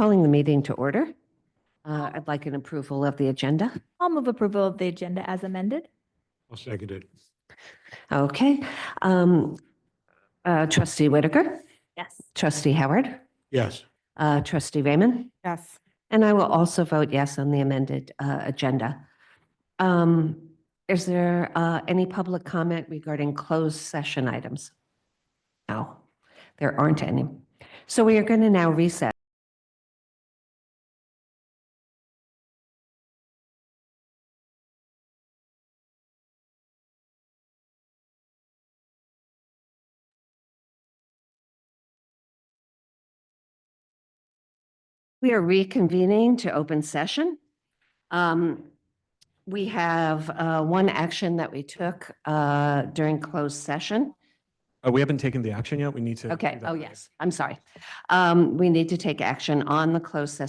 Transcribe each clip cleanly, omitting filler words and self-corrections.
Calling the meeting to order. I'd like an approval of the agenda. I'll move approval of the agenda as amended. I'll second it. Okay. Trustee Whitaker, Yes. Trustee Howard, Yes. Trustee Raymond, Yes. and I will also vote yes on the amended agenda. Is there any public comment regarding closed session items? No, there aren't any. So we are going to now recess. We are reconvening to open session. We have one action that we took during closed session. We haven't taken the action yet. We need to. Okay. do that Oh, later. yes. I'm sorry. We need to take action on the closed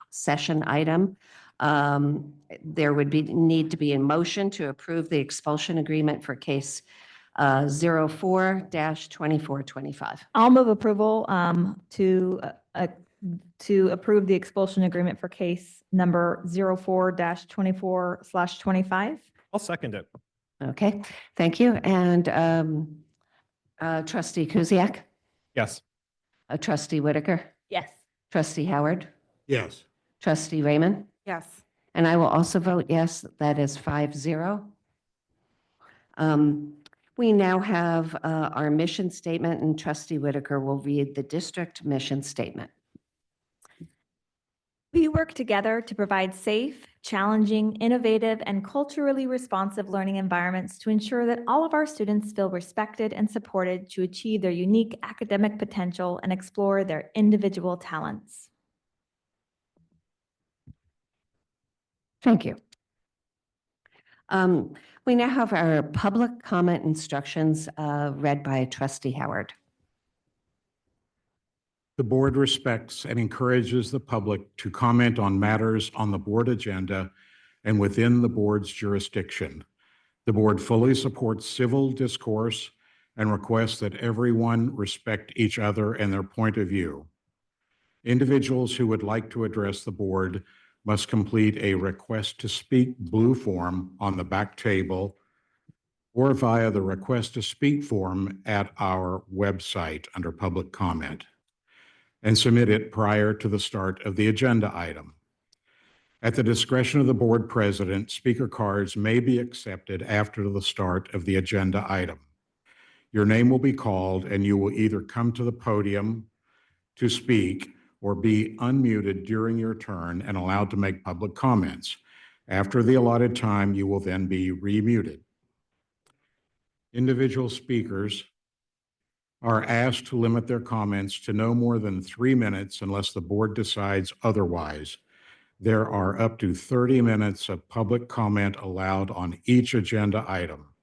session item. There would need to be a motion to approve the expulsion agreement for case 04-2425. I'll move approval to approve the expulsion agreement for case number 04-24/25. I'll second it. Okay, thank you. And Trustee Kuziak, Yes. Trustee Whitaker, Yes. Trustee Howard, Yes. Trustee Raymond, Yes. and I will also vote yes. That is 5-0. We now have our mission statement, and Trustee Whitaker will read the district mission statement. We work together to provide safe, challenging, innovative, and culturally responsive learning environments to ensure that all of our students feel respected and supported to achieve their unique academic potential and explore their individual talents. Thank you. We now have our public comment instructions read by Trustee Howard. The board respects and encourages the public to comment on matters on the board agenda and within the board's jurisdiction. The board fully supports civil discourse and requests that everyone respect each other and their point of view. Individuals who would like to address the board must complete a request to speak blue form on the back table or via the request to speak form at our website under public comment, and submit it prior to the start of the agenda item. At the discretion of the board president, speaker cards may be accepted after the start of the agenda item. Your name will be called and you will either come to the podium to speak or be unmuted during your turn and allowed to make public comments. After the allotted time, you will then be remuted. Individual speakers are asked to limit their comments to no more than 3 minutes unless the board decides otherwise. There are up to 30 minutes of public comment allowed on each agenda item.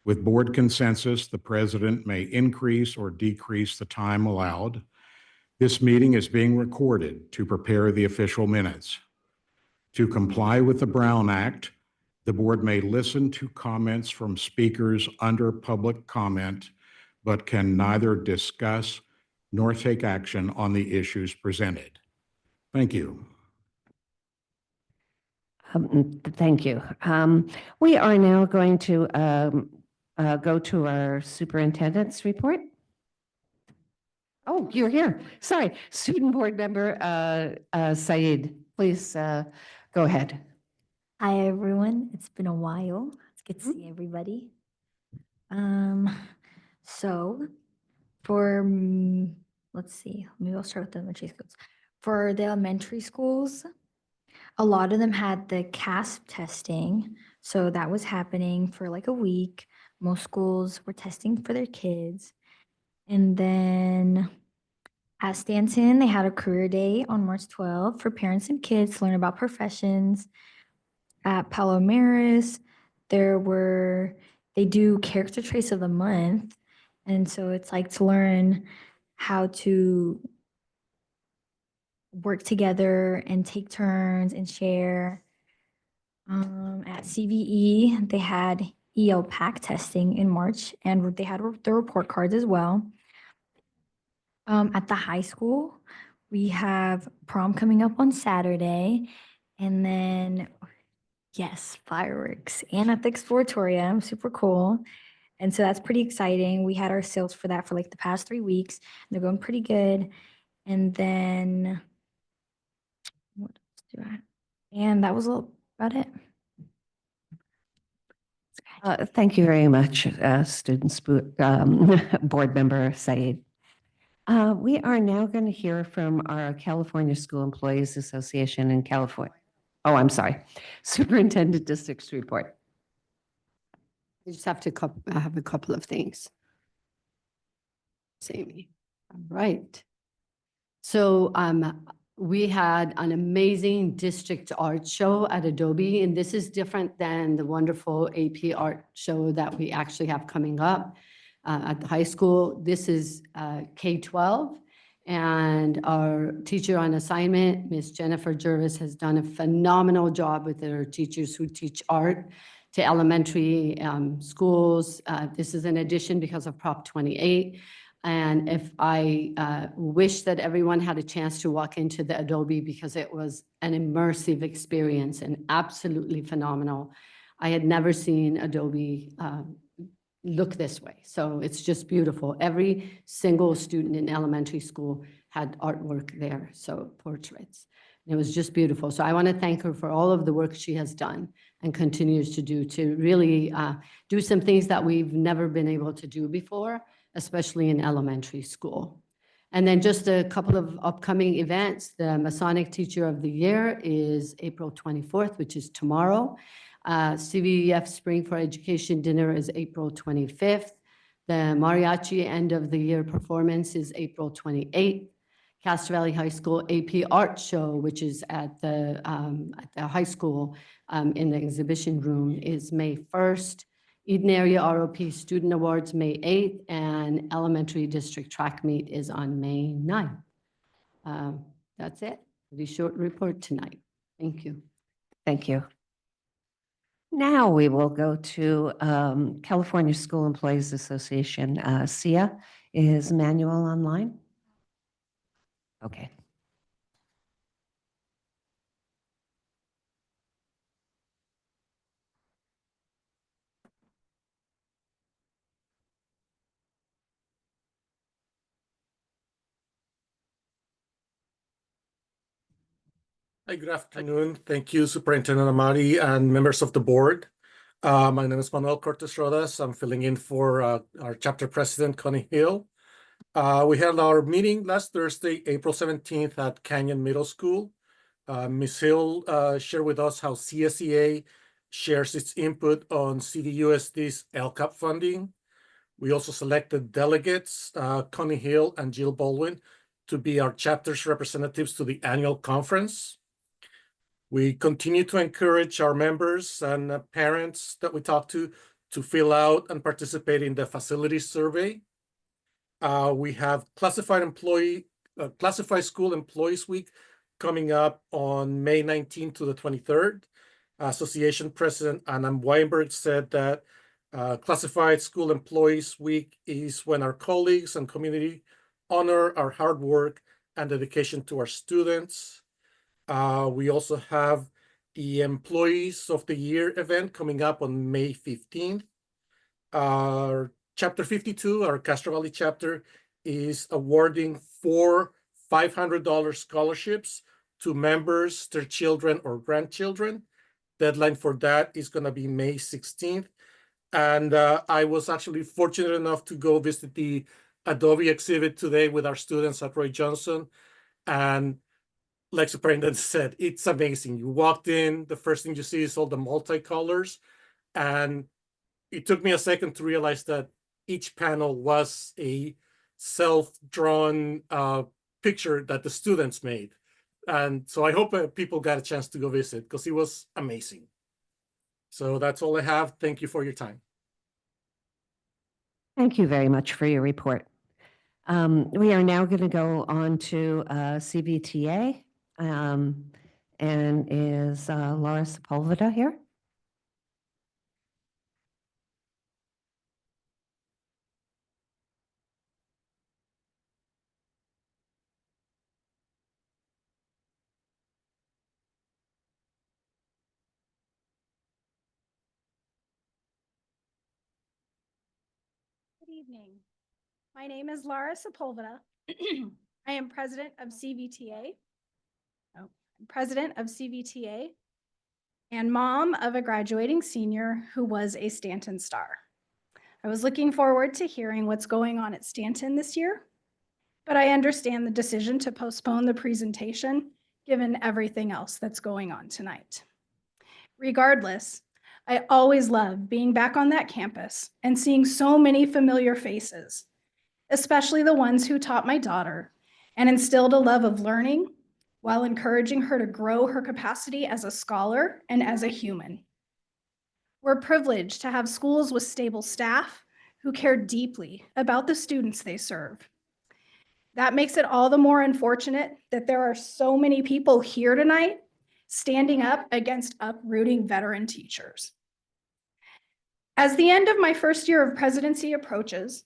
With board consensus, the president may increase or decrease the time allowed. This meeting is being recorded to prepare the official minutes. To comply with the Brown Act, the board may listen to comments from speakers under public comment, but can neither discuss nor take action on the issues presented. Thank you. Thank you. We are now going to go to our superintendent's report. Oh, you're here. Sorry. Student board member Saeed, please go ahead. Hi, everyone. It's been a while. It's good to see everybody. So for, let's see, maybe I'll start with the elementary schools. For the elementary schools, a lot of them had the CASP testing. So that was happening for like a week. Most schools were testing for their kids. And then at Stanton, they had a career day on March 12th for parents and kids to learn about professions. At Palomares, they do character traits of the month. And so it's like to learn how to work together and take turns and share. At CVE, they had ELPAC testing in March, and they had the report cards as well. At the high school, We have prom coming up on Saturday. And then, yes, fireworks and at the Exploratorium, super cool. And so that's pretty exciting. We had our sales for that for like the past 3 weeks. They're going pretty good. And then, what else do I? And that was about it. Thank you very much, Board Member Said. We are now going to hear from our California School Employees Association in California. Oh, I'm sorry. Superintendent District's report. I just have to I have a couple of things. Sammy. All right. So we had an amazing district art show at Adobe, and this is different than the wonderful AP art show that we actually have coming up at the high school. This is K-12, and our teacher on assignment, Miss Jennifer Jervis, has done a phenomenal job with her teachers who teach art to elementary schools. This is an addition because of Prop 28. And if I wish that everyone had a chance to walk into the Adobe because it was an immersive experience and absolutely phenomenal. I had never seen Adobe look this way. So it's just beautiful. Every single student in elementary school had artwork there, so portraits. It was just beautiful. So I want to thank her for all of the work she has done and continues to do to really do some things that we've never been able to do before, especially in elementary school. And then just a couple of upcoming events. The Masonic Teacher of the Year is April 24th, which is tomorrow. CVUF Spring for Education Dinner is April 25th. The Mariachi End of the Year performance is April 28th. Castro Valley High School AP Art Show, which is at the high school in the exhibition room, is May 1st. Eden Area ROP Student Awards, May 8th, and Elementary District Track Meet is on May 9th. That's it. Pretty short report tonight. Thank you. Thank you. Now we will go to California School Employees Association. Sia, is Manuel online? Okay. Hi, good afternoon. Thank you, Superintendent Amati and members of the board. My name is Manuel Cortes Rodas. I'm filling in for our chapter president, Connie Hill. We had our meeting last Thursday, April 17th at Canyon Middle School. Ms. Hill shared with us how CSEA shares its input on CVUSD's LCAP funding. We also selected delegates, Connie Hill and Jill Baldwin, to be our chapter's representatives to the annual conference. We continue to encourage our members and parents that we talk to fill out and participate in the facilities survey. We have classified school employees week coming up on May 19th to the 23rd. Association President Anna Weinberg said that classified school employees week is when our colleagues and community honor our hard work and dedication to our students. We also have the Employees of the Year event coming up on May 15th. Our Chapter 52, our Castro Valley chapter, is awarding 4 $500 scholarships to members, their children, or grandchildren. Deadline for that is going to be May 16th. And I was actually fortunate enough to go visit the Adobe exhibit today with our students at Roy Johnson. And like Superintendent said, it's amazing. You walked in, the first thing you see is all the multicolors. And it took me a second to realize that each panel was a self-drawn picture that the students made. And so I hope people got a chance to go visit because it was amazing. So that's all I have. Thank you for your time. Thank you very much for your report. We are now going to go on to CVTA. And is Laura Sepulveda here? evening. My name is Lara Sepulveda. I am president of CVTA. President of CVTA and mom of a graduating senior who was a Stanton star. I was looking forward to hearing what's going on at Stanton this year, but I understand the decision to postpone the presentation given everything else that's going on tonight. Regardless, I always love being back on that campus and seeing so many familiar faces, especially the ones who taught my daughter and instilled a love of learning while encouraging her to grow her capacity as a scholar and as a human. We're privileged to have schools with stable staff who care deeply about the students they serve. That makes it all the more unfortunate that there are so many people here tonight standing up against uprooting veteran teachers. As the end of my first year of presidency approaches,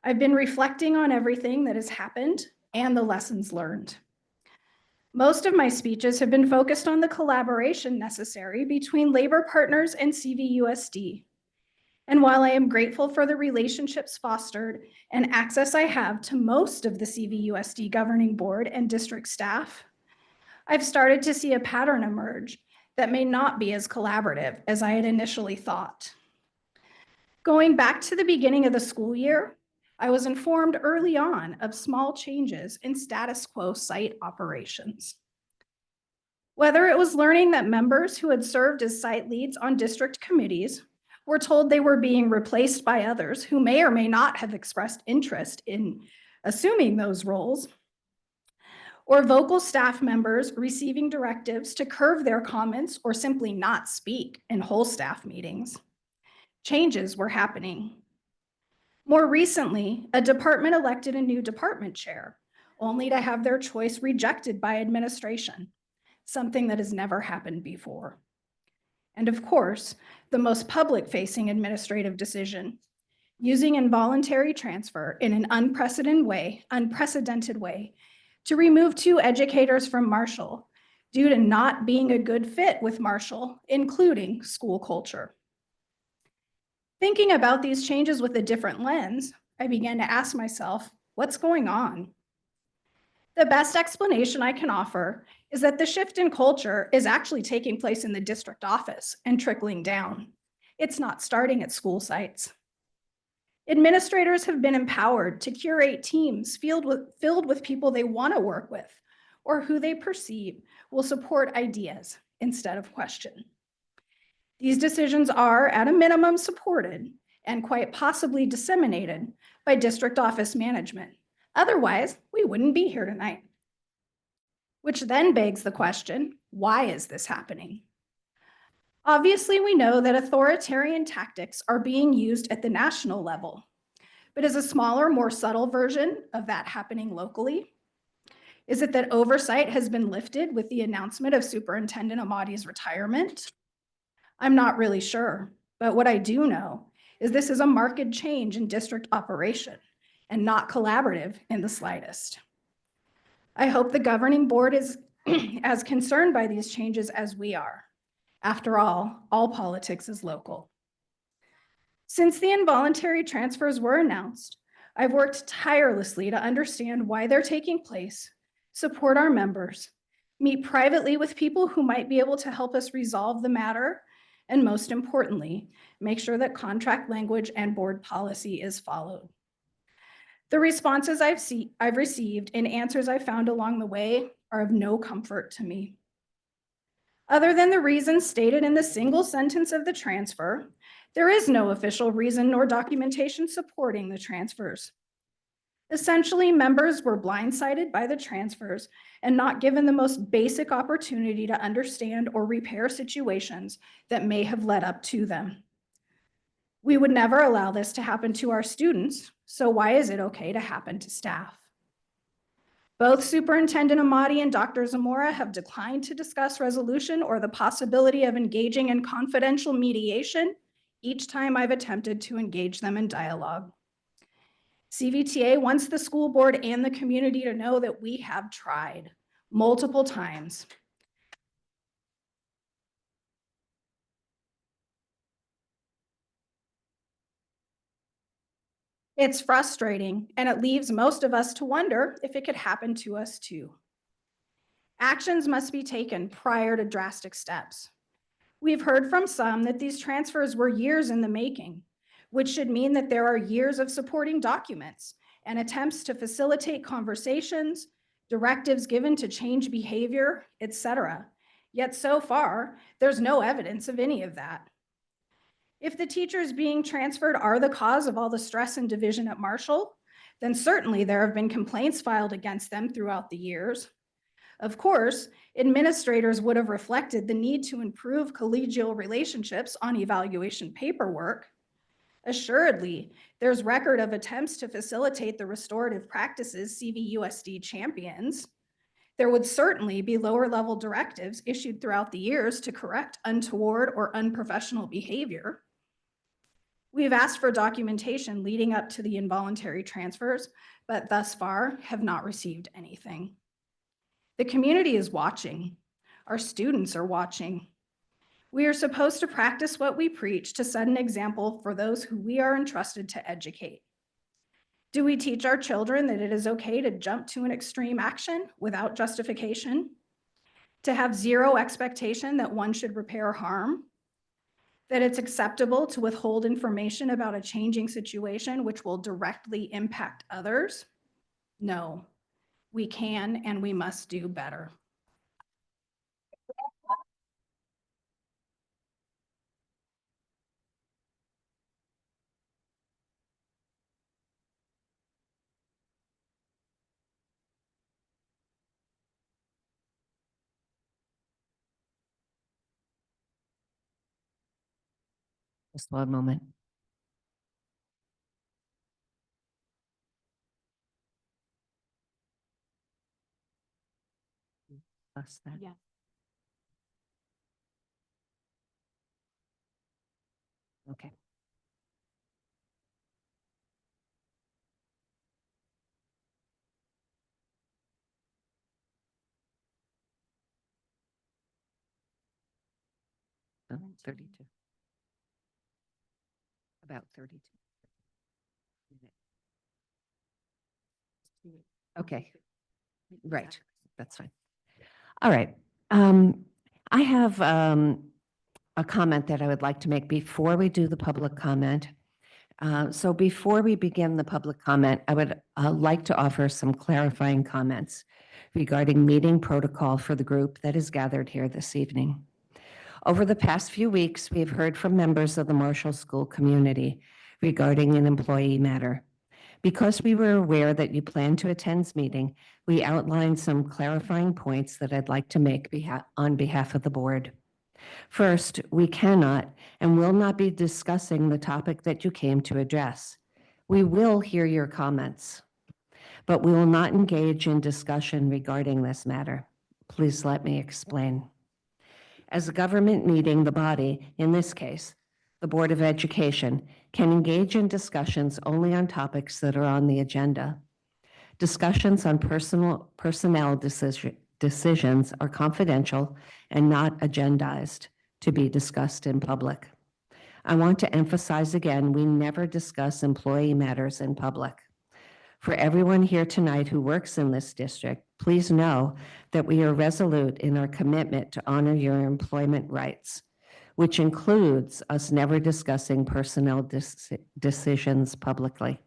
I've been reflecting on everything that has happened and the lessons learned. Most of my speeches have been focused on the collaboration necessary between labor partners and CVUSD. And while I am grateful for the relationships fostered and access I have to most of the CVUSD governing board and district staff, I've started to see a pattern emerge that may not be as collaborative as I had initially thought. Going back to the beginning of the school year, I was informed early on of small changes in status quo site operations. Whether it was learning that members who had served as site leads on district committees were told they were being replaced by others who may or may not have expressed interest in assuming those roles, or vocal staff members receiving directives to curve their comments or simply not speak in whole staff meetings, changes were happening. More recently, a department elected a new department chair, only to have their choice rejected by administration, something that has never happened before. And of course, the most public-facing administrative decision, using involuntary transfer in an unprecedented way to remove 2 educators from Marshall due to not being a good fit with Marshall, including school culture. Thinking about these changes with a different lens, I began to ask myself, what's going on? The best explanation I can offer is that the shift in culture is actually taking place in the district office and trickling down. It's not starting at school sites. Administrators have been empowered to curate teams filled with people they want to work with or who they perceive will support ideas instead of question. These decisions are, at a minimum, supported and quite possibly disseminated by district office management. Otherwise, we wouldn't be here tonight. Which then begs the question, why is this happening? Obviously, we know that authoritarian tactics are being used at the national level, but is a smaller, more subtle version of that happening locally? Is it that oversight has been lifted with the announcement of Superintendent Amati's retirement? I'm not really sure, but what I do know is this is a marked change in district operation and not collaborative in the slightest. I hope the governing board is as concerned by these changes as we are. After all politics is local. Since the involuntary transfers were announced, I've worked tirelessly to understand why they're taking place, support our members, meet privately with people who might be able to help us resolve the matter, and most importantly, make sure that contract language and board policy is followed. The responses I've received and answers I found along the way are of no comfort to me. Other than the reasons stated in the single sentence of the transfer, there is no official reason nor documentation supporting the transfers. Essentially, members were blindsided by the transfers and not given the most basic opportunity to understand or repair situations that may have led up to them. We would never allow this to happen to our students, so why is it okay to happen to staff? Both Superintendent Amati and Dr. Zamora have declined to discuss resolution or the possibility of engaging in confidential mediation each time I've attempted to engage them in dialogue. CVTA wants the school board and the community to know that we have tried multiple times. It's frustrating, and it leaves most of us to wonder if it could happen to us too. Actions must be taken prior to drastic steps. We've heard from some that these transfers were years in the making, which should mean that there are years of supporting documents and attempts to facilitate conversations, directives given to change behavior, etc. Yet so far, there's no evidence of any of that. If the teachers being transferred are the cause of all the stress and division at Marshall, then certainly there have been complaints filed against them throughout the years. Of course, administrators would have reflected the need to improve collegial relationships on evaluation paperwork. Assuredly, there's record of attempts to facilitate the restorative practices CVUSD champions. There would certainly be lower level directives issued throughout the years to correct untoward or unprofessional behavior. We've asked for documentation leading up to the involuntary transfers, but thus far have not received anything. The community is watching. Our students are watching. We are supposed to practice what we preach to set an example for those who we are entrusted to educate. Do we teach our children that it is okay to jump to an extreme action without justification? To have zero expectation that one should repair harm? That it's acceptable to withhold information about a changing situation which will directly impact others? No, we can and we must do better. Just one moment. Plus that. Yeah. Okay. Oh, 32. About 32. Okay, right, that's fine. All right. I have a comment that I would like to make before we do the public comment. So before we begin the public comment, I would like to offer some clarifying comments regarding meeting protocol for the group that is gathered here this evening. Over the past few weeks, we have heard from members of the Marshall School community regarding an employee matter. Because we were aware that you plan to attend this meeting, we outlined some clarifying points that I'd like to make on behalf of the board. First, we cannot and will not be discussing the topic that you came to address. We will hear your comments, but we will not engage in discussion regarding this matter. Please let me explain. As a government meeting, the body, in this case, the Board of Education, can engage in discussions only on topics that are on the agenda. Discussions on personnel decisions are confidential and not agendized to be discussed in public. I want to emphasize again, we never discuss employee matters in public. For everyone here tonight who works in this district, please know that we are resolute in our commitment to honor your employment rights, which includes us never discussing personnel decisions publicly.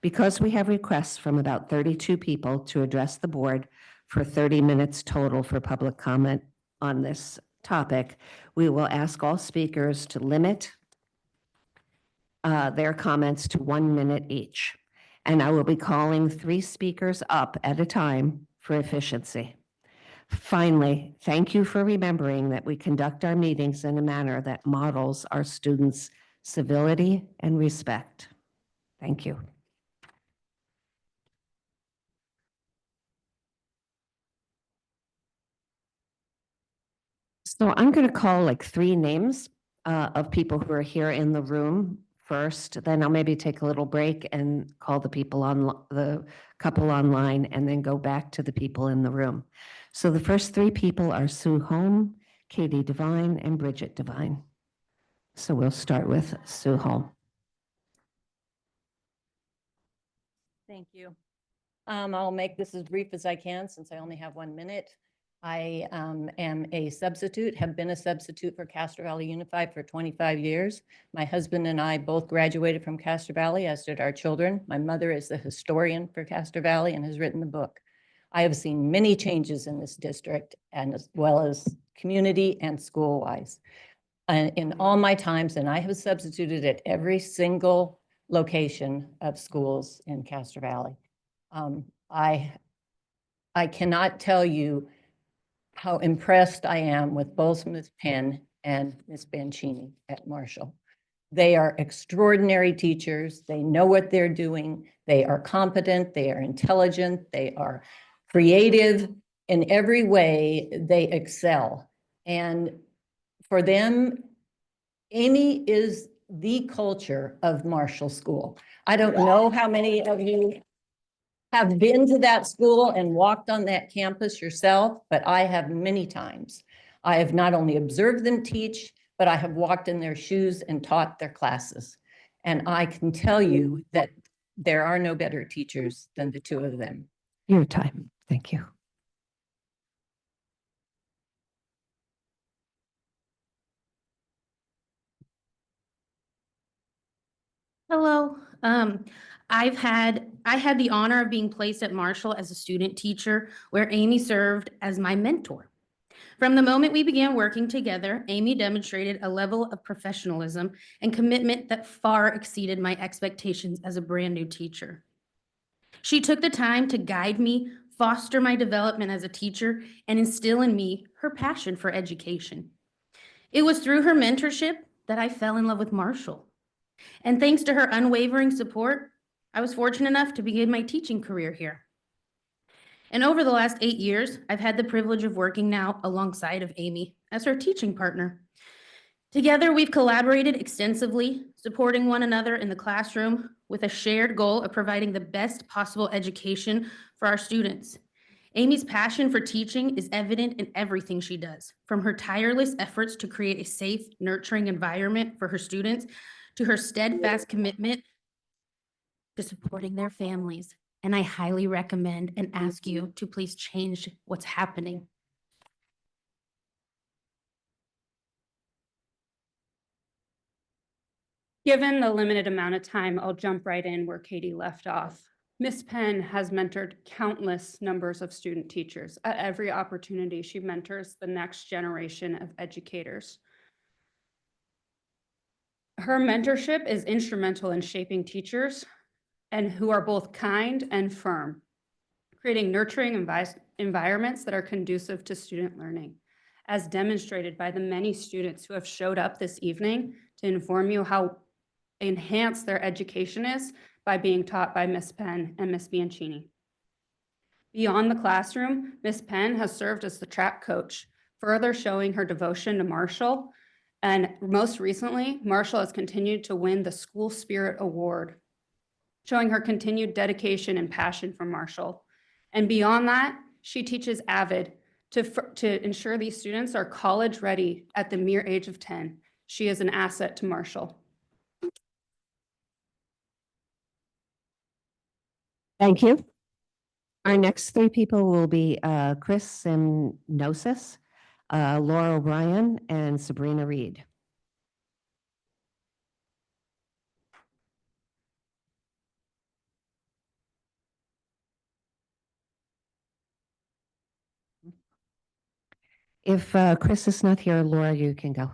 Because we have requests from about 32 people to address the board for 30 minutes total for public comment on this topic, we will ask all speakers to limit their comments to 1 minute each. And I will be calling 3 speakers up at a time for efficiency. Finally, thank you for remembering that we conduct our meetings in a manner that models our students' civility and respect. Thank you. So I'm going to call like 3 names of people who are here in the room first, then I'll maybe take a little break and call the people on the couple online and then go back to the people in the room. So the first 3 people are Sue Holm, Katie Devine, and Bridget Devine. So we'll start with Sue Holm. Thank you. I'll make this as brief as I can since I only have 1 minute. I am a substitute, have been a substitute for Castro Valley Unified for 25 years. My husband and I both graduated from Castro Valley, as did our children. My mother is the historian for Castro Valley and has written the book. I have seen many changes in this district, and as well as community and school-wise. In all my times, and I have substituted at every single location of schools in Castro Valley. I cannot tell you how impressed I am with both Ms. Penn and Ms. Banchini at Marshall. They are extraordinary teachers. They know what they're doing. They are competent. They are intelligent. They are creative. In every way, they excel. And for them, Amy is the culture of Marshall School. I don't know how many of you have been to that school and walked on that campus yourself, but I have many times. I have not only observed them teach, but I have walked in their shoes and taught their classes. And I can tell you that there are no better teachers than the two of them. Your time. Thank you. Hello. I had the honor of being placed at Marshall as a student teacher, where Amy served as my mentor. From the moment we began working together, Amy demonstrated a level of professionalism and commitment that far exceeded my expectations as a brand new teacher. She took the time to guide me, foster my development as a teacher, and instill in me her passion for education. It was through her mentorship that I fell in love with Marshall. And thanks to her unwavering support, I was fortunate enough to begin my teaching career here. And over the last 8 years, I've had the privilege of working now alongside of Amy as her teaching partner. Together, we've collaborated extensively, supporting one another in the classroom with a shared goal of providing the best possible education for our students. Amy's passion for teaching is evident in everything she does, from her tireless efforts to create a safe, nurturing environment for her students, to her steadfast commitment to supporting their families. And I highly recommend and ask you to please change what's happening. Given the limited amount of time, I'll jump right in where Katie left off. Ms. Penn has mentored countless numbers of student teachers. At every opportunity, she mentors the next generation of educators. Her mentorship is instrumental in shaping teachers and who are both kind and firm, creating nurturing environments that are conducive to student learning, as demonstrated by the many students who have showed up this evening to inform you how enhanced their education is by being taught by Ms. Penn and Ms. Bianchini. Beyond the classroom, Ms. Penn has served as the track coach, further showing her devotion to Marshall. And most recently, Marshall has continued to win the School Spirit Award, showing her continued dedication and passion for Marshall. And beyond that, she teaches AVID to ensure these students are college ready at the mere age of 10. She is an asset to Marshall. Thank you. Our next three people will be Chris Simnosis, Laura O'Brien, and Sabrina Reed. If Chris is not here, Laura, you can go.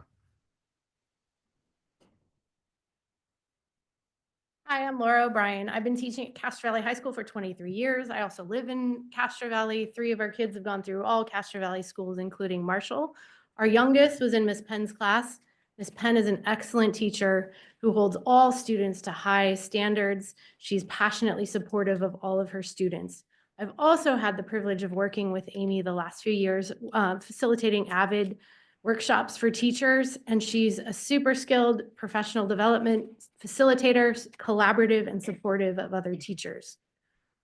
Hi, I'm Laura O'Brien. I've been teaching at Castro Valley High School for 23 years. I also live in Castro Valley. 3 of our kids have gone through all Castro Valley schools, including Marshall. Our youngest was in Ms. Penn's class. Ms. Penn is an excellent teacher who holds all students to high standards. She's passionately supportive of all of her students. I've also had the privilege of working with Amy the last few years, facilitating AVID workshops for teachers, and she's a super skilled professional development facilitator, collaborative and supportive of other teachers.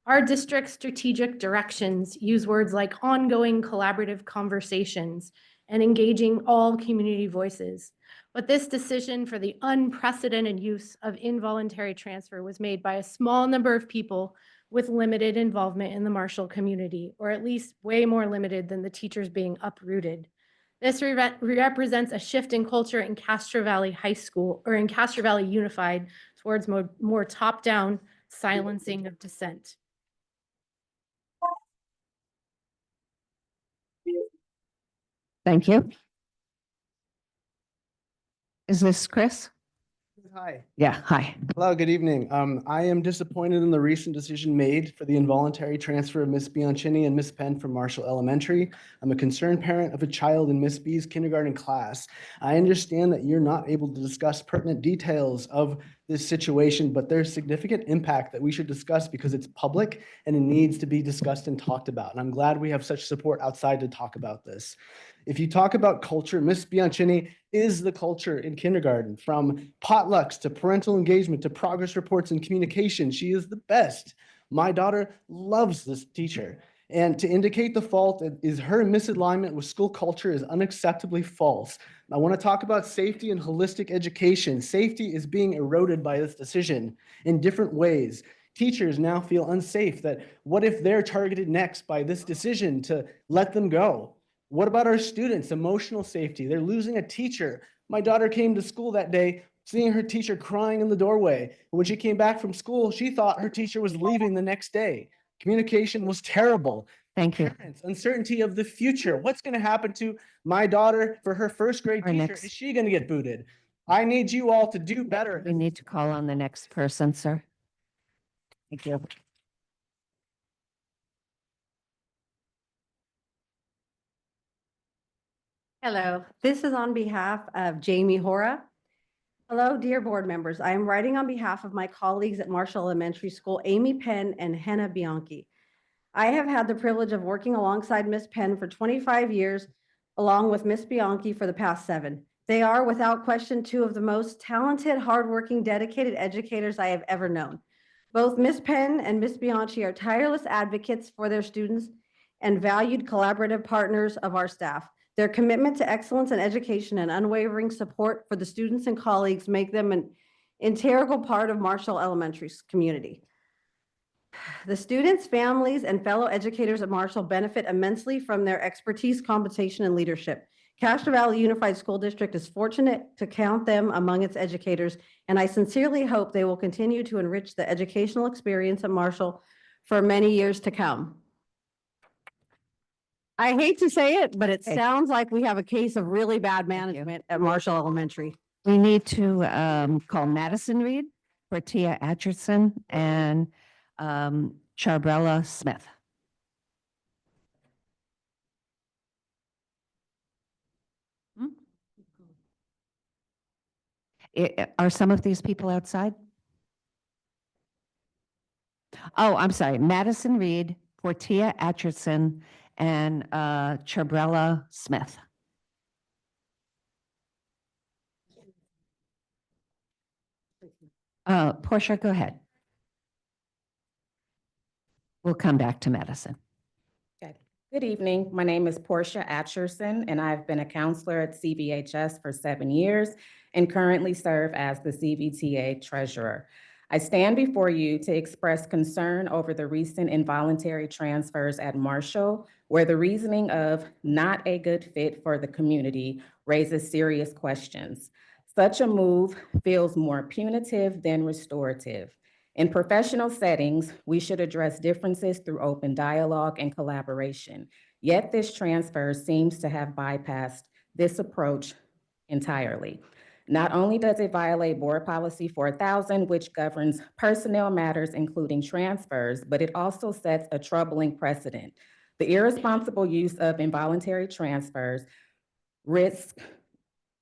Our district's strategic directions use words like ongoing collaborative conversations and engaging all community voices. But this decision for the unprecedented use of involuntary transfer was made by a small number of people with limited involvement in the Marshall community, or at least way more limited than the teachers being uprooted. This represents a shift in culture in Castro Valley High School, or in Castro Valley Unified, towards more top-down silencing of dissent. Thank you. Is this Chris? Hi. Yeah, hi. Hello, good evening. I am disappointed in the recent decision made for the involuntary transfer of Miss Bianchini and Miss Penn from Marshall Elementary. I'm a concerned parent of a child in Miss B's kindergarten class. I understand that you're not able to discuss pertinent details of this situation, but there's significant impact that we should discuss because it's public and it needs to be discussed and talked about. And I'm glad we have such support outside to talk about this. If you talk about culture, Miss Bianchini is the culture in kindergarten, from potlucks to parental engagement to progress reports and communication. She is the best. My daughter loves this teacher. And to indicate the fault is her misalignment with school culture is unacceptably false. I want to talk about safety and holistic education. Safety is being eroded by this decision in different ways. Teachers now feel unsafe that what if they're targeted next by this decision to let them go? What about our students' emotional safety? They're losing a teacher. My daughter came to school that day, seeing her teacher crying in the doorway. And when she came back from school, she thought her teacher was leaving the next day. Communication was terrible. Thank you. Parents, uncertainty of the future. What's going to happen to my daughter for her first grade Our teacher? next- Is she going to get booted? I need you all to do better. We need to call on the next person, sir. Thank you. Hello, this is on behalf of Jamie Hora. Hello, dear board members. I am writing on behalf of my colleagues at Marshall Elementary School, Amy Penn and Hannah Bianchi. I have had the privilege of working alongside Miss Penn for 25 years, along with Miss Bianchi for the past 7. They are, without question, 2 of the most talented, hardworking, dedicated educators I have ever known. Both Miss Penn and Miss Bianchi are tireless advocates for their students and valued collaborative partners of our staff. Their commitment to excellence in education and unwavering support for the students and colleagues make them an integral part of Marshall Elementary's community. The students, families, and fellow educators at Marshall benefit immensely from their expertise, compensation, and leadership. Castro Valley Unified School District is fortunate to count them among its educators, and I sincerely hope they will continue to enrich the educational experience at Marshall for many years to come. I hate to say it, but it Okay. sounds like we have a case of really bad management at Marshall Elementary. We need to call Madison Reed, Bertia Atchison, and Charbrella Smith. Are some of these people outside? Oh, I'm sorry. Madison Reed, Portia Atchison, and Charbrella Smith. Portia, go ahead. We'll come back to Madison. Okay. Good evening. My name is Portia Atcherson, and I've been a counselor at CVHS for 7 years and currently serve as the CVTA treasurer. I stand before you to express concern over the recent involuntary transfers at Marshall, where the reasoning of not a good fit for the community raises serious questions. Such a move feels more punitive than restorative. In professional settings, we should address differences through open dialogue and collaboration. Yet this transfer seems to have bypassed this approach entirely. Not only does it violate Board Policy 4000, which governs personnel matters, including transfers, but it also sets a troubling precedent. The irresponsible use of involuntary transfers risks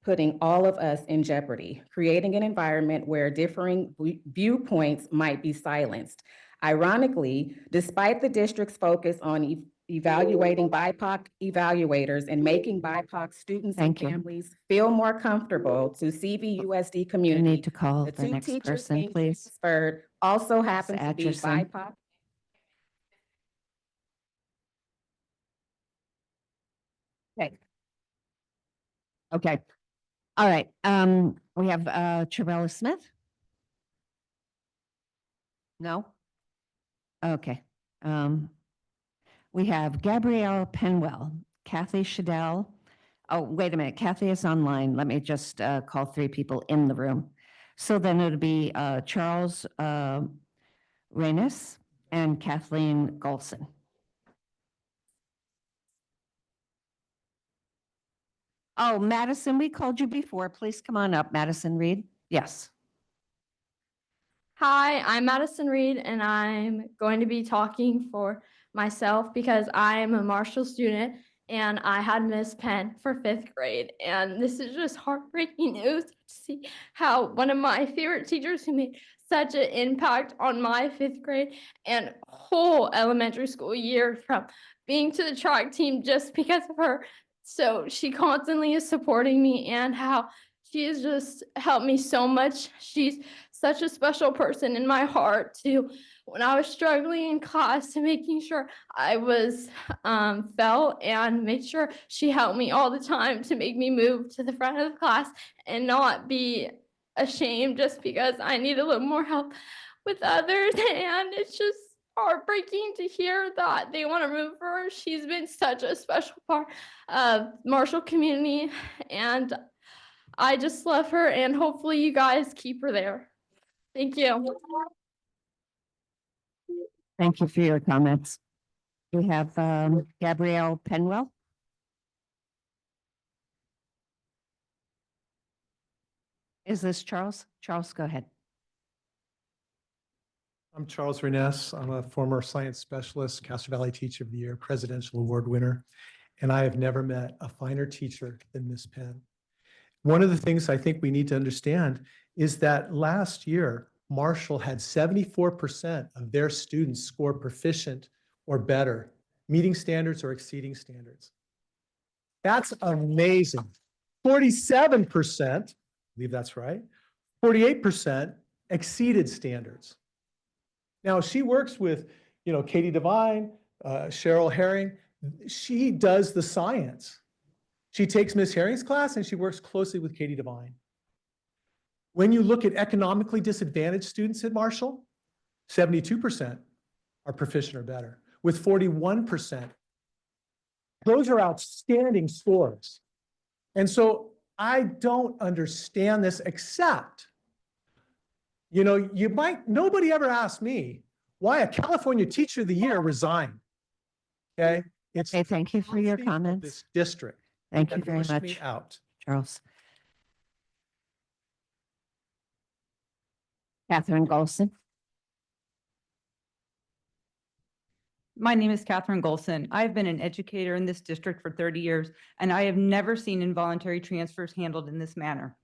putting all of us in jeopardy, creating an environment where differing viewpoints might be silenced. Ironically, despite the district's focus on evaluating BIPOC evaluators and making BIPOC students and families feel more comfortable to CVUSD community. We need to call The the two next teachers person, being please. transferred also happen to be Atcherson. BIPOC. Okay. Okay. All right. We have Charbrella Smith. No? Okay. We have Gabrielle Penwell, Kathy Shadell. Oh, wait a minute. Kathy is online. Let me just call 3 people in the room. So then it'll be Charles Reynes and Kathleen Golson. Oh, Madison, we called you before. Please come on up, Madison Reed. Yes. Hi, I'm Madison Reed, and I'm going to be talking for myself because I am a Marshall student and I had Miss Penn for 5th grade. And this is just heartbreaking news to see how one of my favorite teachers who made such an impact on my 5th grade and whole elementary school year from being to the track team just because of her. So she constantly is supporting me and how she has just helped me so much. She's such a special person in my heart too. When I was struggling in class to making sure I was felt and made sure she helped me all the time to make me move to the front of the class and not be ashamed just because I need a little more help with others. And it's just heartbreaking to hear that they want to remove her. She's been such a special part of Marshall community, and I just love her, and hopefully you guys keep her there. Thank you. Thank you for your comments. We have Gabrielle Penwell. Is this Charles? Charles, go ahead. I'm Charles Reness. I'm a former science specialist, Castro Valley Teacher of the Year, Presidential Award winner, and I have never met a finer teacher than Miss Penn. One of the things I think we need to understand is that last year, Marshall had 74% of their students score proficient or better, meeting standards or exceeding standards. That's amazing. 47%, I believe that's right, 48% exceeded standards. Now, she works with, Katie Devine, Cheryl Herring. She does the science. She takes Miss Herring's class and she works closely with Katie Devine. When you look at economically disadvantaged students at Marshall, 72% are proficient or better, with 41%. Those are outstanding scores. And so I don't understand this except, nobody ever asked me why a California Teacher of the Year resigned. Okay? Okay, thank you for your policy of comments. This district. Thank you that very pushed much, me out. Charles. Catherine Golson. My name is Catherine Golson. I've been an educator in this district for 30 years, and I have never seen involuntary transfers handled in this manner.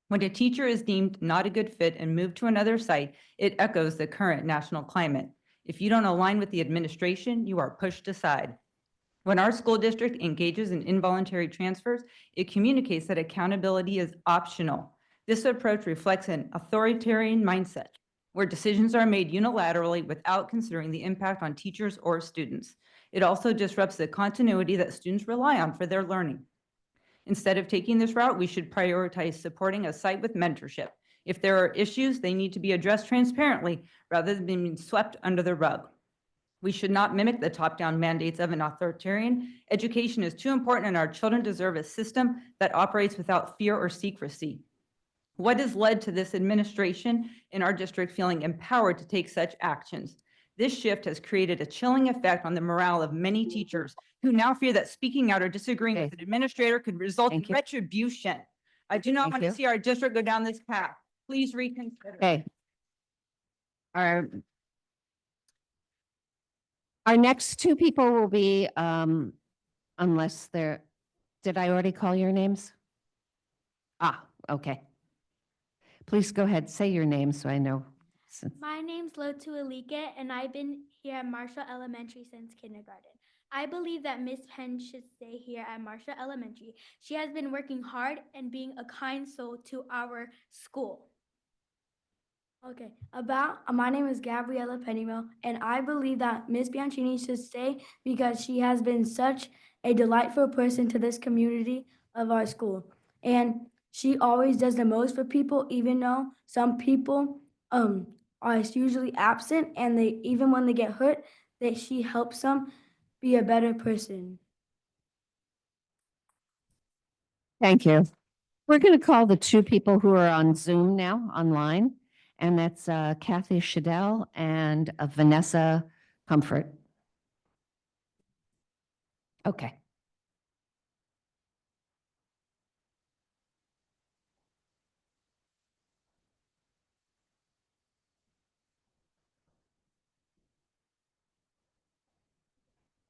When a teacher is deemed not a good fit and moved to another site, it echoes the current national climate. If you don't align with the administration, you are pushed aside. When our school district engages in involuntary transfers, it communicates that accountability is optional. This approach reflects an authoritarian mindset, where decisions are made unilaterally without considering the impact on teachers or students. It also disrupts the continuity that students rely on for their learning. Instead of taking this route, we should prioritize supporting a site with mentorship. If there are issues, they need to be addressed transparently rather than being swept under the rug. We should not mimic the top-down mandates of an authoritarian. Education is too important, and our children deserve a system that operates without fear or secrecy. What has led to this administration in our district feeling empowered to take such actions? This shift has created a chilling effect on the morale of many teachers who now fear that speaking out or disagreeing with an administrator could result in retribution. I do not want to see our district go down this path. Please reconsider. Okay. Our next 2 people will be, unless they're, did I already call your names? Okay. Please go ahead, say your name so I know. My name's Lotu Alika, and I've been here at Marshall Elementary since kindergarten. I believe that Miss Penn should stay here at Marshall Elementary. She has been working hard and being a kind soul to our school. Okay, my name is Gabriella Pennywell, and I believe that Miss Bianchini should stay because she has been such a delightful person to this community of our school. And she always does the most for people, even though some people is usually absent, and they even when they get hurt, that she helps them be a better person. Thank you. We're going to call the two people who are on Zoom now, online, and that's Kathy Shadell and Vanessa Comfort. Okay.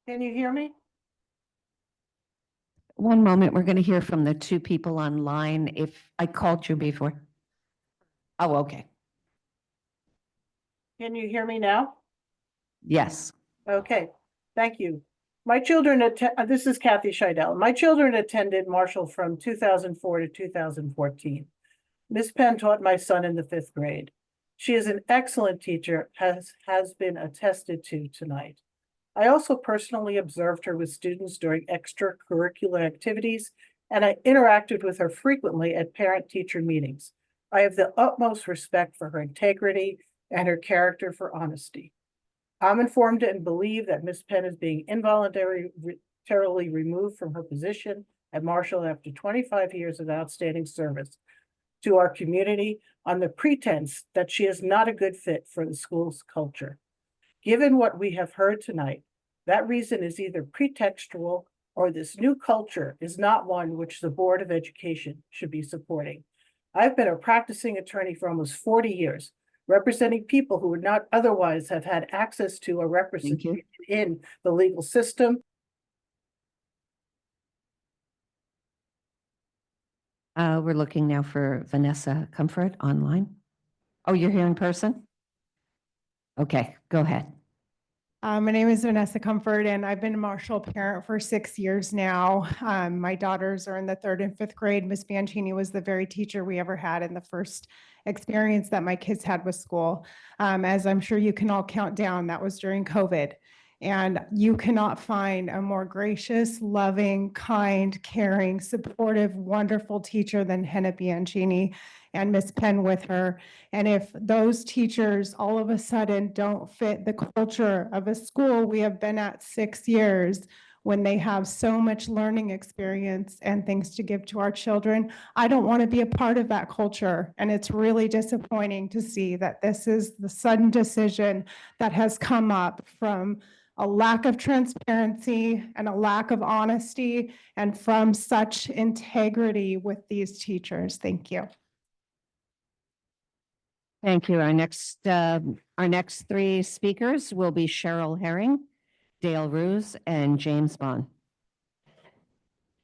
Can you hear me? One moment, we're going to hear from the two people online. If I called you before. Oh, okay. Can you hear me now? Yes. Okay, thank you. My children this is Kathy Scheidel. My children attended Marshall from 2004 to 2014. Miss Penn taught my son in the 5th grade. She is an excellent teacher, has been attested to tonight. I also personally observed her with students during extracurricular activities, and I interacted with her frequently at parent-teacher meetings. I have the utmost respect for her integrity and her character for honesty. I'm informed and believe that Ms. Penn is being involuntarily removed from her position at Marshall after 25 years of outstanding service to our community on the pretense that she is not a good fit for the school's culture. Given what we have heard tonight, that reason is either pretextual or this new culture is not one which the Board of Education should be supporting. I've been a practicing attorney for almost 40 years, representing people who would not otherwise have had access to a representation in the legal system. We're looking now for Vanessa Comfort online. Oh, you're here in person? Okay, go ahead. My name is Vanessa Comfort, and I've been a Marshall parent for 6 years now. My daughters are in the 3rd and 5th grade. Miss Bianchini was the very teacher we ever had in the first experience that my kids had with school. As I'm sure you can all count down, that was during COVID. And you cannot find a more gracious, loving, kind, caring, supportive, wonderful teacher than Henna Bianchini and Miss Penn with her. And if those teachers all of a sudden don't fit the culture of a school we have been at 6 years, when they have so much learning experience and things to give to our children, I don't want to be a part of that culture. And it's really disappointing to see that this is the sudden decision that has come up from a lack of transparency and a lack of honesty and from such integrity with these teachers. Thank you. Thank you. Our next three speakers will be Cheryl Herring, Dale Ruse, and James Bond.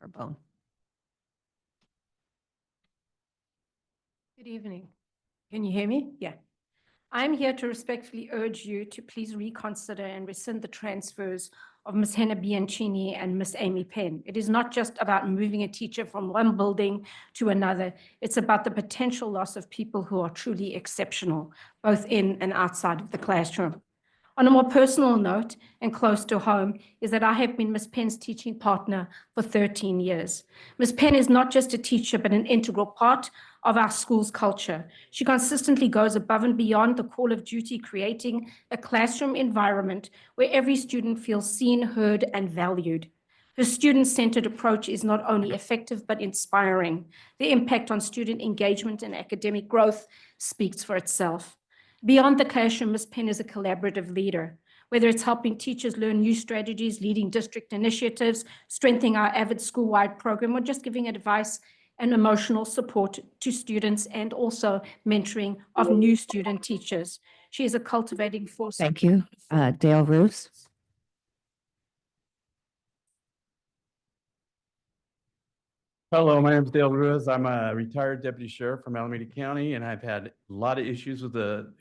Or Bone. Good evening. Can you hear me? Yeah. I'm here to respectfully urge you to please reconsider and rescind the transfers of Ms. Henna Bianchini and Ms. Amy Penn. It is not just about moving a teacher from one building to another. It's about the potential loss of people who are truly exceptional, both in and outside of the classroom. On a more personal note and close to home is that I have been Ms. Penn's teaching partner for 13 years. Ms. Penn is not just a teacher, but an integral part of our school's culture. She consistently goes above and beyond the call of duty, creating a classroom environment where every student feels seen, heard, and valued. Her student-centered approach is not only effective, but inspiring. The impact on student engagement and academic growth speaks for itself. Beyond the classroom, Ms. Penn is a collaborative leader, whether it's helping teachers learn new strategies, leading district initiatives, strengthening our AVID school-wide program, or just giving advice and emotional support to students, and also mentoring of new student teachers. She is a cultivating force. Thank you. Dale Ruse. Hello, my name is Dale Ruiz. I'm a retired deputy sheriff from Alameda County, and I've had a lot of issues with the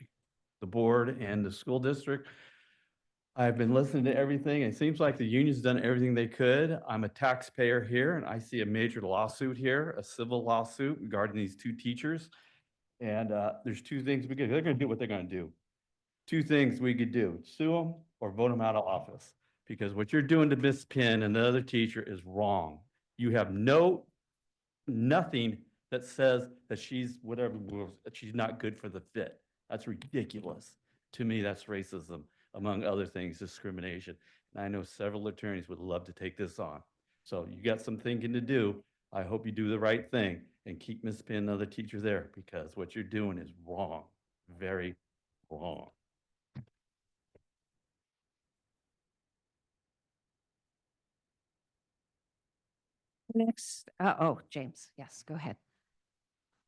board and the school district. I've been listening to everything. It seems like the union's done everything they could. I'm a taxpayer here, and I see a major lawsuit here, a civil lawsuit regarding these two teachers. And there's two things we could, they're going to do what they're going to do. Two things we could do: sue them or vote them out of office. Because what you're doing to Miss Penn and the other teacher is wrong. You have nothing that says that she's whatever, that she's not good for the fit. That's ridiculous. To me, that's racism, among other things, discrimination. And I know several attorneys would love to take this on. So you got some thinking to do. I hope you do the right thing and keep Ms. Penn, another teacher there, because what you're doing is wrong, very wrong. Next, James, yes, go ahead.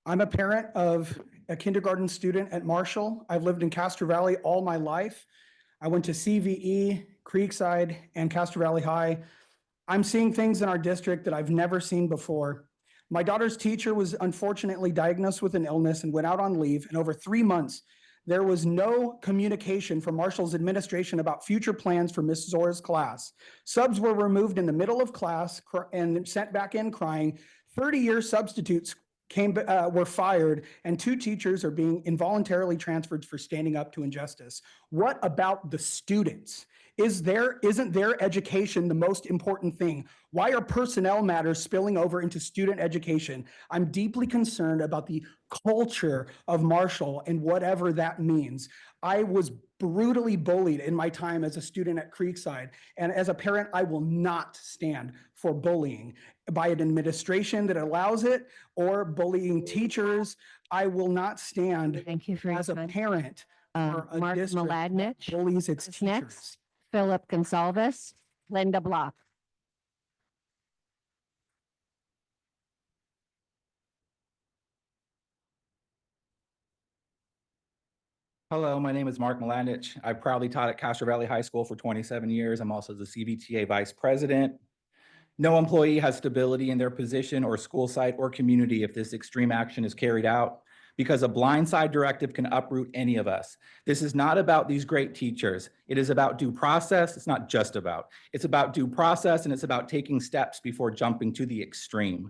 I'm a parent of a kindergarten student at Marshall. I've lived in Castro Valley all my life. I went to CVE, Creekside, and Castro Valley High. I'm seeing things in our district that I've never seen before. My daughter's teacher was unfortunately diagnosed with an illness and went out on leave. And over 3 months, there was no communication from Marshall's administration about future plans for Miss Zora's class. Subs were removed in the middle of class and sent back in crying. 30-year substitutes were fired, and 2 teachers are being involuntarily transferred for standing up to injustice. What about the students? Isn't their education the most important thing? Why are personnel matters spilling over into student education? I'm deeply concerned about the culture of Marshall and whatever that means. I was brutally bullied in my time as a student at Creekside. And as a parent, I will not stand for bullying by an administration that allows it or bullying teachers. I will not stand Thank you for as a parent for a Mark district that Maladnich bullies its is teachers. next. Philip Gonsalves, Linda Block. Hello, my name is Mark Malandich. I proudly taught at Castro Valley High School for 27 years. I'm also the CVTA Vice President. No employee has stability in their position or school site or community if this extreme action is carried out, because a blindside directive can uproot any of us. This is not about these great teachers. It is about due process. It's not just about. It's about due process, and it's about taking steps before jumping to the extreme.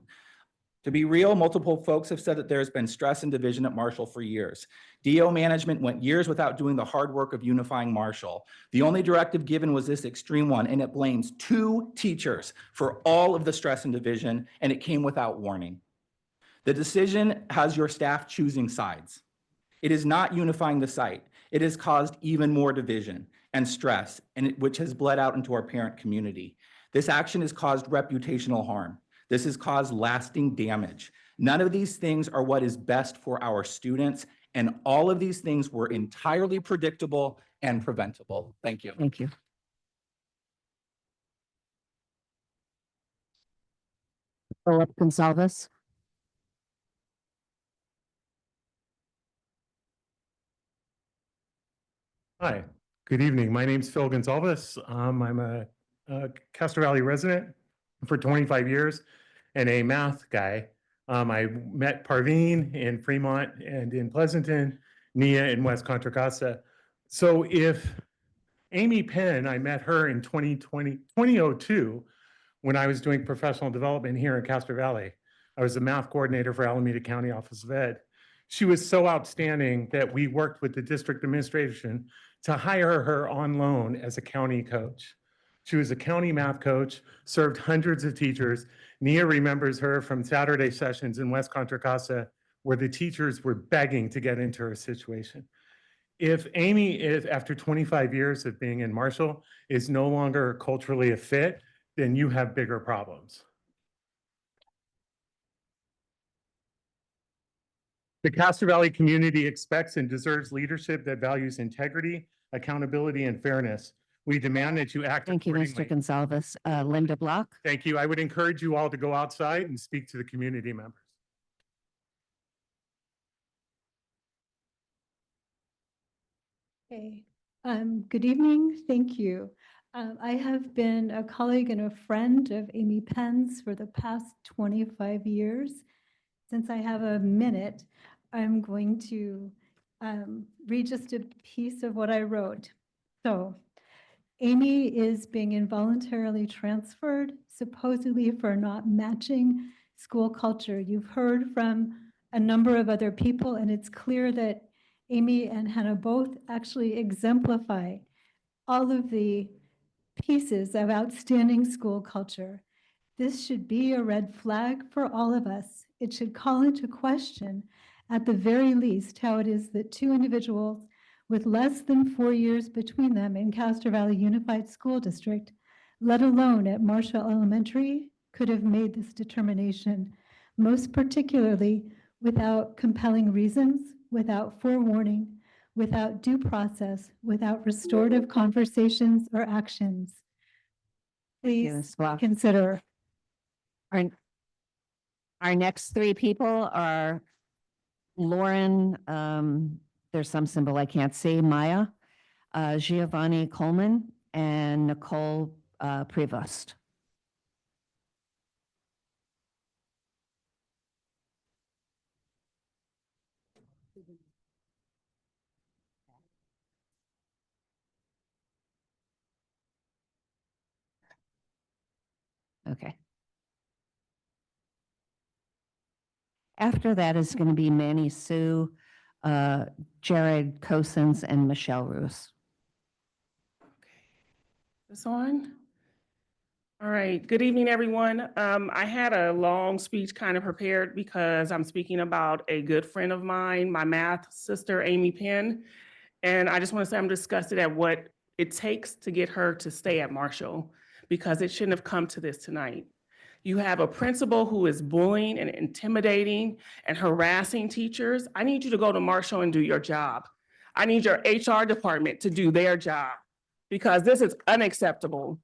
To be real, multiple folks have said that there's been stress and division at Marshall for years. DO management went years without doing the hard work of unifying Marshall. The only directive given was this extreme one, and it blames 2 teachers for all of the stress and division, and it came without warning. The decision has your staff choosing sides. It is not unifying the site. It has caused even more division and stress, which has bled out into our parent community. This action has caused reputational harm. This has caused lasting damage. None of these things are what is best for our students, and all of these things were entirely predictable and preventable. Thank you. Thank you. Philip Gonsalves. Hi, good evening. My name's Phil Gonsalves. I'm a Castro Valley resident for 25 years and a math guy. I met Parveen in Fremont and in Pleasanton, Nia in West Contra Costa. So if Amy Penn, I met her in 2002 when I was doing professional development here in Castro Valley. I was the math coordinator for Alameda County Office of Ed. She was so outstanding that we worked with the district administration to hire her on loan as a county coach. She was a county math coach, served hundreds of teachers. Nia remembers her from Saturday sessions in West Contra Costa, where the teachers were begging to get into her situation. If Amy is, after 25 years of being in Marshall, is no longer culturally a fit, then you have bigger problems. The Castro Valley community expects and deserves leadership that values integrity, accountability, and fairness. We demand that you act Thank you, Mr. Gonsalves. Linda Block. Thank you. I would encourage you all to go outside and speak to the community members. Okay, good evening. Thank you. I have been a colleague and a friend of Amy Penn's for the past 25 years. Since I have a minute, I'm going to read just a piece of what I wrote. So, Amy is being involuntarily transferred, supposedly for not matching school culture. You've heard from a number of other people, and it's clear that Amy and Hannah both actually exemplify all of the pieces of outstanding school culture. This should be a red flag for all of us. It should call into question at the very least, how it is that two individuals with less than 4 years between them in Castro Valley Unified School District, let alone at Marshall Elementary, could have made this determination, most particularly without compelling reasons, without forewarning, without due process, without restorative conversations or actions. Please Ms. Bluff. consider. Our next three people are Lauren, there's some symbol I can't see, Maya, Giovanni Coleman, and Nicole Prevost. Okay. After that is going to be Manny Sue, Jared Cosens, and Michelle Roos. This on? All right, good evening, everyone. I had a long speech kind of prepared because I'm speaking about a good friend of mine, my math sister, Amy Penn. And I just want to say I'm disgusted at what it takes to get her to stay at Marshall because it shouldn't have come to this tonight. You have a principal who is bullying and intimidating and harassing teachers. I need you to go to Marshall and do your job. I need your HR department to do their job because this is unacceptable.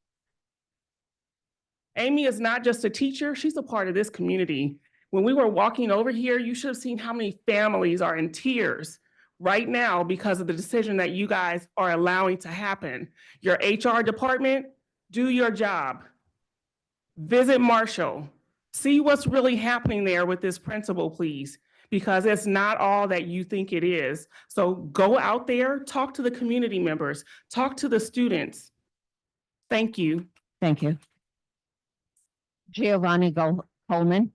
Amy is not just a teacher, she's a part of this community. When we were walking over here, you should have seen how many families are in tears right now because of the decision that you guys are allowing to happen. Your HR department, do your job. Visit Marshall. See what's really happening there with this principal, please, because it's not all that you think it is. So go out there, talk to the community members, talk to the students. Thank you. Thank you. Giovanni Coleman.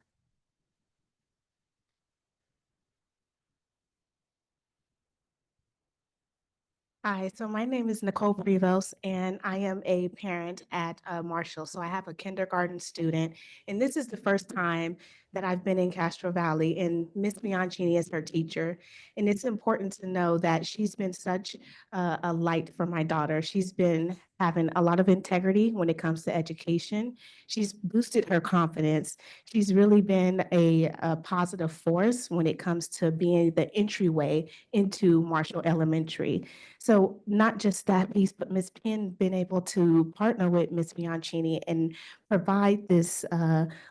Hi, so my name is Nicole Prevost, and I am a parent at Marshall. So I have a kindergarten student, and this is the first time that I've been in Castro Valley, and Miss Bianchini is her teacher. And it's important to know that she's been such a light for my daughter. She's been having a lot of integrity when it comes to education. She's boosted her confidence. She's really been a positive force when it comes to being the entryway into Marshall Elementary. So not just that piece, but Ms. Penn been able to partner with Ms. Bianchini and provide this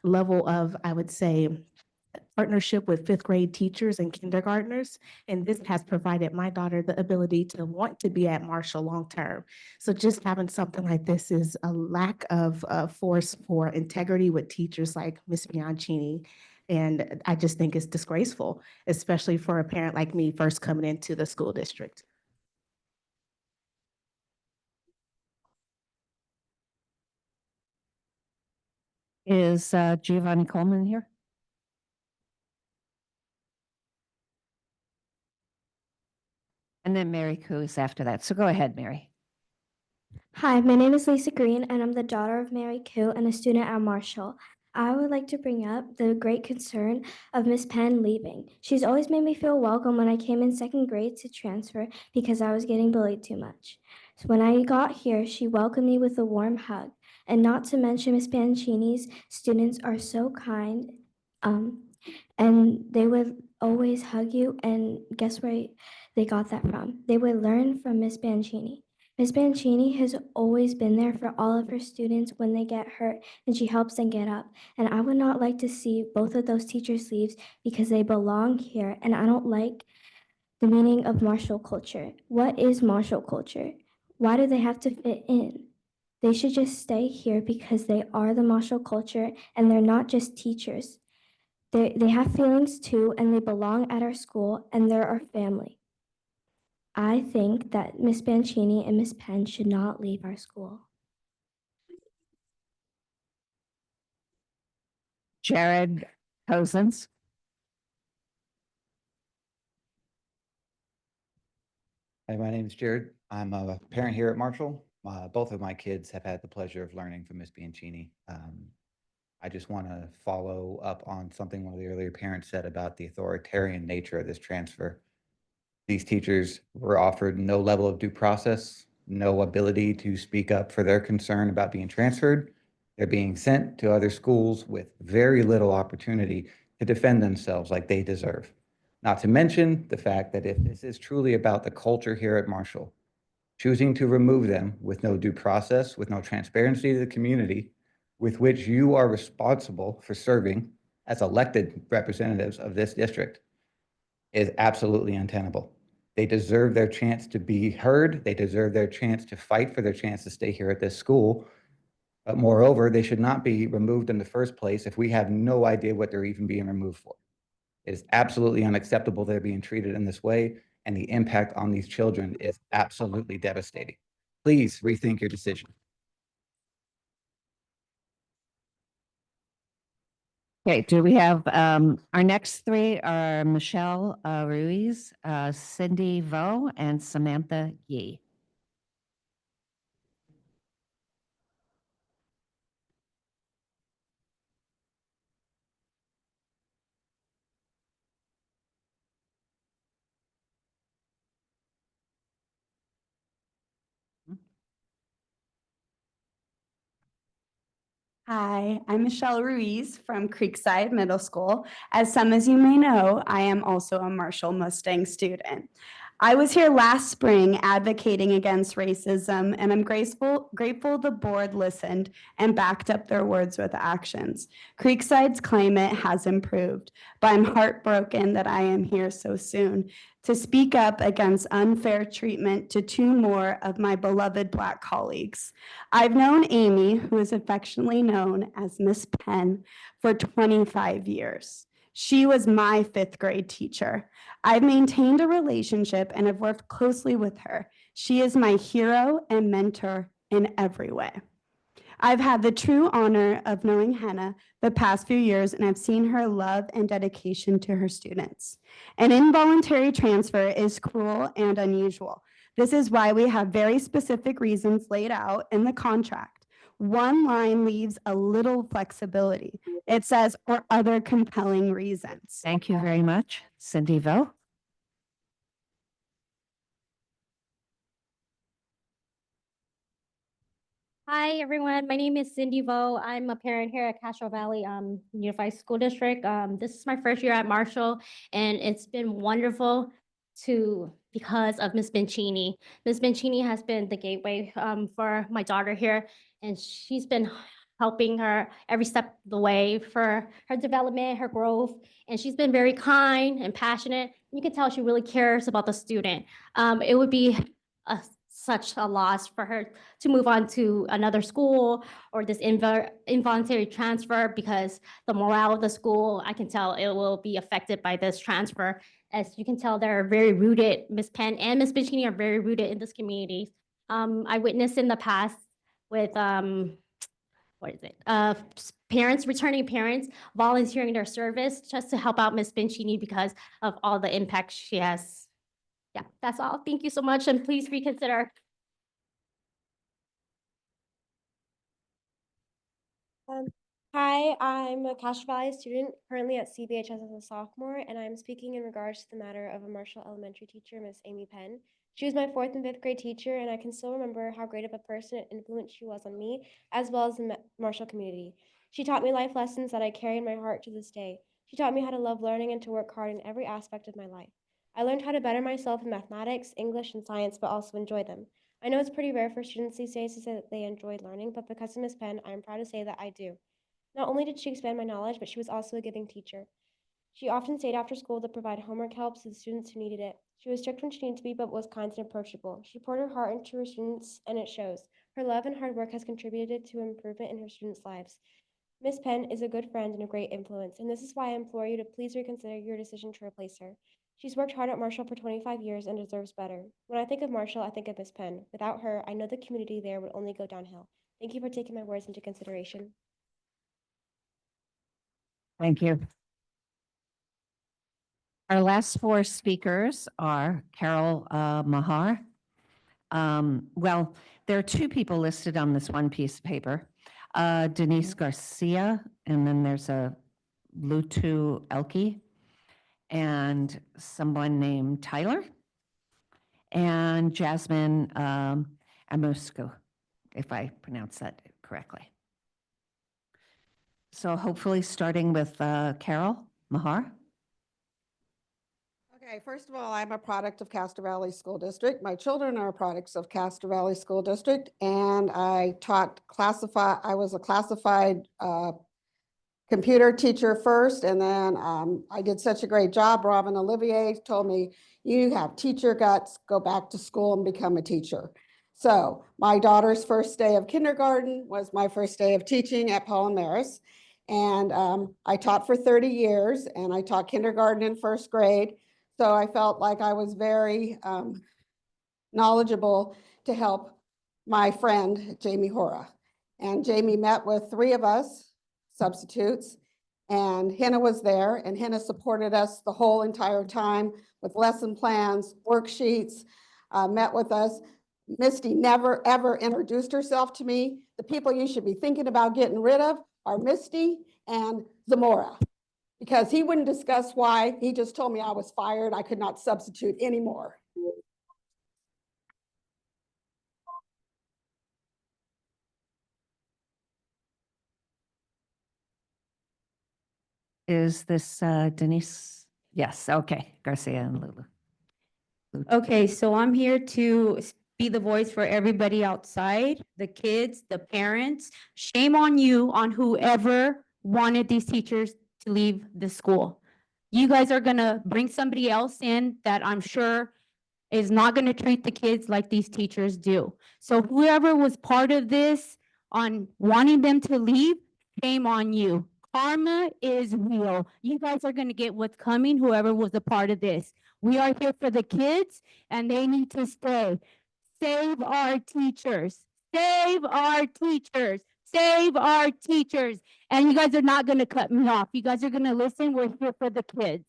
level of, I would say, partnership with fifth grade teachers and kindergartners. And this has provided my daughter the ability to want to be at Marshall long term. So just having something like this is a lack of force for integrity with teachers like Ms. Bianchini. And I just think it's disgraceful, especially for a parent like me first coming into the school district. Is Giovanni Coleman here? And then Mary Koo is after that. So go ahead, Mary. Hi, my name is Lisa Green, and I'm the daughter of Mary Koo and a student at Marshall. I would like to bring up the great concern of Miss Penn leaving. She's always made me feel welcome when I came in second grade to transfer because I was getting bullied too much. So when I got here, she welcomed me with a warm hug. And not to mention Miss Bianchini's students are so kind, and they would always hug you. And guess where they got that from? They would learn from Miss Bianchini. Miss Bianchini has always been there for all of her students when they get hurt, and she helps them get up. And I would not like to see both of those teachers leave because they belong here, and I don't like the meaning of martial culture. What is martial culture? Why do they have to fit in? They should just stay here because they are the martial culture, and they're not just teachers. They have feelings too, and they belong at our school, and they're our family. I think that Miss Bianchini and Miss Penn should not leave our school. Jared Cosens. Hi, my name is Jared. I'm a parent here at Marshall. Both of my kids have had the pleasure of learning from Miss Bianchini. I just want to follow up on something one of the earlier parents said about the authoritarian nature of this transfer. These teachers were offered no level of due process, no ability to speak up for their concern about being transferred. They're being sent to other schools with very little opportunity to defend themselves like they deserve. Not to mention the fact that if this is truly about the culture here at Marshall, choosing to remove them with no due process, with no transparency to the community, with which you are responsible for serving as elected representatives of this district, is absolutely untenable. They deserve their chance to be heard. They deserve their chance to fight for their chance to stay here at this school. But moreover, they should not be removed in the first place if we have no idea what they're even being removed for. It is absolutely unacceptable they're being treated in this way, and the impact on these children is absolutely devastating. Please rethink your decision. Okay, do we have, our next three are Michelle Ruiz, Cindy Vo, and Samantha Yee. Hi, I'm Michelle Ruiz from Creekside Middle School. As some as you may know, I am also a Marshall Mustang student. I was here last spring advocating against racism, and I'm grateful the board listened and backed up their words with actions. Creekside's climate has improved, but I'm heartbroken that I am here so soon to speak up against unfair treatment to two more of my beloved Black colleagues. I've known Amy, who is affectionately known as Miss Penn, for 25 years. She was my 5th grade teacher. I've maintained a relationship and have worked closely with her. She is my hero and mentor in every way. I've had the true honor of knowing Hannah the past few years, and I've seen her love and dedication to her students. An involuntary transfer is cruel and unusual. This is why we have very specific reasons laid out in the contract. One line leaves a little flexibility. It says, or other compelling reasons. Thank you very much. Cindy Vo? Hi, everyone. My name is Cindy Vo. I'm a parent here at Castro Valley Unified School District. This is my first year at Marshall, and it's been wonderful because of Ms. Bencini. Ms. Bencini has been the gateway for my daughter here, and she's been helping her every step of the way for her development, her growth, and she's been very kind and passionate. You can tell she really cares about the student. It would be such a loss for her to move on to another school or this involuntary transfer, because the morale of the school, I can tell it will be affected by this transfer. As you can tell, they're very rooted. Ms. Penn and Ms. Bichini are very rooted in this community. I witnessed in the past with parents, returning parents, volunteering their service just to help out Ms. Bichini because of all the impact she has. Yeah, that's all. Thank you so much, and please reconsider. Hi, I'm a Castro Valley student currently at CVHS as a sophomore, and I'm speaking in regards to the matter of a Marshall Elementary teacher, Miss Amy Penn. She was my 4th and 5th grade teacher, and I can still remember how great of a person and influence she was on me, as well as the Marshall community. She taught me life lessons that I carry in my heart to this day. She taught me how to love learning and to work hard in every aspect of my life. I learned how to better myself in mathematics, English, and science, but also enjoy them. I know it's pretty rare for students these days to say that they enjoyed learning, but because of Miss Penn, I am proud to say that I do. Not only did she expand my knowledge, but she was also a giving teacher. She often stayed after school to provide homework help to the students who needed it. She was strict when she needed to be, but was kind and approachable. She poured her heart into her students, and it shows. Her love and hard work has contributed to improvement in her students' lives. Miss Penn is a good friend and a great influence, and this is why I implore you to please reconsider your decision to replace her. She's worked hard at Marshall for 25 years and deserves better. When I think of Marshall, I think of Miss Penn. Without her, I know the community there would only go downhill. Thank you for taking my words into consideration. Thank you. Our last 4 speakers are Carol Mahar. Well, there are 2 people listed on this one piece of paper. Denise Garcia, and then there's a Lutu Elke, and someone named Tyler, and Jasmine Amusco, if I pronounce that correctly. So hopefully starting with Carol Mahar. Okay, first of all, I'm a product of Castro Valley School District. My children are products of Castro Valley School District, and I was a classified computer teacher first, and then I did such a great job. Robin Olivier told me, you have teacher guts, go back to school and become a teacher. So my daughter's first day of kindergarten was my first day of teaching at Paul and Maris. And I taught for 30 years, and I taught kindergarten and first grade. So I felt like I was very knowledgeable to help my friend, Jamie Hora. And Jamie met with 3 of us, substitutes, and Hannah was there, and Hannah supported us the whole entire time with lesson plans, worksheets, met with us. Misty never, ever introduced herself to me. The people you should be thinking about getting rid of are Misty and Zamora, because he wouldn't discuss why. He just told me I was fired. I could not substitute anymore. Is this Denise? Yes, okay, Garcia and Lulu. Okay, so I'm here to be the voice for everybody outside, the kids, the parents. Shame on you, on whoever wanted these teachers to leave the school. You guys are gonna bring somebody else in that I'm sure is not gonna treat the kids like these teachers do. So whoever was part of this on wanting them to leave, shame on you. Karma is real. You guys are gonna get what's coming, whoever was a part of this. We are here for the kids and they need to stay. Save our teachers. Save our teachers. Save our teachers. And you guys are not gonna cut me off. You guys are gonna listen. We're here for the kids.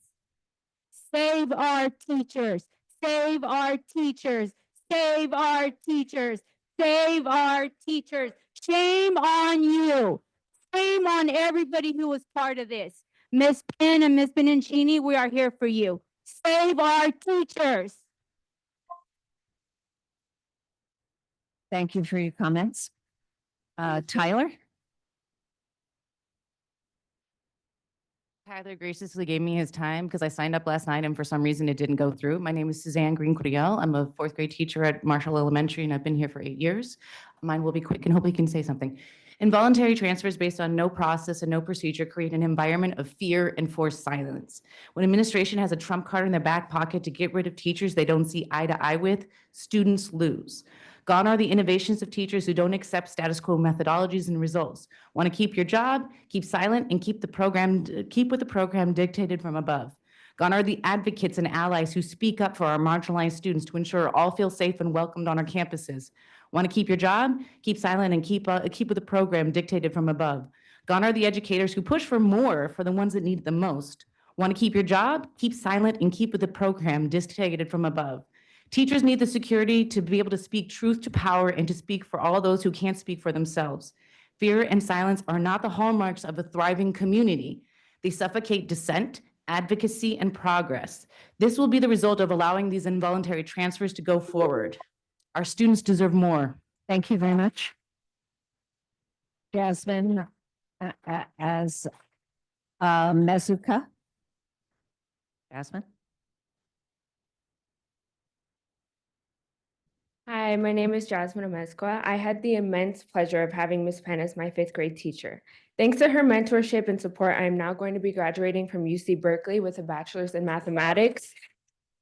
Save our teachers. Save our teachers. Save our teachers. Save our teachers. Shame on you. Shame on everybody who was part of this. Miss Penn and Miss Beninchini, we are here for you. Save our teachers. Thank you for your comments. Tyler? Tyler graciously gave me his time because I signed up last night and for some reason it didn't go through. My name is Suzanne Green-Curiel. I'm a 4th grade teacher at Marshall Elementary and I've been here for 8 years. Mine will be quick and hopefully can say something. Involuntary transfers based on no process and no procedure create an environment of fear and forced silence. When administration has a trump card in their back pocket to get rid of teachers they don't see eye to eye with, students lose. Gone are the innovations of teachers who don't accept status quo methodologies and results. Want to keep your job? Keep silent and keep with the program dictated from above. Gone are the advocates and allies who speak up for our marginalized students to ensure all feel safe and welcomed on our campuses. Want to keep your job? Keep silent and keep with the program dictated from above. Gone are the educators who push for more for the ones that need it the most. Want to keep your job? Keep silent and keep with the program dictated from above. Teachers need the security to be able to speak truth to power and to speak for all those who can't speak for themselves. Fear and silence are not the hallmarks of a thriving community. They suffocate dissent, advocacy, and progress. This will be the result of allowing these involuntary transfers to go forward. Our students deserve more. Thank you very much. Jasmine as Mezuka. Jasmine? Hi, my name is Jasmine Amezcua. I had the immense pleasure of having Miss Penn as my 5th grade teacher. Thanks to her mentorship and support, I am now going to be graduating from UC Berkeley with a bachelor's in mathematics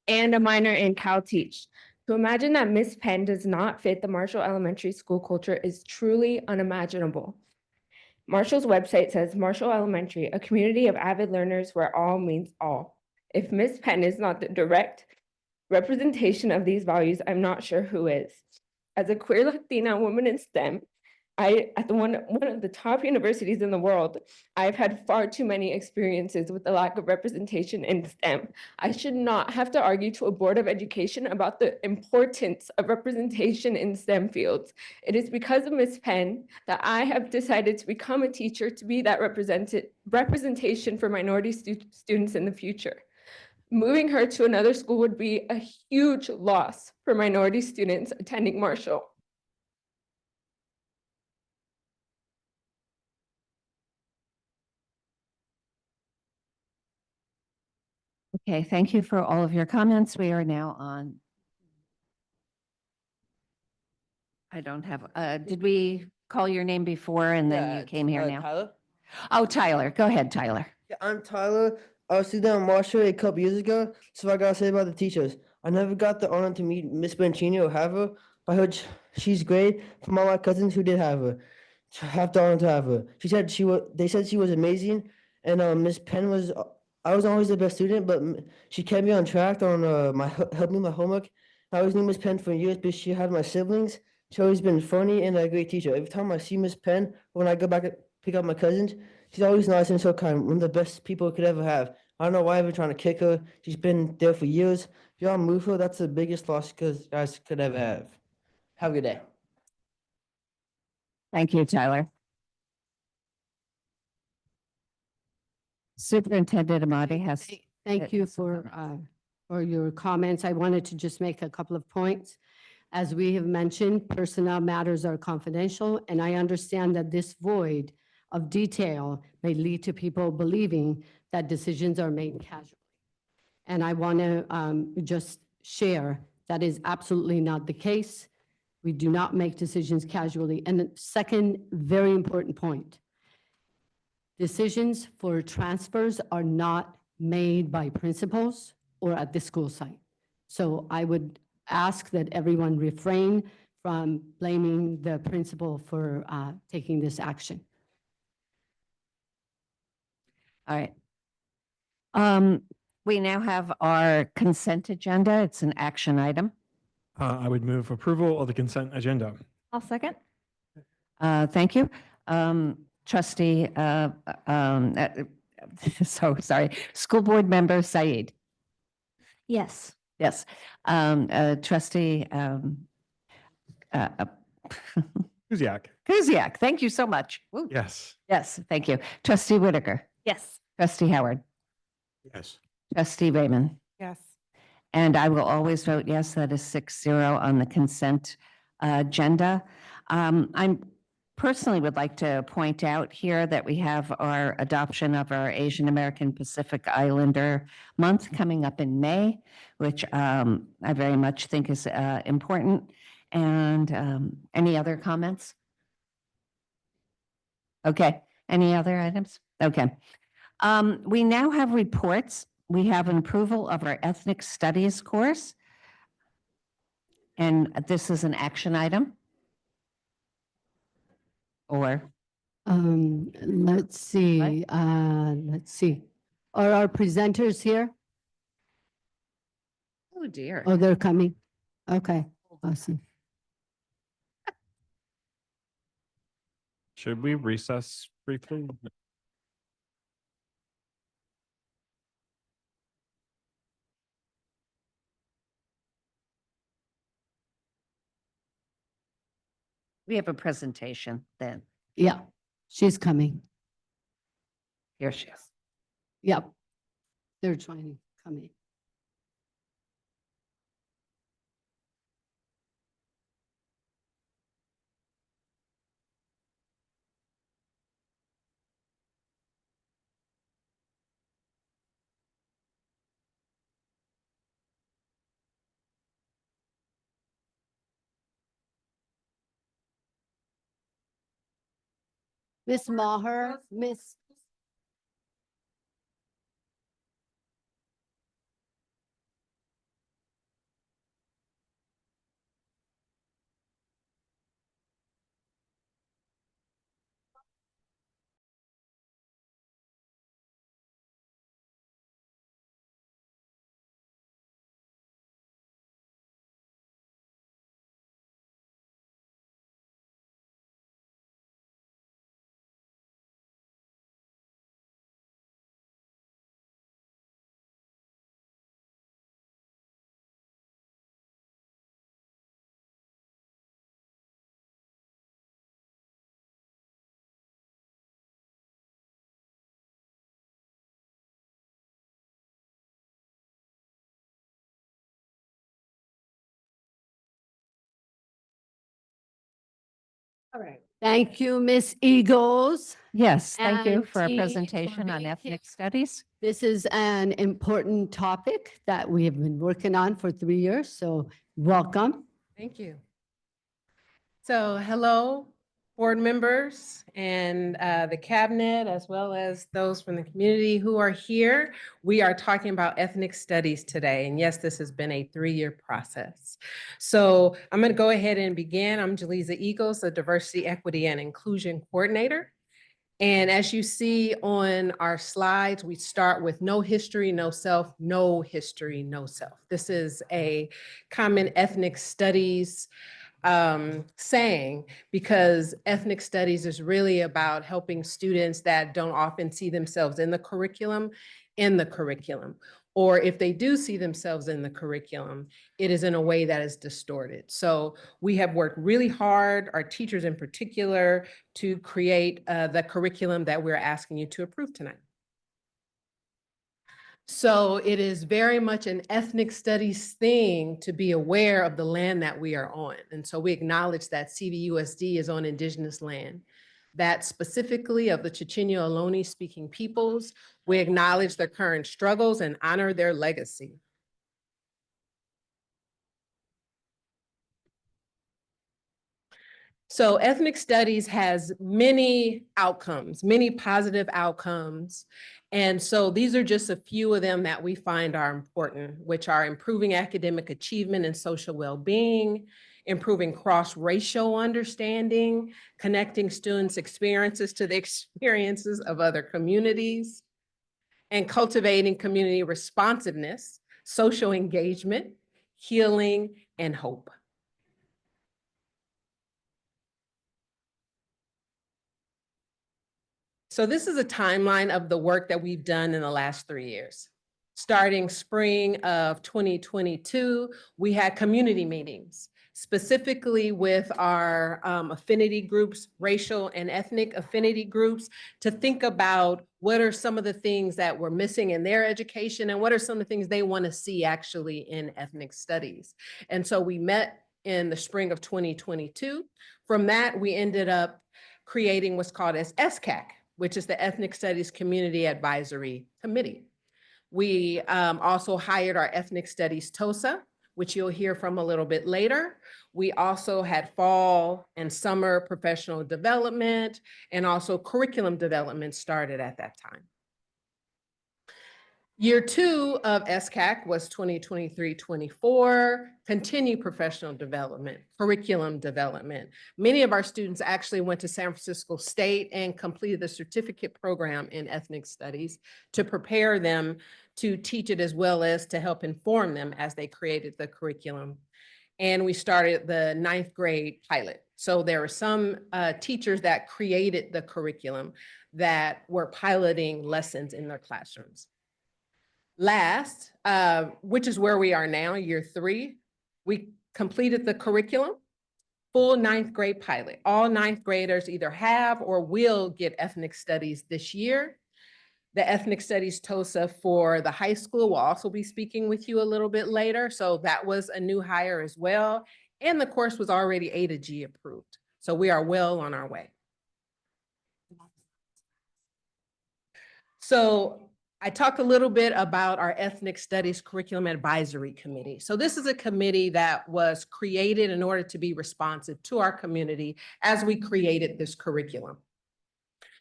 and a minor in Cal Teach. To imagine that Miss Penn does not fit the Marshall Elementary School culture is truly unimaginable. Marshall's website says, Marshall Elementary, a community of avid learners where all means all. If Miss Penn is not the direct representation of these values, I'm not sure who is. As a queer Latina woman in STEM, At one of the top universities in the world, I've had far too many experiences with the lack of representation in STEM. I should not have to argue to a board of education about the importance of representation in STEM fields. It is because of Ms. Penn that I have decided to become a teacher to be that representation for minority students in the future. Moving her to another school would be a huge loss for minority students attending Marshall. Okay, thank you for all of your comments. We are now on. I don't have, did we call your name before and then you came here now? Tyler? Oh, Tyler, go ahead, Tyler. Yeah, I'm Tyler. I was student at Marshall a couple years ago, so I gotta say about the teachers. I never got the honor to meet Miss Bencini or have her, but I heard she's great from all my cousins who did have her. Have the honor to have her. She said they said she was amazing, and Miss Penn was. I was always the best student, but she kept me on track on helping me with my homework. I always knew Miss Penn for years because she had my siblings. She's always been funny and a great teacher. Every time I see Miss Penn, when I go back and pick up my cousins, she's always nice and so kind. One of the best people I could ever have. I don't know why I've been trying to kick her. She's been there for years. If y'all move her, that's the biggest loss guys could ever have. Have a good day. Thank you, Tyler. Superintendent Amati has. Thank you for your comments. I wanted to just make a couple of points. As we have mentioned, personnel matters are confidential, and I understand that this void of detail may lead to people believing that decisions are made casually. And I want to just share that is absolutely not the case. We do not make decisions casually. And the second very important point, decisions for transfers are not made by principals or at the school site. So I would ask that everyone refrain from blaming the principal for taking this action. All right. We now have our consent agenda. It's an action item. I would move approval of the consent agenda. I'll second. Thank you. Trustee, so sorry, School Board Member Said. Yes. Yes. Trustee Kuziak. Kuziak, thank you so much. Woo. Yes. Yes, thank you. Trustee Whitaker. Yes. Trustee Howard. Yes. Trustee Raymond. Yes. And I will always vote yes. That is 6-0 on the consent agenda. I personally would like to point out here that we have our adoption of our Asian American Pacific Islander Month coming up in May, which I very much think is important. And any other comments? Okay. Any other items? Okay. We now have reports. We have an approval of our ethnic studies course. And this is an action item. Or? Let's see. Let's see. Are our presenters here? Oh, dear. Oh, they're coming. Okay, awesome. Should we recess briefly? We have a presentation then. Yeah, she's coming. Here she is. Yep. They're trying to come in. Miss Maher, Miss All right. Thank you, Ms. Eagles. Yes, thank you And for our team for presentation on being ethnic studies. This is an important topic that we have been working on for 3 years, so welcome. Thank you. So hello, board members and the cabinet, as well as those from the community who are here. We are talking about ethnic studies today. And yes, this has been a 3-year process. So I'm going to go ahead and begin. I'm Jaleesa Eagles, the Diversity, Equity, and Inclusion Coordinator. And as you see on our slides, we start with no history, no self, no history, no self. This is a common ethnic studies saying, because ethnic studies is really about helping students that don't often see themselves in the curriculum, or if they do see themselves in the curriculum, it is in a way that is distorted. So we have worked really hard, our teachers in particular, to create the curriculum that we're asking you to approve tonight. So it is very much an ethnic studies thing to be aware of the land that we are on. And so we acknowledge that CVUSD is on Indigenous land, that specifically of the Chochenyo Ohlone speaking peoples. We acknowledge their current struggles and honor their legacy. So ethnic studies has many outcomes, many positive outcomes. And so these are just a few of them that we find are important, which are improving academic achievement and social well-being, improving cross-racial understanding, connecting students' experiences to the experiences of other communities, and cultivating community responsiveness, social engagement, healing, and hope. So this is a timeline of the work that we've done in the last 3 years. Starting spring of 2022, we had community meetings, specifically with our affinity groups, racial and ethnic affinity groups, to think about what are some of the things that were missing in their education and what are some of the things they want to see actually in ethnic studies. And so we met in the spring of 2022. From that, we ended up creating what's called as SCAC, which is the Ethnic Studies Community Advisory Committee. We also hired our Ethnic Studies TOSA, which you'll hear from a little bit later. We also had fall and summer professional development and also curriculum development started at that time. Year 2 of SCAC was 2023-24, continued professional development, curriculum development. Many of our students actually went to San Francisco State and completed the certificate program in ethnic studies to prepare them to teach it as well as to help inform them as they created the curriculum. And we started the 9th grade pilot. So there were some teachers that created the curriculum that were piloting lessons in their classrooms. Last, which is where we are now, year 3, we completed the curriculum, full 9th grade pilot. All 9th graders either have or will get ethnic studies this year. The ethnic studies TOSA for the high school will also be speaking with you a little bit later. So that was a new hire as well. And the course was already A to G approved. So we are well on our way. So I talked a little bit about our Ethnic Studies Curriculum Advisory Committee. So this is a committee that was created in order to be responsive to our community as we created this curriculum.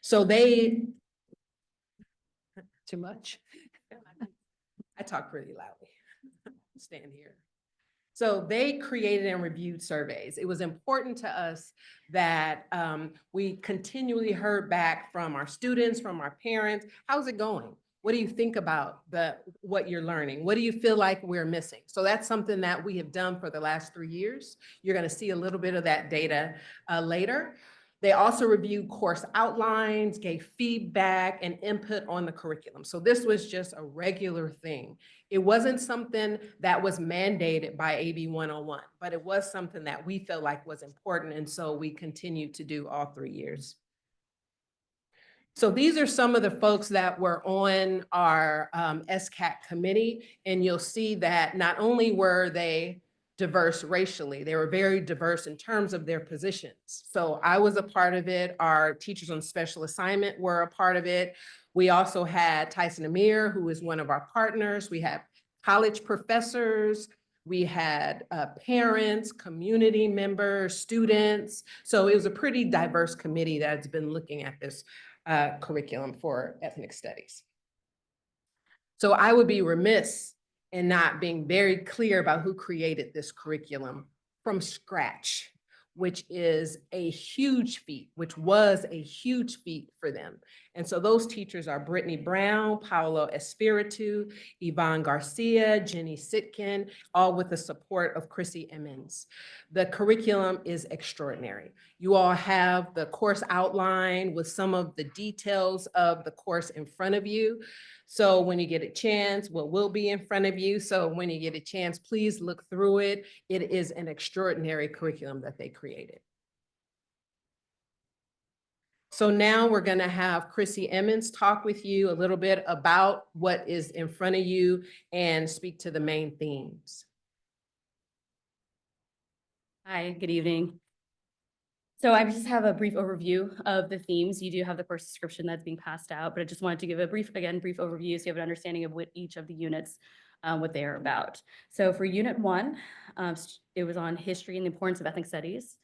So they, Too much. I talk pretty loudly, stand here. So they created and reviewed surveys. It was important to us that we continually heard back from our students, from our parents. How's it going? What do you think about what you're learning? What do you feel like we're missing? So that's something that we have done for the last 3 years. You're going to see a little bit of that data later. They also reviewed course outlines, gave feedback and input on the curriculum. So this was just a regular thing. It wasn't something that was mandated by AB 101, but it was something that we felt like was important. And so we continued to do all 3 years. So these are some of the folks that were on our SCAC committee, and you'll see that not only were they diverse racially. They were very diverse in terms of their positions. So I was a part of it. Our teachers on special assignment were a part of it. We also had Tyson Amir, who is one of our partners. We had college professors. We had parents, community members, students. So it was a pretty diverse committee that's been looking at this curriculum for ethnic studies. So I would be remiss in not being very clear about who created this curriculum from scratch, which is a huge feat, which was a huge feat for them. And so those teachers are Brittany Brown, Paolo Espiritu, Yvonne Garcia, Jenny Sitkin, all with the support of Chrissy Emmons. The curriculum is extraordinary. You all have the course outline with some of the details of the course in front of you. So when you get a chance, what will be in front of you. So when you get a chance, please look through it. It is an extraordinary curriculum that they created. So now we're going to have Chrissy Emmons talk with you a little bit about what is in front of you and speak to the main themes. Hi, good evening. So I just have a brief overview of the themes. You do have the course description that's being passed out, but I just wanted to give a brief overview so you have an understanding of what each of the units, what they are about. So for Unit 1, it was on history and the importance of ethnic studies,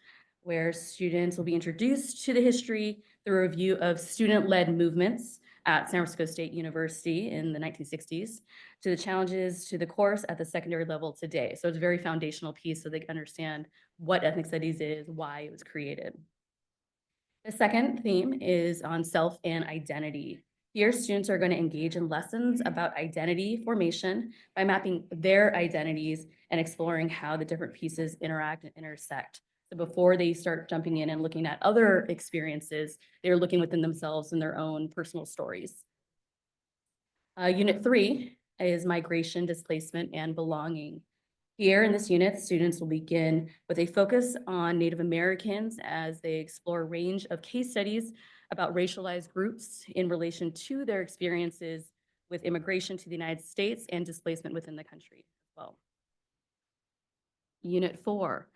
where students will be introduced to the history, the review of student-led movements at San Francisco State University in the 1960s, to the challenges to the course at the secondary level today. So it's a very foundational piece so they can understand what ethnic studies is, why it was created. The second theme is on self and identity. Here, students are going to engage in lessons about identity formation by mapping their identities and exploring how the different pieces interact and intersect. So before they start jumping in and looking at other experiences, they're looking within themselves and their own personal stories. Unit 3 is migration, displacement, and belonging. Here in this unit, students will begin with a focus on Native Americans as they explore a range of case studies about racialized groups in relation to their experiences with immigration to the United States and displacement within the country as well. Unit 4,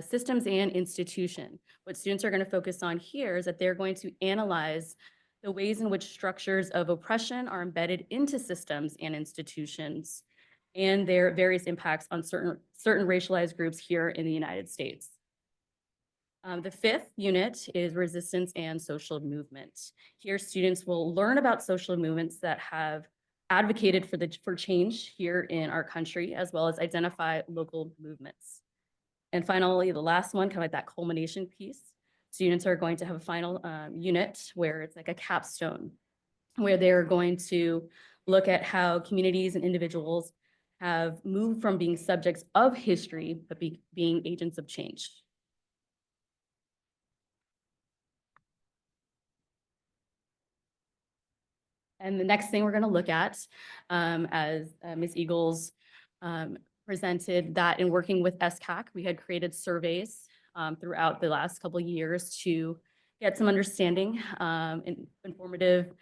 systems and institution. What students are going to focus on here is that they're going to analyze the ways in which structures of oppression are embedded into systems and institutions and their various impacts on certain racialized groups here in the United States. The fifth unit is resistance and social movement. Here, students will learn about social movements that have advocated for change here in our country, as well as identify local movements. And finally, the last one, kind of like that culmination piece, students are going to have a final unit where it's like a capstone, where they're going to look at how communities and individuals have moved from being subjects of history, but being agents of change. And the next thing we're going to look at, as Ms. Eagles presented, that in working with SCAC, we had created surveys throughout the last couple of years to get some understanding and informative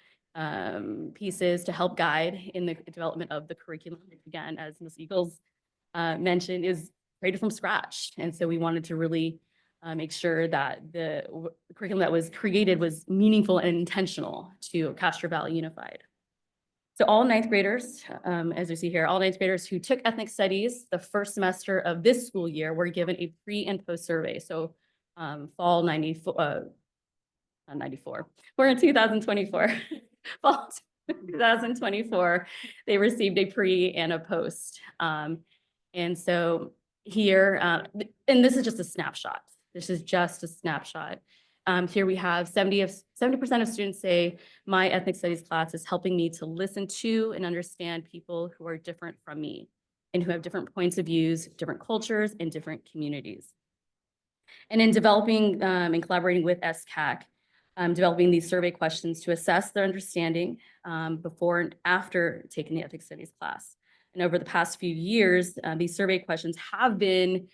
pieces to help guide in the development of the curriculum. Again, as Ms. Eagles mentioned, is created from scratch. And so we wanted to really make sure that the curriculum that was created was meaningful and intentional to Castro Valley Unified. So all ninth graders, as you see here, all ninth graders who took ethnic studies the first semester of this school year were given a pre and post survey. So fall 94, not 94, we're in 2024. Fall 2024, they received a pre and a post. And so here, and this is just a snapshot. This is just a snapshot. Here we have 70% of students say my ethnic studies class is helping me to listen to and understand people who are different from me and who have different points of views, different cultures, and different communities. And in developing and collaborating with SCAC, developing these survey questions to assess their understanding before and after taking the ethnic studies class. And over the past few years, these survey questions have been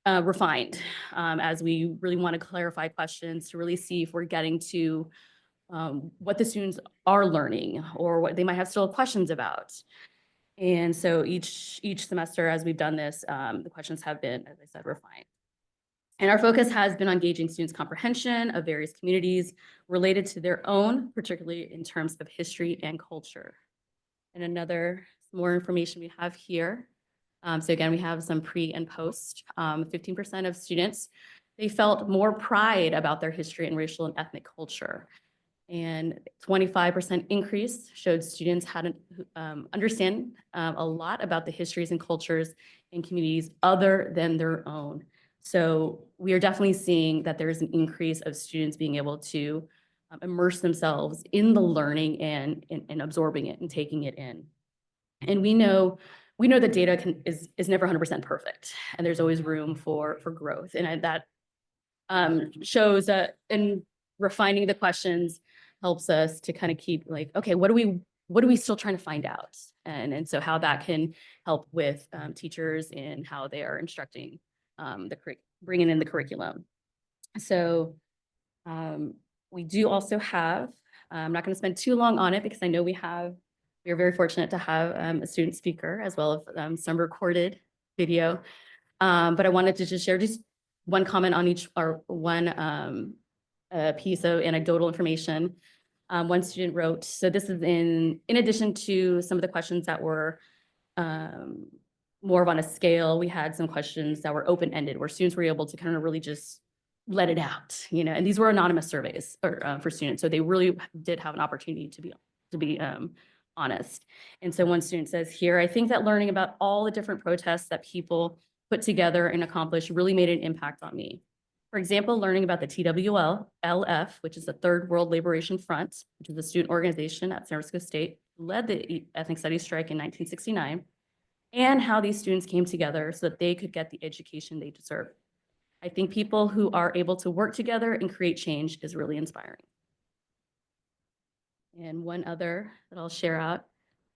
refined as we really want to clarify questions to really see if we're getting to what the students are learning or what they might have still questions about. And so each semester, as we've done this, the questions have been, as I said, refined. And our focus has been on gauging students' comprehension of various communities related to their own, particularly in terms of history and culture. And another more information we have here. So again, we have some pre and post. 15% of students, they felt more pride about their history and racial and ethnic culture. And 25% increase showed students hadn't understand a lot about the histories and cultures in communities other than their own. So we are definitely seeing that there is an increase of students being able to immerse themselves in the learning and absorbing it and taking it in. And we know that data is never 100% perfect, and there's always room for growth. And that shows that in refining the questions helps us to kind of keep like, okay, what are we still trying to find out? And so how that can help with teachers in how they are instructing bringing in the curriculum. So we do also have, I'm not going to spend too long on it because I know we are very fortunate to have a student speaker as well as some recorded video. But I wanted to just share just one comment on each or one piece of anecdotal information. One student wrote, so this is in addition to some of the questions that were more of on a scale, we had some questions that were open-ended where students were able to kind of really just let it out, and these were anonymous surveys for students. So they really did have an opportunity to be honest. And so one student says here, I think that learning about all the different protests that people put together and accomplished really made an impact on me. For example, learning about the TWLF, which is the Third World Liberation Front, which is a student organization at San Francisco State, led the ethnic studies strike in 1969, and how these students came together so that they could get the education they deserve. I think people who are able to work together and create change is really inspiring. And one other that I'll share out,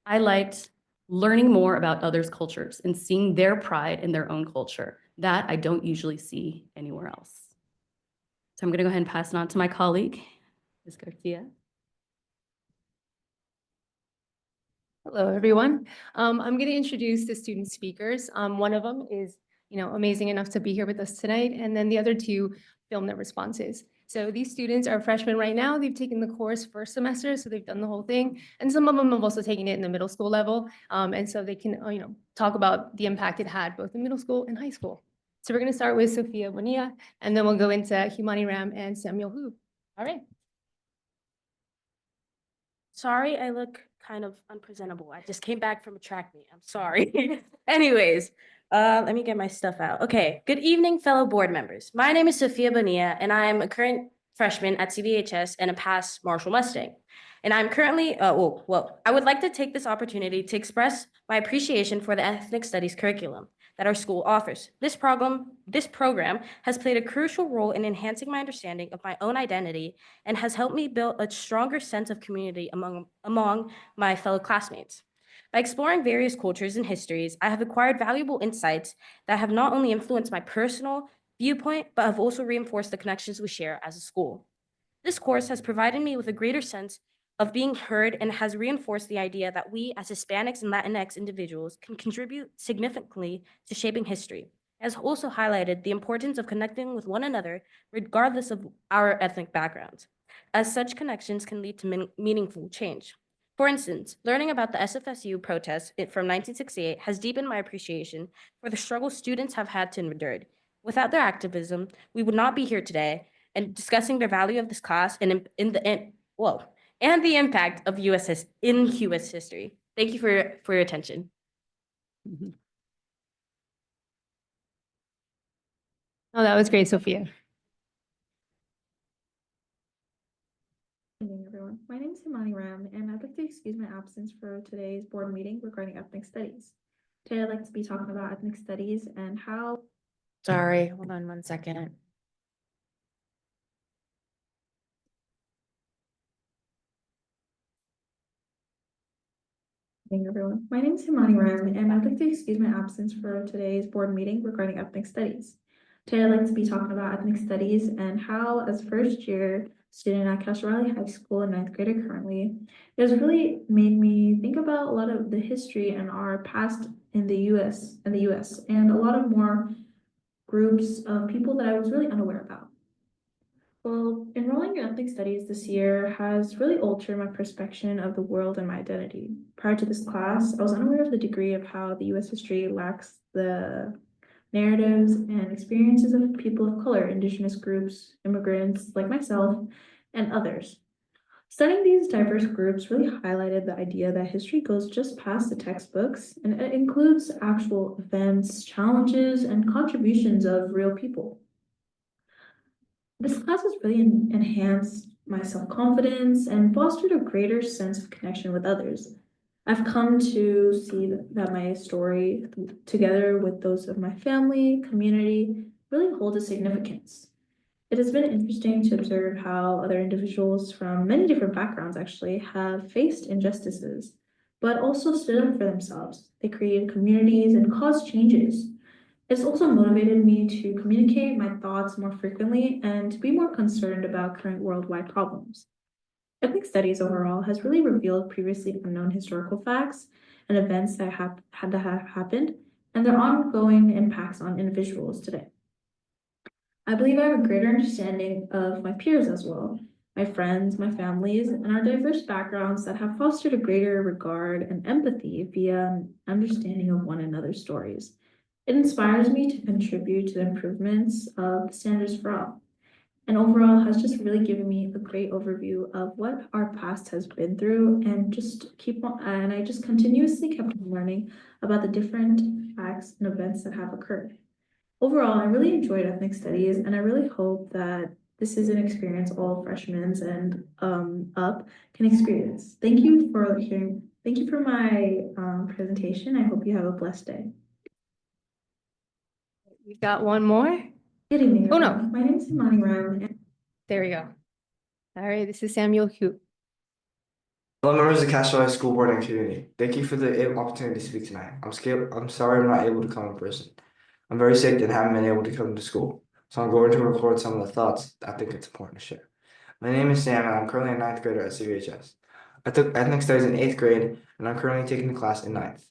I liked learning more about others' cultures and seeing their pride in their own culture. That I don't usually see anywhere else. So I'm going to go ahead and pass it on to my colleague, Ms. Garcia. Hello, everyone. I'm going to introduce the student speakers. One of them is, amazing enough to be here with us tonight, and then the other two filmed their responses. So these students are freshmen right now. They've taken the course first semester, so they've done the whole thing. And some of them have also taken it in the middle school level. And so they can, talk about the impact it had both in middle school and high school. So we're going to start with Sofia Bonilla, and then we'll go into Humani Ram and Samuel Hu. All right. Sorry, I look kind of unpresentable. I just came back from a track meet. I'm sorry. Anyways, let me get my stuff out. Okay. Good evening, fellow board members. My name is Sofia Bonilla, and I am a current freshman at CVHS and a past Marshall Mustang. And I'm currently, I would like to take this opportunity to express my appreciation for the ethnic studies curriculum that our school offers. This program has played a crucial role in enhancing my understanding of my own identity and has helped me build a stronger sense of community among my fellow classmates. By exploring various cultures and histories, I have acquired valuable insights that have not only influenced my personal viewpoint, but have also reinforced the connections we share as a school. This course has provided me with a greater sense of being heard and has reinforced the idea that we as Hispanics and Latinx individuals can contribute significantly to shaping history. It has also highlighted the importance of connecting with one another regardless of our ethnic backgrounds, as such connections can lead to meaningful change. For instance, learning about the SFSU protests from 1968 has deepened my appreciation for the struggle students have had to endure. Without their activism, we would not be here today and discussing the value of this class and and the impact of U.S. history. Thank you for your attention. Oh, that was great, Sophia. Good evening, everyone. My name is Humani Ram, and I'd like to excuse my absence for today's board meeting regarding ethnic studies. Today, I'd like to be talking about ethnic studies and how. Sorry, hold on one second. Good evening, everyone. My name is Humani Ram, and I'd like to excuse my absence for today's board meeting regarding ethnic studies. Today, I'd like to be talking about ethnic studies and how, as first year student at Castro Valley High School, a ninth grader currently. It has really made me think about a lot of the history and our past in the US and a lot of more groups of people that I was really unaware about. Well, enrolling in ethnic studies this year has really altered my perception of the world and my identity. Prior to this class, I was unaware of the degree of how the US history lacks the narratives and experiences of people of color, indigenous groups, immigrants like myself, and others. Studying these diverse groups really highlighted the idea that history goes just past the textbooks and it includes actual events, challenges, and contributions of real people. This class has really enhanced my self-confidence and fostered a greater sense of connection with others. I've come to see that my story, together with those of my family, community, really hold a significance. It has been interesting to observe how other individuals from many different backgrounds actually have faced injustices, but also stood up for themselves. They created communities and caused changes. It's also motivated me to communicate my thoughts more frequently and to be more concerned about current worldwide problems. Ethnic studies overall has really revealed previously unknown historical facts and events that have happened and their ongoing impacts on individuals today. I believe I have a greater understanding of my peers as well, my friends, my families, and our diverse backgrounds that have fostered a greater regard and empathy via an understanding of one another's stories. It inspires me to contribute to the improvements of the standards for all. And overall has just really given me a great overview of what our past has been through and I just continuously kept learning about the different facts and events that have occurred. Overall, I really enjoyed ethnic studies and I really hope that this is an experience all freshmen and up can experience. Thank you for my presentation. I hope you have a blessed day. We've got one more. Good evening. Oh, no. everyone. My name is Imani Ram. There we go. All right, this is Samuel Hu. Hello, members of Castro High School Board and community. Thank you for the opportunity to speak tonight. I'm sorry I'm not able to come in person. I'm very sick and haven't been able to come to school, so I'm going to record some of the thoughts I think it's important to share. My name is Sam, and I'm currently a ninth grader at CVUSD. I took ethnic studies in 8th grade, and I'm currently taking the class in 9th.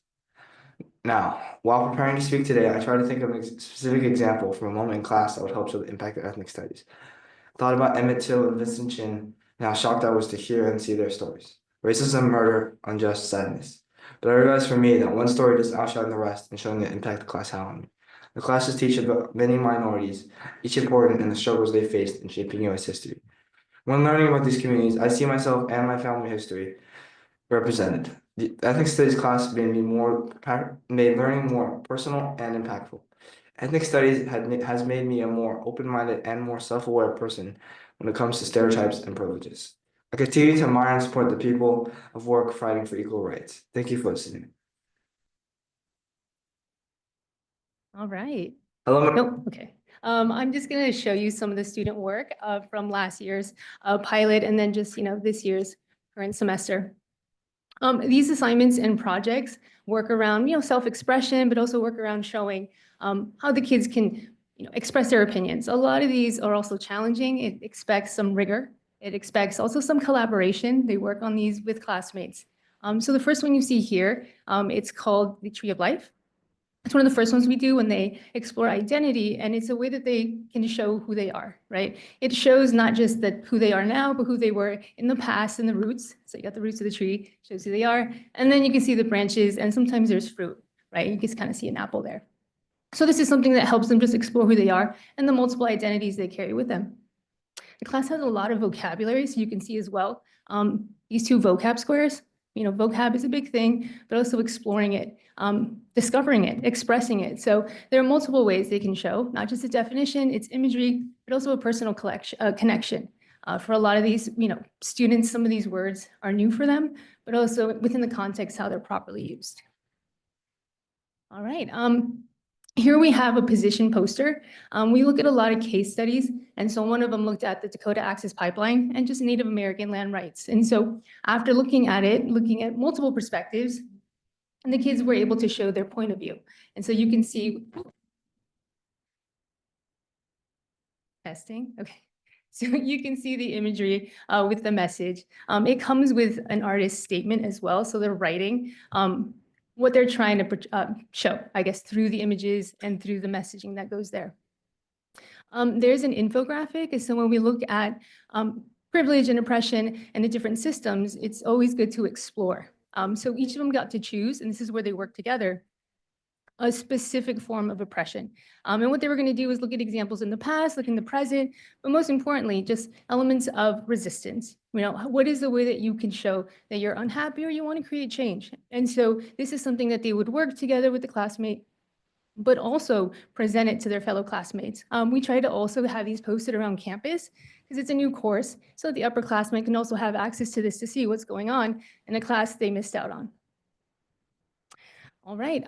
Now, while preparing to speak today, I tried to think of a specific example from a moment in class that would help show the impact of ethnic studies. I thought about Emmett Till and Vincent Chin, and how shocked I was to hear and see their stories. Racism, murder, unjust, sadness. But I realized for me that one story doesn't outshine the rest in showing the impact the class had on me. The classes teach about many minorities, each important in the struggles they faced in shaping U.S. history. When learning about these communities, I see myself and my family history represented. The ethnic studies class made learning more personal and impactful. Ethnic studies has made me a more open-minded and more self-aware person when it comes to stereotypes and privileges. I continue to admire and support the people of work fighting for equal rights. Thank you for listening. All right. Hello. Nope, okay. I'm just going to show you some of the student work from last year's pilot and then just, this year's current semester. These assignments and projects work around, self-expression, but also work around showing how the kids can, express their opinions. A lot of these are also challenging. It expects some rigor. It expects also some collaboration. They work on these with classmates. So the first one you see here, it's called the Tree of Life. It's one of the first ones we do when they explore identity, and it's a way that they can show who they are, right? It shows not just who they are now, but who they were in the past and the roots. So you got the roots of the tree, shows who they are. And then you can see the branches, and sometimes there's fruit, right? You can kind of see an apple there. So this is something that helps them just explore who they are and the multiple identities they carry with them. The class has a lot of vocabulary, so you can see as well. These two vocab squares, vocab is a big thing, but also exploring it, discovering it, expressing it. So there are multiple ways they can show, not just a definition, it's imagery, but also a personal connection. For a lot of these, students, some of these words are new for them, but also within the context how they're properly used. All right. Here we have a position poster. We look at a lot of case studies, and so one of them looked at the Dakota Access Pipeline and just Native American land rights. And so after looking at it, looking at multiple perspectives, and the kids were able to show their point of view. And so you can see, testing, okay. So you can see the imagery with the message. It comes with an artist's statement as well. So they're writing what they're trying to show, I guess, through the images and through the messaging that goes there. There's an infographic. So when we look at privilege and oppression and the different systems, it's always good to explore. So each of them got to choose, and this is where they work together, a specific form of oppression. And what they were going to do is look at examples in the past, look in the present, but most importantly, just elements of resistance. You know, what is the way that you can show that you're unhappy or you want to create change? And so this is something that they would work together with the classmate, but also present it to their fellow classmates. We try to also have these posted around campus because it's a new course, so the upperclassmen can also have access to this to see what's going on in a class they missed out on. All right,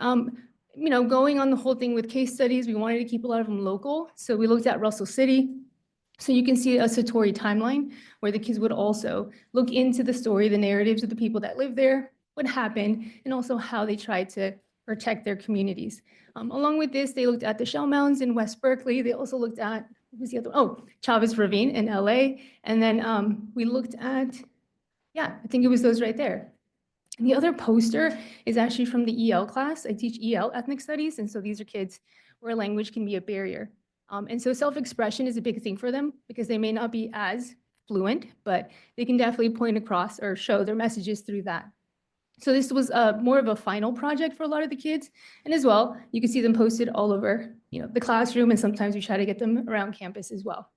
you know, going on the whole thing with case studies, we wanted to keep a lot of them local. So we looked at Russell City. So you can see a Satori timeline where the kids would also look into the story, the narratives of the people that live there, what happened, and also how they tried to protect their communities. Along with this, they looked at the shell mounds in West Berkeley. They also looked at, what was the other one? Oh, Chavez Ravine in LA. And then we looked at, yeah, I think it was those right there. The other poster is actually from the EL class. I teach EL, ethnic studies, and so these are kids where language can be a barrier. And so self-expression is a big thing for them because they may not be as fluent, but they can definitely point across or show their messages through that. So this was more of a final project for a lot of the kids. And as well, you can see them posted all over, you know, the classroom, and sometimes we try to get them around campus as well.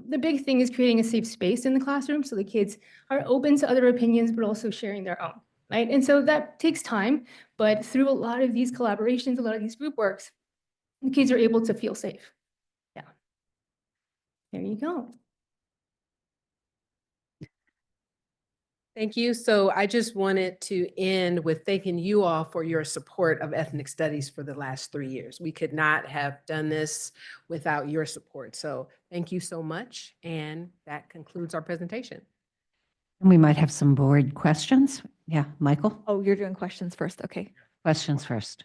The big thing is creating a safe space in the classroom so the kids are open to other opinions, but also sharing their own. Right? And so that takes time, but through a lot of these collaborations, a lot of these group works, the kids are able to feel safe. Yeah. There you go. Thank you. So I just wanted to end with thanking you all for your support of ethnic studies for the last 3 years. We could not have done this without your support. So thank you so much. And that concludes our presentation. And we might have some board questions. Yeah, Michael? Oh, you're doing questions first. Okay. Questions first.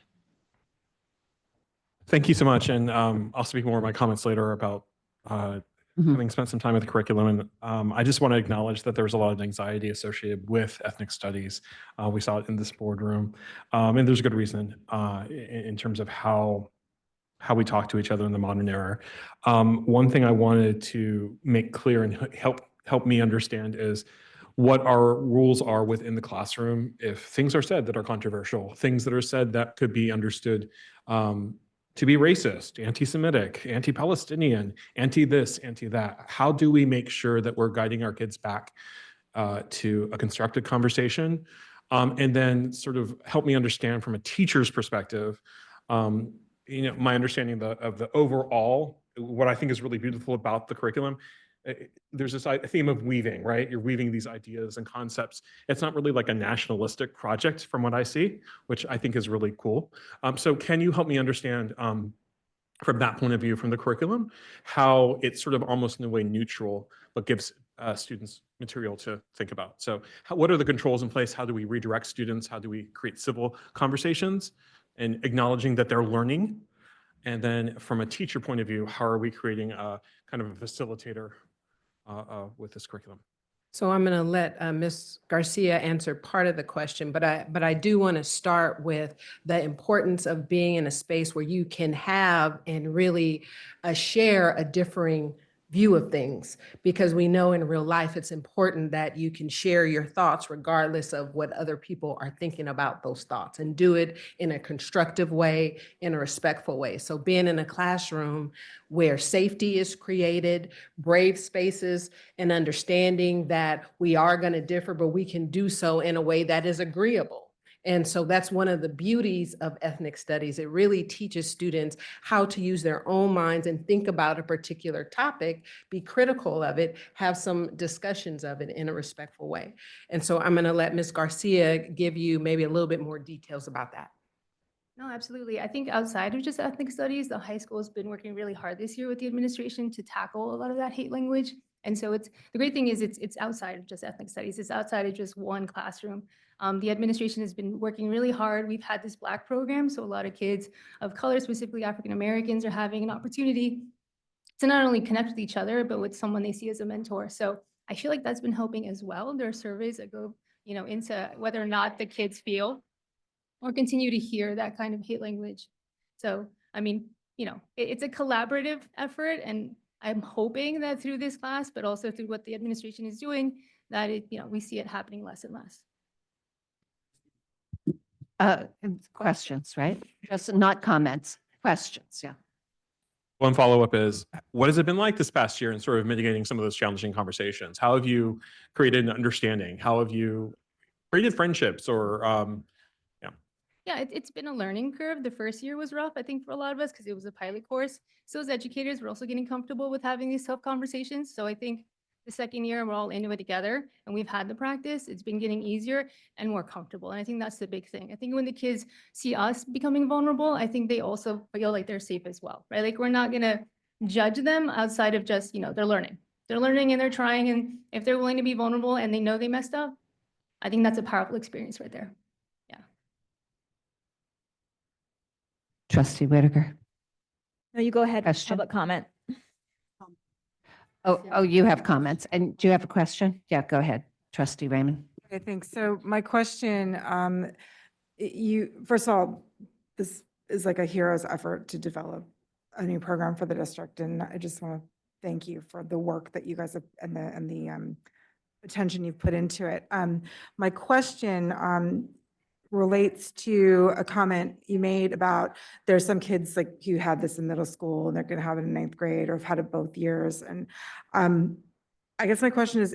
Thank you so much. And I'll speak more of my comments later about having spent some time with the curriculum. And I just want to acknowledge that there's a lot of anxiety associated with ethnic studies. We saw it in this boardroom. And there's a good reason in terms of how we talk to each other in the modern era. One thing I wanted to make clear and help me understand is what our rules are within the classroom if things are said that are controversial, things that are said that could be understood to be racist, anti-Semitic, anti-Palestinian, anti-this, anti-that. How do we make sure that we're guiding our kids back to a constructive conversation? And then sort of help me understand from a teacher's perspective, you know, my understanding of the overall, what I think is really beautiful about the curriculum. There's this theme of weaving, right? You're weaving these ideas and concepts. It's not really like a nationalistic project from what I see, which I think is really cool. So can you help me understand from that point of view, from the curriculum, how it's sort of almost in a way neutral, but gives students material to think about? So what are the controls in place? How do we redirect students? How do we create civil conversations and acknowledging that they're learning? And then from a teacher point of view, how are we creating a kind of a facilitator with this curriculum? So I'm going to let Ms. Garcia answer part of the question, but I do want to start with the importance of being in a space where you can have and really share a differing view of things, because we know in real life it's important that you can share your thoughts regardless of what other people are thinking about those thoughts, and do it in a constructive way, in a respectful way. So being in a classroom where safety is created, brave spaces, and understanding that we are going to differ, but we can do so in a way that is agreeable. And so that's one of the beauties of ethnic studies. It really teaches students how to use their own minds and think about a particular topic, be critical of it, have some discussions of it in a respectful way. And so I'm going to let Ms. Garcia give you maybe a little bit more details about that. No, absolutely. I think outside of just ethnic studies, the high school has been working really hard this year with the administration to tackle a lot of that hate language. And so the great thing is it's outside of just ethnic studies. It's outside of just one classroom. The administration has been working really hard. We've had this Black program, so a lot of kids of color, specifically African Americans, are having an opportunity to not only connect with each other, but with someone they see as a mentor. So I feel like that's been helping as well. There are surveys that go, into whether or not the kids feel or continue to hear that kind of hate language. So, I mean, it's a collaborative effort, and I'm hoping that through this class, but also through what the administration is doing, that we see it happening less and less. Questions, right? Just not comments, questions, yeah. One follow-up is, what has it been like this past year in sort of mitigating some of those challenging conversations? How have you created an understanding? How have you created friendships or, Yeah, it's been a learning curve. The first year was rough, I think, for a lot of us because it was a pilot course. So as educators, we're also getting comfortable with having these tough conversations. So I think the second year, we're all into it together and we've had the practice. It's been getting easier and more comfortable. And I think that's the big thing. I think when the kids see us becoming vulnerable, I think they also feel like they're safe as well, right? Like we're not going to judge them outside of just, they're learning. They're learning and they're trying. And if they're willing to be vulnerable and they know they messed up, I think that's a powerful experience right there. Trustee Whitaker. No, you go ahead. Question? Public comment. Oh, you have comments. And do you have a question? Yeah, go ahead. Trustee Raymond. Okay, thanks. So my question, first of all, this is like a hero's effort to develop a new program for the district. And I just want to thank you for the work that you guys have and the attention you've put into it. My question relates to a comment you made about there's some kids like who had this in middle school and they're going to have it in ninth grade or have had it both years. And I guess my question is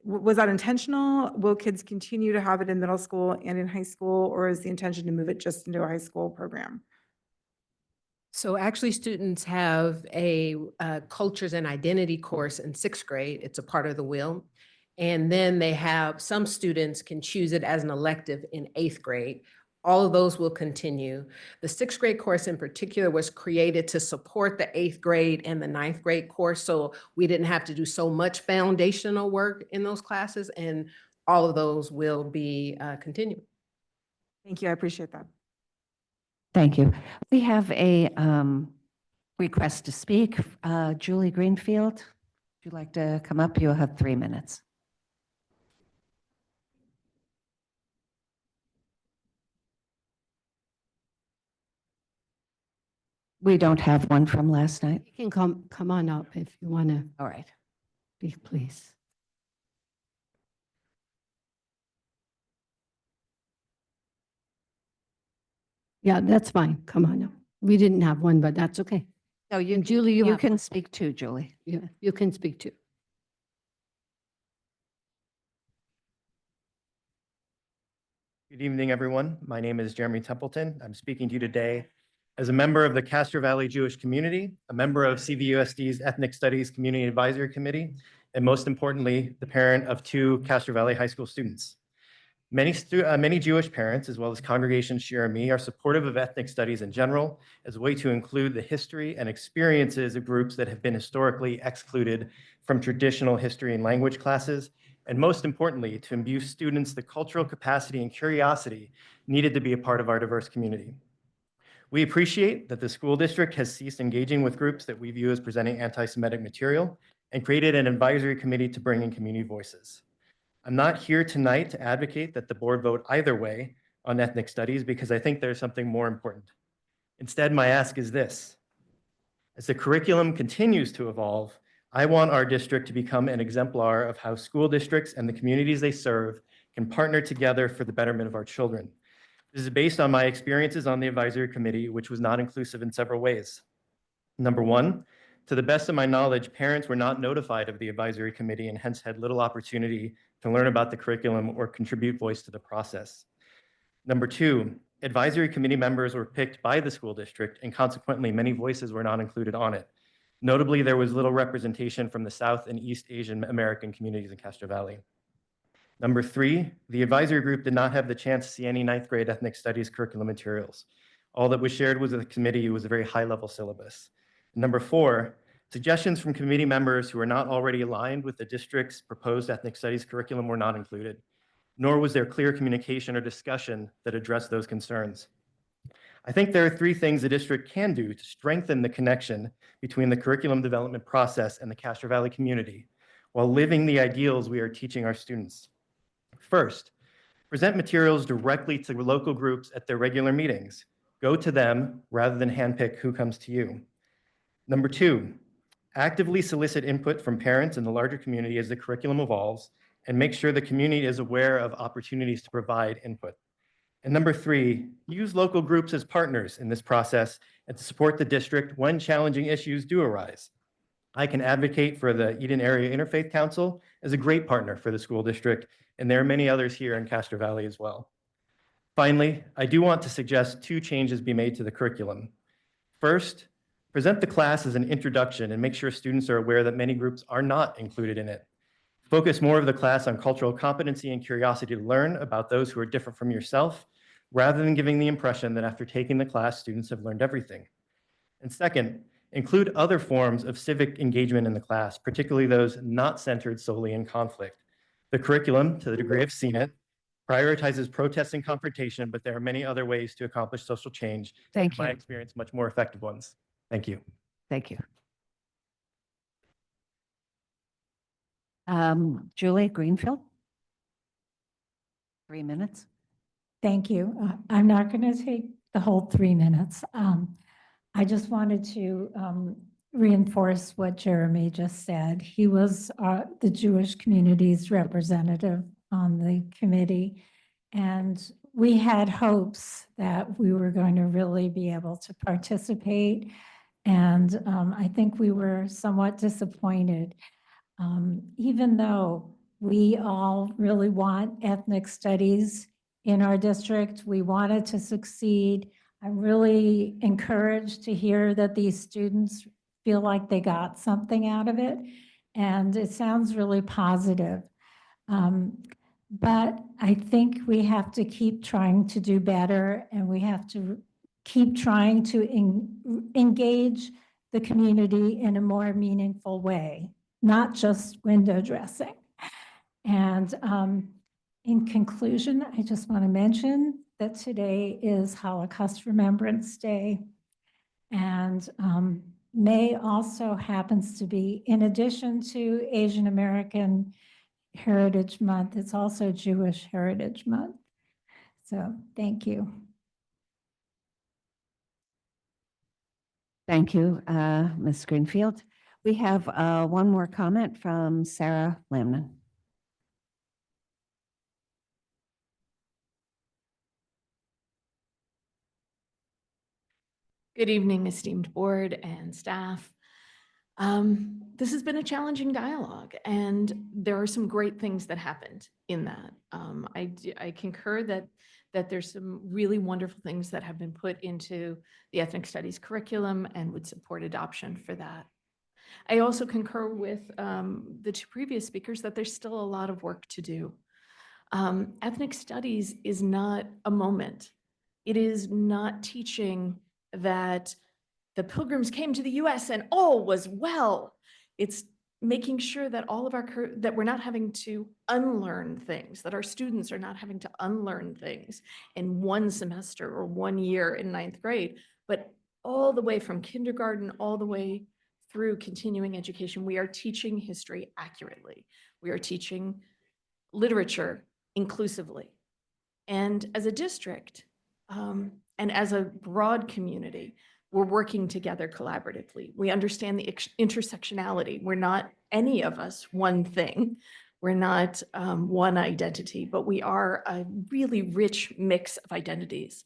was that intentional? Will kids continue to have it in middle school and in high school, or is the intention to move it just into a high school program? So actually, students have a cultures and identity course in 6th grade. It's a part of the will. And then they have, some students can choose it as an elective in 8th grade. All of those will continue. The 6th grade course in particular was created to support the 8th grade and the 9th grade course. So we didn't have to do so much foundational work in those classes, and all of those will be continuing. Thank you. I appreciate that. Thank you. We have a request to speak. Julie Greenfield, would you like to come up? You'll have 3 minutes. We don't have one from last night. You can come on up if you want to All right. speak, please. Yeah, that's fine. Come on up. We didn't have one, but that's okay. No, And Julie, you have can one. speak too, Julie. Yeah, you can speak too. Good evening, everyone. My name is Jeremy Templeton. I'm speaking to you today as a member of the Castro Valley Jewish community, a member of CVUSD's Ethnic Studies Community Advisory Committee, and most importantly, the parent of 2 Castro Valley High School students. Many Jewish parents, as well as Congregation Shir Me, are supportive of ethnic studies in general as a way to include the history and experiences of groups that have been historically excluded from traditional history and language classes, and most importantly, to imbue students the cultural capacity and curiosity needed to be a part of our diverse community. We appreciate that the school district has ceased engaging with groups that we view as presenting anti-Semitic material and created an advisory committee to bring in community voices. I'm not here tonight to advocate that the board vote either way on ethnic studies because I think there's something more important. Instead, my ask is this. As the curriculum continues to evolve, I want our district to become an exemplar of how school districts and the communities they serve can partner together for the betterment of our children. This is based on my experiences on the advisory committee, which was not inclusive in several ways. Number one, to the best of my knowledge, parents were not notified of the advisory committee and hence had little opportunity to learn about the curriculum or contribute voice to the process. Number two, advisory committee members were picked by the school district and consequently many voices were not included on it. Notably, there was little representation from the South and East Asian American communities in Castro Valley. Number three, the advisory group did not have the chance to see any 9th grade ethnic studies curriculum materials. All that was shared with the committee was a very high-level syllabus. Number four, suggestions from committee members who are not already aligned with the district's proposed ethnic studies curriculum were not included, nor was there clear communication or discussion that addressed those concerns. I think there are three things the district can do to strengthen the connection between the curriculum development process and the Castro Valley community while living the ideals we are teaching our students. First, present materials directly to local groups at their regular meetings. Go to them rather than handpick who comes to you. Number two, actively solicit input from parents and the larger community as the curriculum evolves, and make sure the community is aware of opportunities to provide input. And number three, use local groups as partners in this process and to support the district when challenging issues do arise. I can advocate for the Eden Area Interfaith Council as a great partner for the school district, and there are many others here in Castro Valley as well. Finally, I do want to suggest two changes be made to the curriculum. First, present the class as an introduction and make sure students are aware that many groups are not included in it. Focus more of the class on cultural competency and curiosity to learn about those who are different from yourself, rather than giving the impression that after taking the class, students have learned everything. And second, include other forms of civic engagement in the class, particularly those not centered solely in conflict. The curriculum, to the degree I've seen it, prioritizes protest and confrontation, but there are many other ways to accomplish social change. Thank In my you. experience, much more effective ones. Thank you. Thank you. Julie Greenfield? 3 minutes. Thank you. I'm not going to take the whole 3 minutes. I just wanted to reinforce what Jeremy just said. He was the Jewish community's representative on the committee, and we had hopes that we were going to really be able to participate, and I think we were somewhat disappointed. Even though we all really want ethnic studies in our district, we want it to succeed. I'm really encouraged to hear that these students feel like they got something out of it, and it sounds really positive. But I think we have to keep trying to do better, and we have to keep trying to engage the community in a more meaningful way, not just window dressing. And in conclusion, I just want to mention that today is Holocaust Remembrance Day. And May also happens to be, in addition to Asian American Heritage Month, it's also Jewish Heritage Month. So thank you. Thank you, Ms. Greenfield. We have one more comment from Sarah Lamnon. Good evening, esteemed board and staff. This has been a challenging dialogue, and there are some great things that happened in that. I concur that there's some really wonderful things that have been put into the ethnic studies curriculum and would support adoption for that. I also concur with the two previous speakers that there's still a lot of work to do. Ethnic studies is not a moment. It is not teaching that the Pilgrims came to the US and all was well. It's making sure that all of that we're not having to unlearn things, that our students are not having to unlearn things in one semester or 1 year in 9th grade, but all the way from kindergarten all the way through continuing education, we are teaching history accurately. We are teaching literature inclusively. And as a district, and as a broad community, we're working together collaboratively. We understand the intersectionality. We're not any of us one thing. We're not one identity, but we are a really rich mix of identities.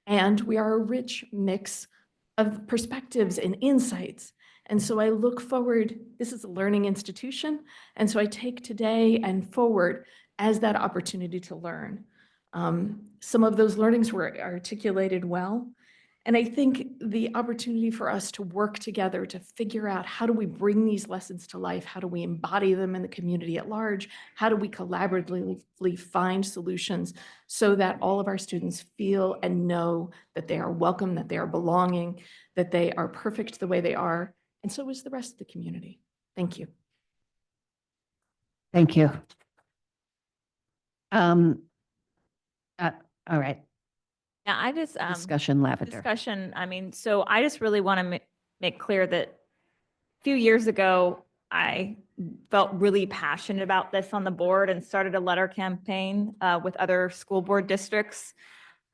And we are a rich mix of perspectives and insights. And so I look forward, this is a learning institution, and so I take today and forward as that opportunity to learn. Some of those learnings were articulated well, and I think the opportunity for us to work together to figure out how do we bring these lessons to life, how do we embody them in the community at large, how do we collaboratively find solutions so that all of our students feel and know that they are welcome, that they are belonging, that they are perfect the way they are, and so is the rest of the community. Thank you. Thank you. All right. Yeah, I just, Discussion lavender. discussion, I mean, so I just really want to make clear that a few years ago, I felt really passionate about this on the board and started a letter campaign with other school board districts.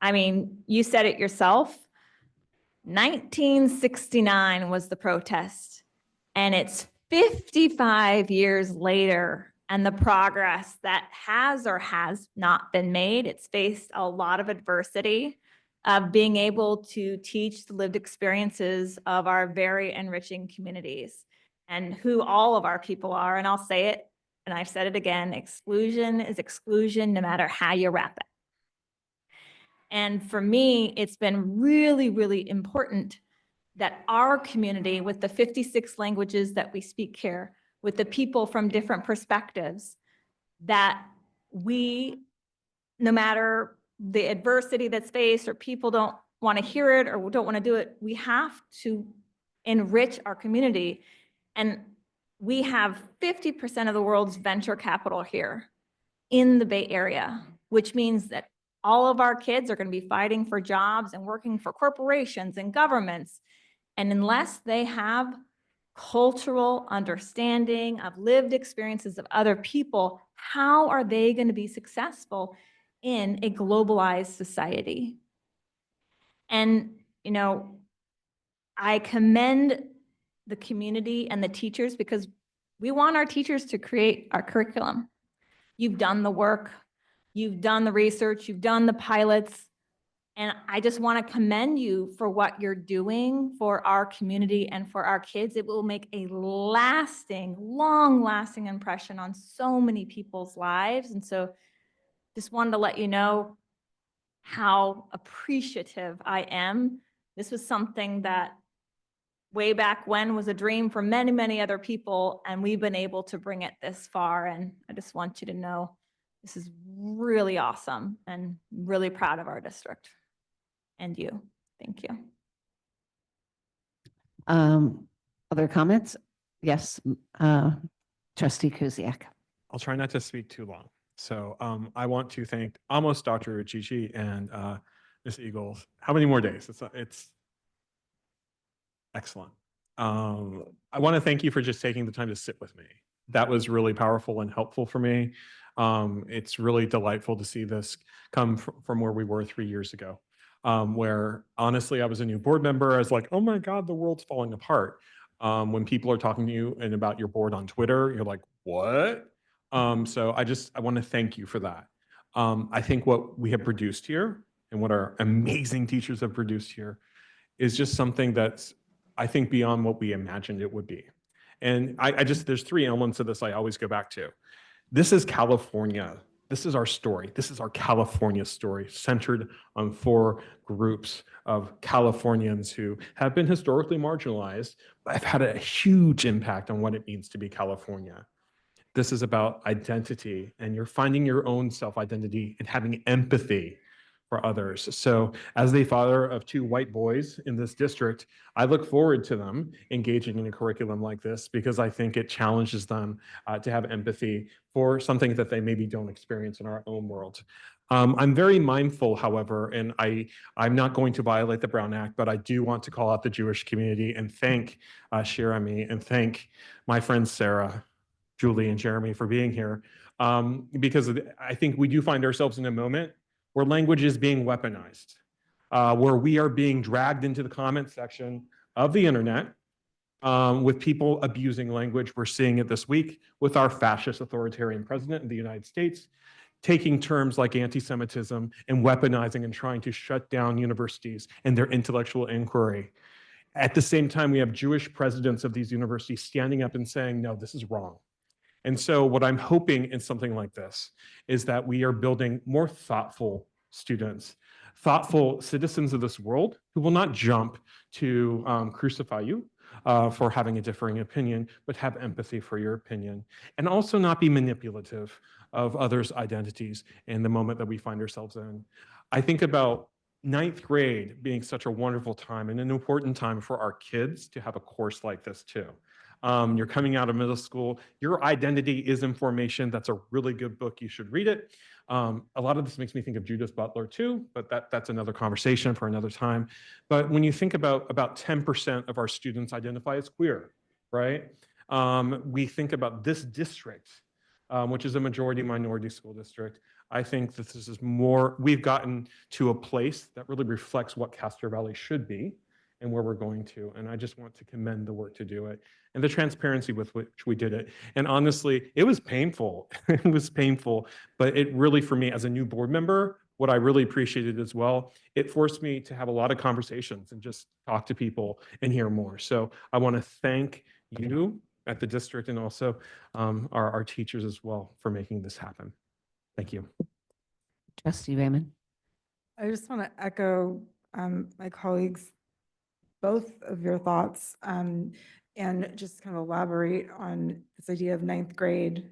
I mean, you said it yourself. 1969 was the protest, and it's 55 years later, and the progress that has or has not been made, it's faced a lot of adversity of being able to teach the lived experiences of our very enriching communities and who all of our people are. And I'll say it, and I've said it again, exclusion is exclusion no matter how you wrap it. And for me, it's been really, really important that our community, with the 56 languages that we speak here, with the people from different perspectives, that we, no matter the adversity that's faced or people don't want to hear it or don't want to do it, we have to enrich our community. And we have 50% of the world's venture capital here in the Bay Area, which means that all of our kids are going to be fighting for jobs and working for corporations and governments. And unless they have cultural understanding of lived experiences of other people, how are they going to be successful in a globalized society? And, you know, I commend the community and the teachers because we want our teachers to create our curriculum. You've done the work, you've done the research, you've done the pilots. And I just want to commend you for what you're doing for our community and for our kids. It will make a lasting, long-lasting impression on so many people's lives. And so just wanted to let you know how appreciative I am. This was something that way back when was a dream for many, many other people, and we've been able to bring it this far. And I just want you to know this is really awesome and really proud of our district and you. Thank you. Other comments? Yes, Trustee Kuziak. I'll try not to speak too long. So I want to thank almost Dr. Uchichi and Ms. Eagles. How many more days? It's excellent. I want to thank you for just taking the time to sit with me. That was really powerful and helpful for me. It's really delightful to see this come from where we were 3 years ago, where honestly, I was a new board member. I was like, oh my God, the world's falling apart. When people are talking to you and about your board on Twitter, you're like, what? So I want to thank you for that. I think what we have produced here and what our amazing teachers have produced here is just something that's, I think, beyond what we imagined it would be. And there's 3 elements of this I always go back to. This is California. This is our story. This is our California story, centered on 4 groups of Californians who have been historically marginalized, but have had a huge impact on what it means to be California. This is about identity, and you're finding your own self-identity and having empathy for others. So as the father of 2 white boys in this district, I look forward to them engaging in a curriculum like this because I think it challenges them to have empathy for something that they maybe don't experience in our own world. I'm very mindful, however, and I'm not going to violate the Brown Act, but I do want to call out the Jewish community and thank Shirami and thank my friends Sarah, Julie, and Jeremy for being here, because I think we do find ourselves in a moment where language is being weaponized, where we are being dragged into the comment section of the internet with people abusing language. We're seeing it this week with our fascist authoritarian president in the United States, taking terms like anti-Semitism and weaponizing and trying to shut down universities and their intellectual inquiry. At the same time, we have Jewish presidents of these universities standing up and saying, no, this is wrong. And so what I'm hoping in something like this is that we are building more thoughtful students, thoughtful citizens of this world who will not jump to crucify you for having a differing opinion, but have empathy for your opinion, and also not be manipulative of others' identities in the moment that we find ourselves in. I think about 9th grade being such a wonderful time and an important time for our kids to have a course like this too. You're coming out of middle school, your identity is information. That's a really good book. You should read it. A lot of this makes me think of Judith Butler too, but that's another conversation for another time. But when you think about 10% of our students identify as queer, right? We think about this district, which is a majority minority school district. I think that this is more, we've gotten to a place that really reflects what Castro Valley should be and where we're going to. And I just want to commend the work to do it and the transparency with which we did it. And honestly, it was painful. It was painful, but it really, for me as a new board member, what I really appreciated as well, it forced me to have a lot of conversations and just talk to people and hear more. So I want to thank you at the district and also our teachers as well for making this happen. Thank you. Trustee Raymond. I just want to echo my colleagues, both of your thoughts, and just kind of elaborate on this idea of ninth grade,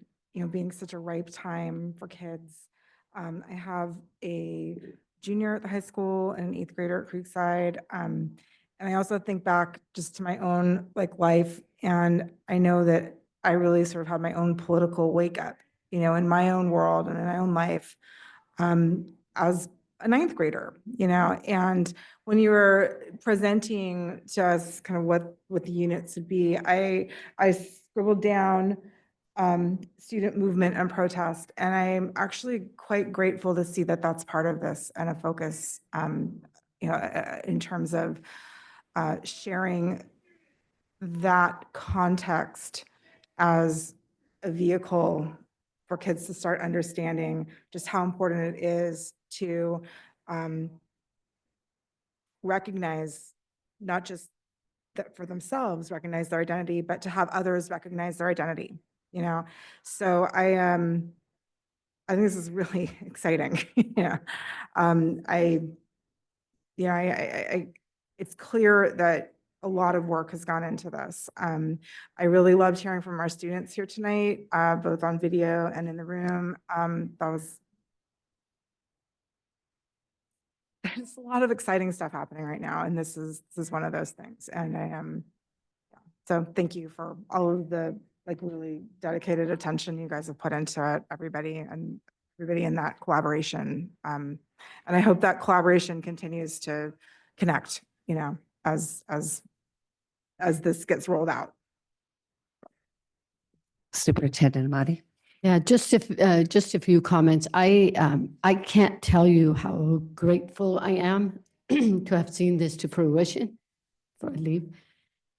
being such a ripe time for kids. I have a junior at the high school and an eighth grader at Creekside. And I also think back just to my own life, and I know that I really sort of had my own political wake up, in my own world and in my own life, as a ninth grader, and when you were presenting to us kind of what the units would be, I scribbled down student movement and protest, and I'm actually quite grateful to see that that's part of this and a focus, in terms of sharing that context as a vehicle for kids to start understanding just how important it is to recognize not just that for themselves, recognize their identity, but to have others recognize their identity, So I think this is really exciting. It's clear that a lot of work has gone into this. I really loved hearing from our students here tonight, both on video and in the room. There's a lot of exciting stuff happening right now, and this is one of those things. And I am, so thank you for all of the really dedicated attention you guys have put into it, everybody in that collaboration. And I hope that collaboration continues to connect, as this gets rolled out. Superintendent Amati. Yeah, just a few comments. I can't tell you how grateful I am to have seen this to fruition before I leave.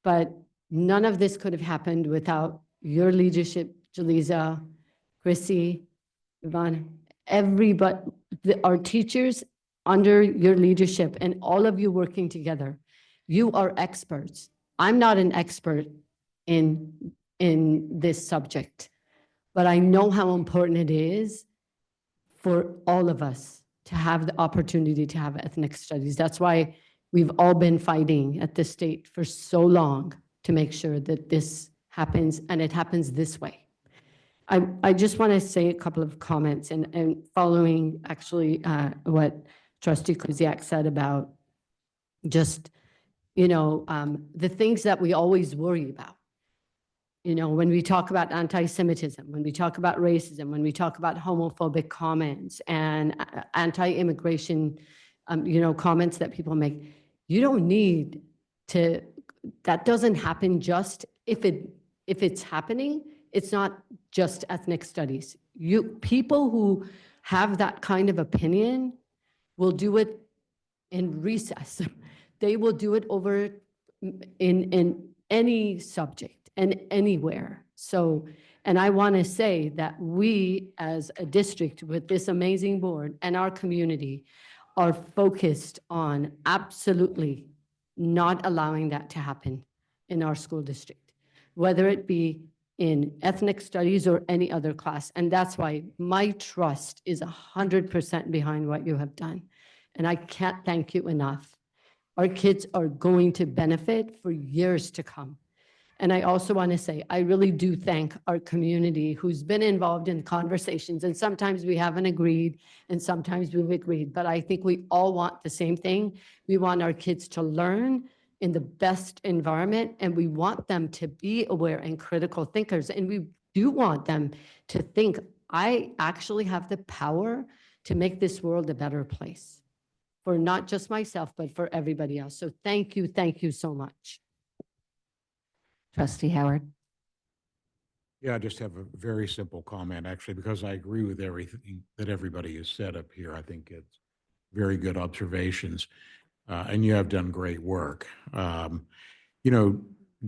But none of this could have happened without your leadership, Jaleesa, Chrissy, Yvonne, everybody, our teachers under your leadership and all of you working together. You are experts. I'm not an expert in this subject, but I know how important it is for all of us to have the opportunity to have ethnic studies. That's why we've all been fighting at the state for so long to make sure that this happens, and it happens this way. I just want to say a couple of comments and following actually what Trustee Kuziak said about just, the things that we always worry about. When we talk about anti-Semitism, when we talk about racism, when we talk about homophobic comments and anti-immigration, comments that people make, you don't need to, that doesn't happen just if it's happening, it's not just ethnic studies. People who have that kind of opinion will do it in recess. They will do it over in any subject and anywhere. So, and I want to say that we as a district with this amazing board and our community are focused on absolutely not allowing that to happen in our school district, whether it be in ethnic studies or any other class. And that's why my trust is 100% behind what you have done. And I can't thank you enough. Our kids are going to benefit for years to come. And I also want to say, I really do thank our community who's been involved in conversations. And sometimes we haven't agreed and sometimes we've agreed, but I think we all want the same thing. We want our kids to learn in the best environment, and we want them to be aware and critical thinkers. And we do want them to think I actually have the power to make this world a better place for not just myself, but for everybody else. So thank you so much. Trustee Howard. Yeah, I just have a very simple comment, actually, because I agree with everything that everybody has said up here. I think it's very good observations, and you have done great work. You know,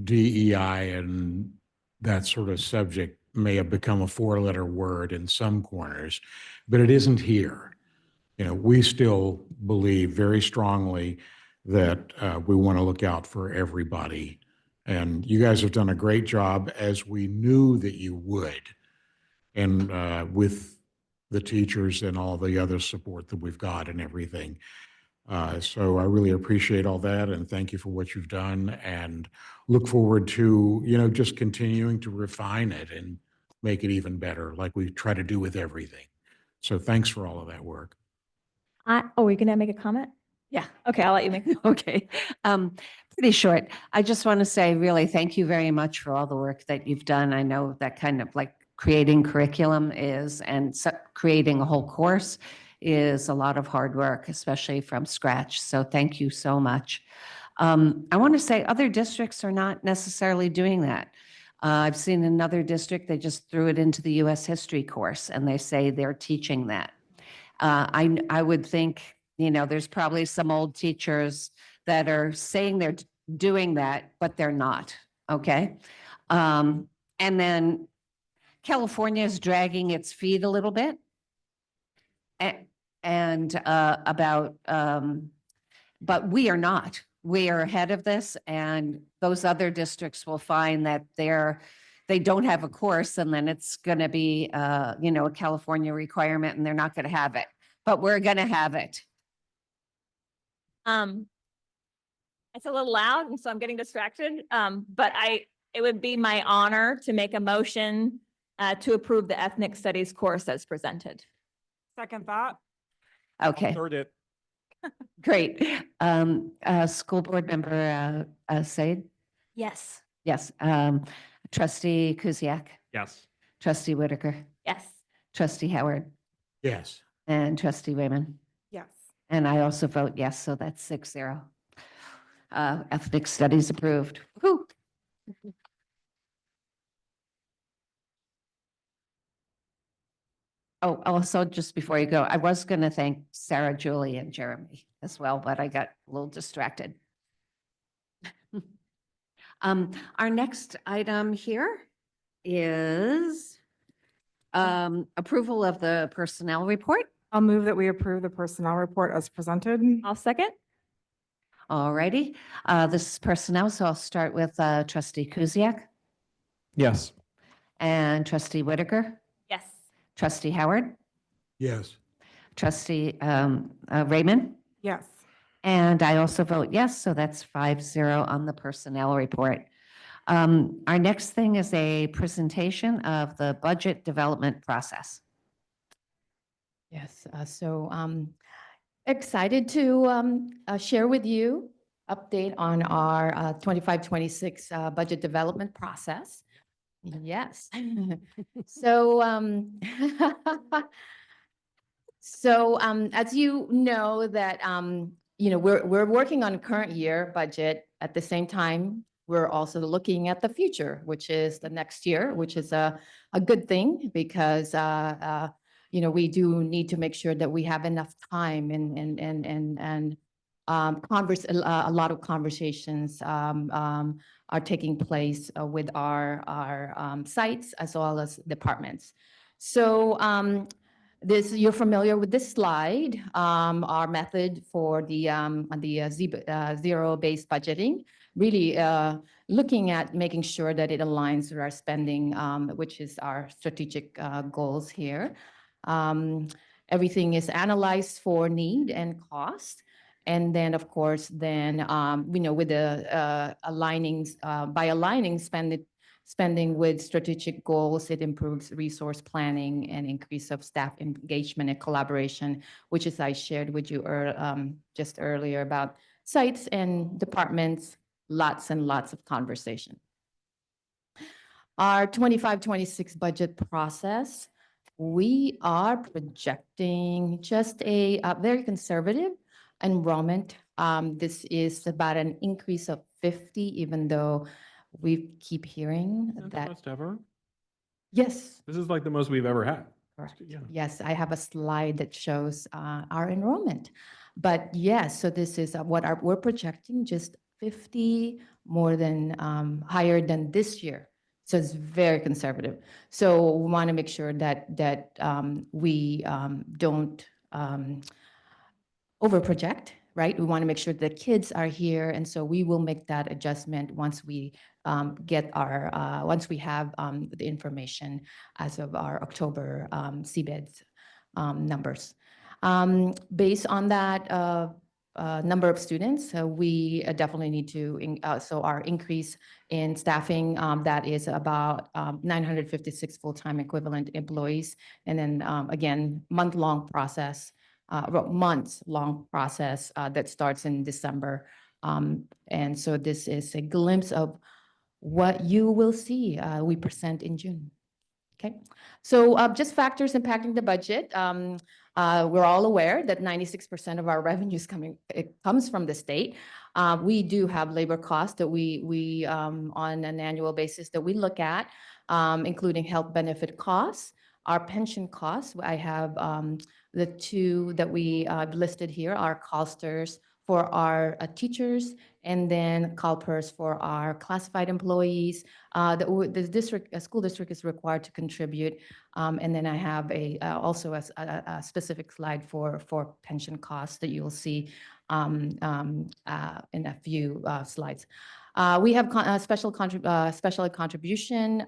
DEI and that sort of subject may have become a four-letter word in some corners, but it isn't here. You know, we still believe very strongly that we want to look out for everybody. And you guys have done a great job, as we knew that you would. And with the teachers and all the other support that we've got and everything. So I really appreciate all that, and thank you for what you've done, and look forward to, you know, just continuing to refine it and make it even better, like we try to do with everything. So thanks for all of that work. Oh, you're gonna make a comment? Yeah. Okay, I'll let you make. Okay, pretty short. I just want to say really thank you very much for all the work that you've done. I know that kind of like creating curriculum is, and creating a whole course is a lot of hard work, especially from scratch. So thank you so much. I want to say other districts are not necessarily doing that. I've seen another district, they just threw it into the US history course and they say they're teaching that. I would think, you know, there's probably some old teachers that are saying they're doing that, but they're not, okay? And then California is dragging its feet a little bit. But we are not. We are ahead of this, and those other districts will find that they don't have a course, and then it's going to be, you know, a California requirement, and they're not going to have it. But we're going to have it. It's a little loud, and so I'm getting distracted. But it would be my honor to make a motion to approve the ethnic studies course as presented. Second thought. Okay, Third it. great. School board member Said? Yes. Yes. Trustee Kuziak? Yes. Trustee Whitaker? Yes. Trustee Howard? Yes. And Trustee Raymond? Yes. And I also vote yes, so that's 6-0. Ethnic studies approved. Woo. Oh, also, just before you go, I was going to thank Sarah, Julie, and Jeremy as well, but I got a little distracted. Our next item here is approval of the personnel report. I'll move that we approve the personnel report as presented. I'll second. All righty. This is personnel, so I'll start with Trustee Kuziak Yes. and Trustee Whitaker, Yes. Trustee Howard, Yes. Trustee Raymond, Yes. and I also vote yes, so that's 5-0 on the personnel report. Our next thing is a presentation of the budget development process. Yes, excited to share with you update on our 25-26 budget development process. Yes. So, as you know that, you know, we're working on current year budget. At the same time, we're also looking at the future, which is the next year, which is a good thing because, you know, we do need to make sure that we have enough time and a lot of conversations are taking place with our sites as well as departments. So you're familiar with this slide, our method for the zero-based budgeting, really looking at making sure that it aligns with our spending, which is our strategic goals here. Everything is analyzed for need and cost. And then, of course, then, you know, with the by aligning spending with strategic goals, it improves resource planning and increase of staff engagement and collaboration, which is I shared with you just earlier about sites and departments, lots and lots of conversation. Our 25-26 budget process We are projecting just a very conservative enrollment. This is about an increase of 50, even though we keep hearing Is that the that. most ever? Yes, This is like the most we've ever had. correct. Yeah. Yes, I have a slide that shows our enrollment. But yes, so this is we're projecting just 50 more than higher than this year. So it's very conservative. So we want to make sure that we don't overproject, right? We want to make sure the kids are here, and so we will make that adjustment once we once we have the information as of our October CBEDS numbers. Based on that number of students, we definitely need to, so our increase in staffing, that is about 956 full-time equivalent employees. And then again, months-long process that starts in December. And so this is a glimpse of what you will see we present in June. Okay, so just factors impacting the budget. We're all aware that 96% of our revenues comes from the state. We do have labor costs that we on an annual basis that we look at, including health benefit costs, our pension costs. I have the two that we listed here are CalSTRS for our teachers, and then CalPERS for our classified employees. The school district is required to contribute. And then I have also a specific slide for pension costs that you'll see in a few slides. We have special contribution.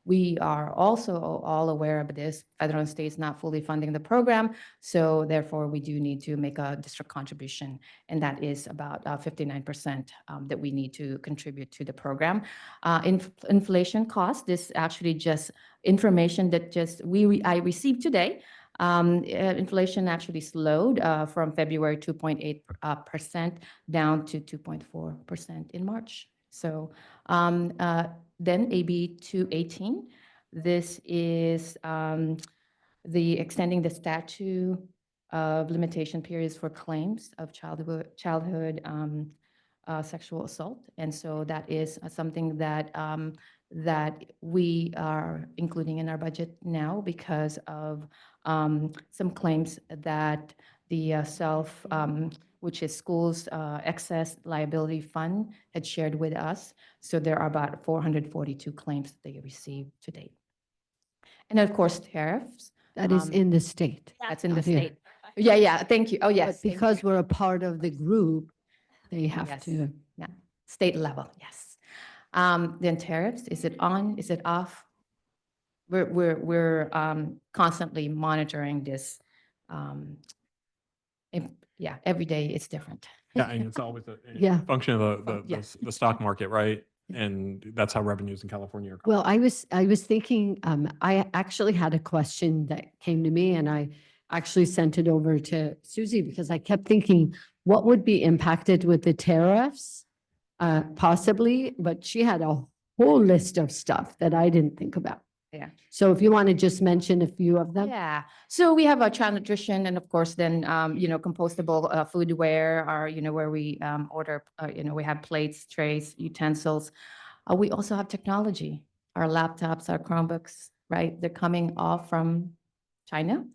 We are also all aware of this. Federal and state is not fully funding the program, so therefore we do need to make a district contribution, and that is about 59% that we need to contribute to the program. Inflation costs, this actually just information that I received today. Inflation actually slowed from February 2.8% down to 2.4% in March. So then AB 218, this is the extending the statute of limitation periods for claims of childhood sexual assault. And so that is something that we are including in our budget now because of some claims that the which is schools excess liability fund had shared with us. So there are about 442 claims that they received to date. And of course, tariffs. That is in the state. That's in the Not here. state. Yeah, thank you. Oh, yes. But because we're a part of the group, they have Yes. to. Yeah, state level, yes. Then tariffs, is it on, is it off? We're constantly monitoring this. Yeah, every day it's different. Yeah, and it's always a Yeah. function of Yeah. the stock market, right? And that's how revenues in California are. Well, I was thinking, I actually had a question that came to me and I actually sent it over to Susie because I kept thinking, what would be impacted with the tariffs? Possibly, but she had a whole list of stuff that I didn't think about. Yeah. So if you want to just mention a few of them. Yeah, so we have our child nutrition and of course then, compostable foodware are, where we order, we have plates, trays, utensils. We also have technology, our laptops, our Chromebooks, right? They're coming off from China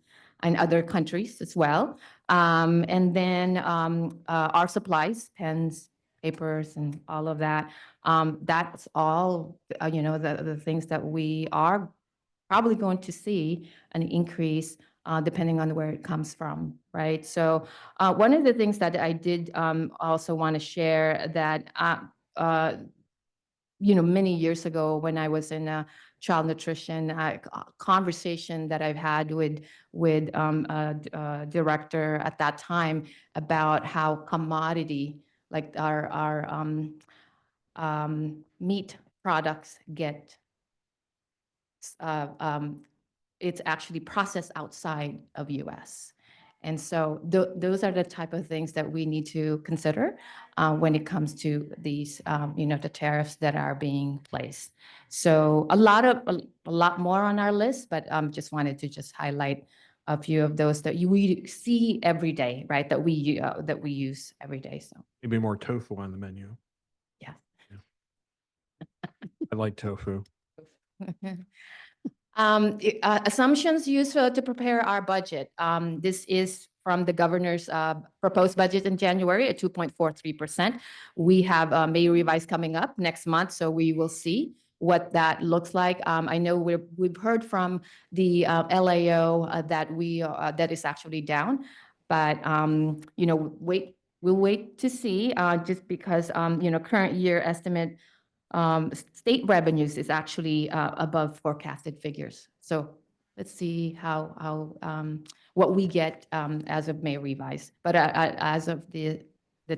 and other countries as well. And then our supplies, pens, papers, and all of that. That's all, the things that we are probably going to see an increase depending on where it comes from, right? So one of the things that I did also want to share that, many years ago when I was in a child nutrition conversation that I've had with a director at that time about how commodity, like our meat products get it's actually processed outside of US. And so those are the type of things that we need to consider when it comes to these, the tariffs that are being placed. So a lot more on our list, but just wanted to just highlight a few of those that we see every day, right? That we use every day. So Maybe more tofu on the menu. yeah. I like tofu. Assumptions used to prepare our budget. This is from the governor's proposed budget in January at 2.43%. We have May revise coming up next month, so we will see what that looks like. I know we've heard from the LAO that is actually down, but we'll wait to see just because current year estimate state revenues is actually above forecasted figures. So let's see what we get as of May revise. But as of the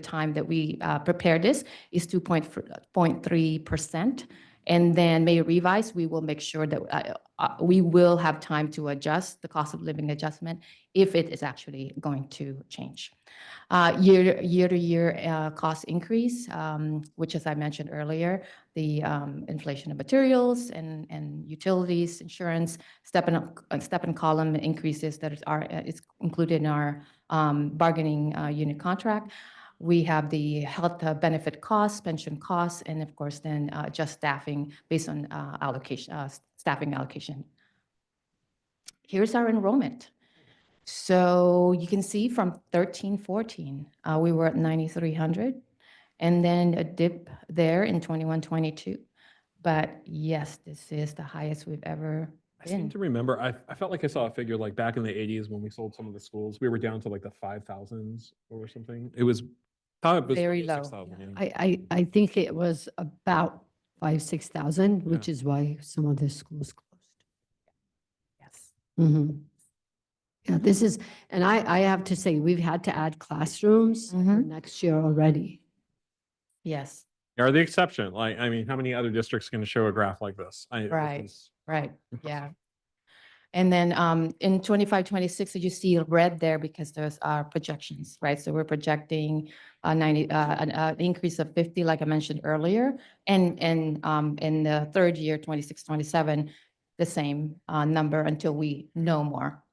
time that we prepare this is 2.3%. And then May revise, we will make sure that we will have time to adjust the cost of living adjustment if it is actually going to change. Year-to-year cost increase, which, as I mentioned earlier, the inflation of materials and utilities, insurance, step and column increases that is included in our bargaining unit contract. We have the health benefit costs, pension costs, and of course, then just staffing based on staffing allocation. Here's our enrollment. So you can see from 13-14, we were at 9,300, and then a dip there in 21-22. But yes, this is the highest we've ever I seem been. to remember, I felt like I saw a figure like back in the 80s when we sold some of the schools, we were down to like the 5,000s or something. It was Very low. 6,000, yeah. I think it was about 5,000-6,000, which is why some of the schools closed. Yes. Mhm. Yeah, this is, and I have to say, we've had to add classrooms for next year already. Yes. Are the exception. Like, I mean, how many other districts can show a graph like this? Right. Yeah. And then in 25-26, you see red there because those are projections, right? So we're projecting an increase of 50, like I mentioned earlier. And in the third year, 26-27, the same number until we know more.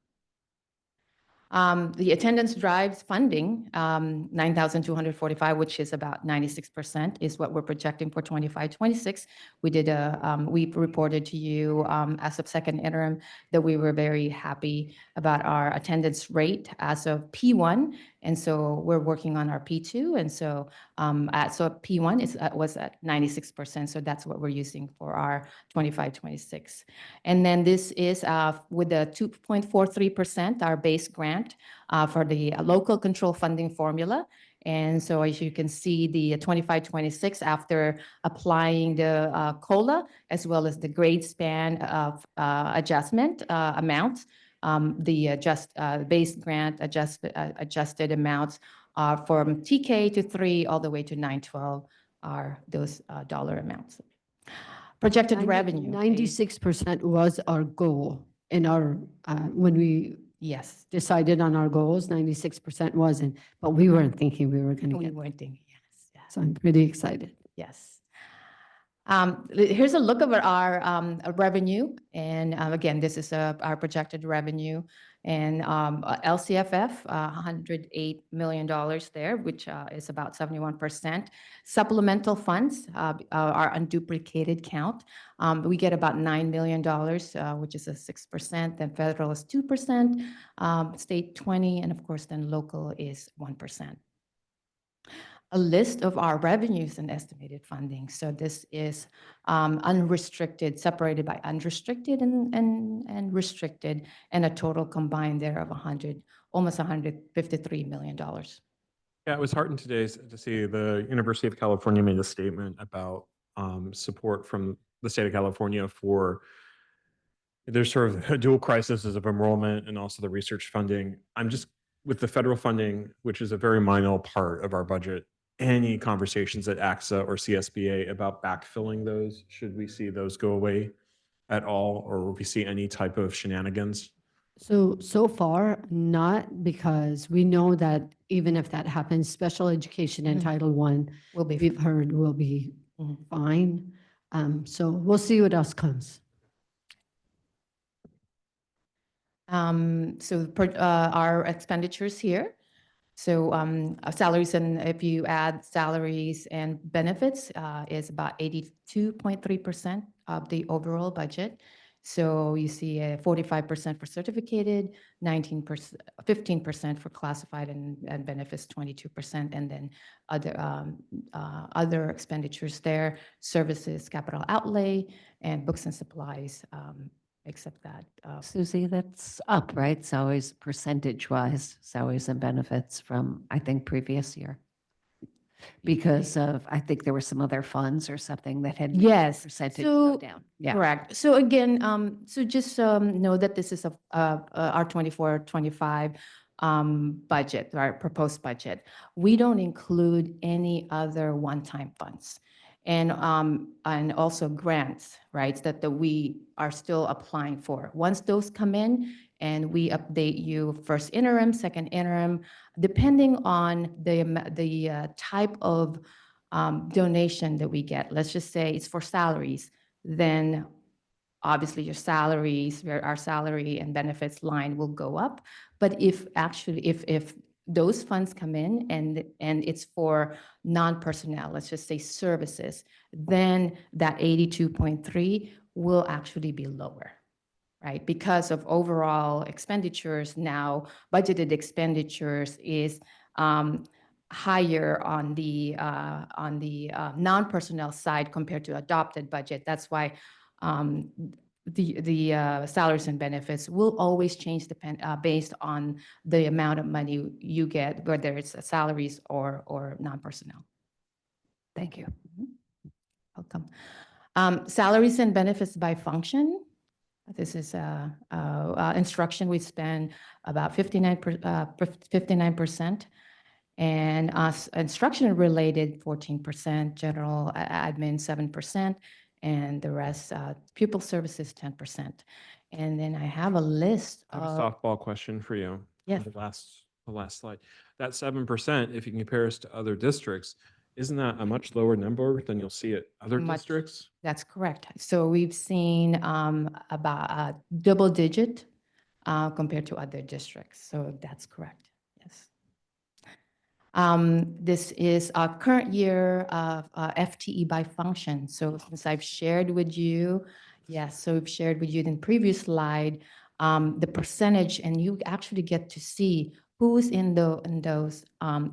The attendance drives funding, 9,245, which is about 96%, is what we're projecting for 25-26. We reported to you as of second interim that we were very happy about our attendance rate as of P1. And so we're working on our P2. And so P1 was at 96%. So that's what we're using for our 25-26. And then this is with the 2.43%, our base grant for the local control funding formula. And so as you can see, the 25-26, after applying the COLA as well as the grade span of adjustment amounts, the base grant adjusted amounts from TK to 3 all the way to 912 are those dollar amounts. Projected revenue. 96% was our goal in our, when we decided on our goals, 96% wasn't, but we weren't thinking we were going to We get. weren't thinking, yes. So I'm pretty excited. Yes. Here's a look at our revenue. And again, this is our projected revenue. And LCFF, $108 million there, which is about 71%. Supplemental funds, our unduplicated count, we get about $9 million, which is a 6%. Then federal is 2%, state 20%, and of course, then local is 1%. A list of our revenues and estimated funding. So this is unrestricted, separated by unrestricted and restricted, and a total combined there of almost $153 million. Yeah, it was heartened today to see the University of California made a statement about support from the state of California for there's sort of a dual crisis of enrollment and also the research funding. I'm just with the federal funding, which is a very minor part of our budget. Any conversations at AXA or CSBA about backfilling those? Should we see those go away at all, or will we see any type of shenanigans? So far, not, because we know that even if that happens, special education in Mhm. Title I, Will be. we've heard will be Mhm. fine. So we'll see what else comes. Our expenditures here. So salaries, and if you add salaries and benefits, is about 82.3% of the overall budget. So you see 45% for certificated, 19%, 15% for classified, and benefits 22%, and then other expenditures there, services, capital outlay, and books and supplies, except that. Susie, that's up, right? Salaries percentage-wise, salaries and benefits from, I think, previous year. Because of, I think there were some other funds or something that had made the Yes. percentage go So, down. Yeah. correct. So again, so just know that this is our 24-25 budget, our proposed budget. We don't include any other one-time funds. And also grants, right, that we are still applying for. Once those come in, and we update you first interim, second interim, depending on the type of donation that we get. Let's just say it's for salaries, then obviously your salaries, our salary and benefits line will go up. But if those funds come in and it's for non-personnel, let's just say services, then that 82.3 will actually be lower, right? Because of overall expenditures now, budgeted expenditures is higher on the non-personnel side compared to adopted budget. That's why the salaries and benefits will always change based on the amount of money you get, whether it's salaries or non-personnel. Thank you. Welcome. Salaries and benefits by function. This is instruction. We spend about 59%, and instruction related 14%, general admin 7%, and the rest pupil services 10%. And then I have a list I have a of softball question for you. on Yes. The last slide. That 7%, if you compare us to other districts, isn't that a much lower number than you'll see at other districts? That's correct. So we've seen about a double digit compared to other districts. So that's correct. Yes. This is our current year of FTE by function. So since I've shared with you, yes, so we've shared with you in previous slide, the percentage, and you actually get to see who's in those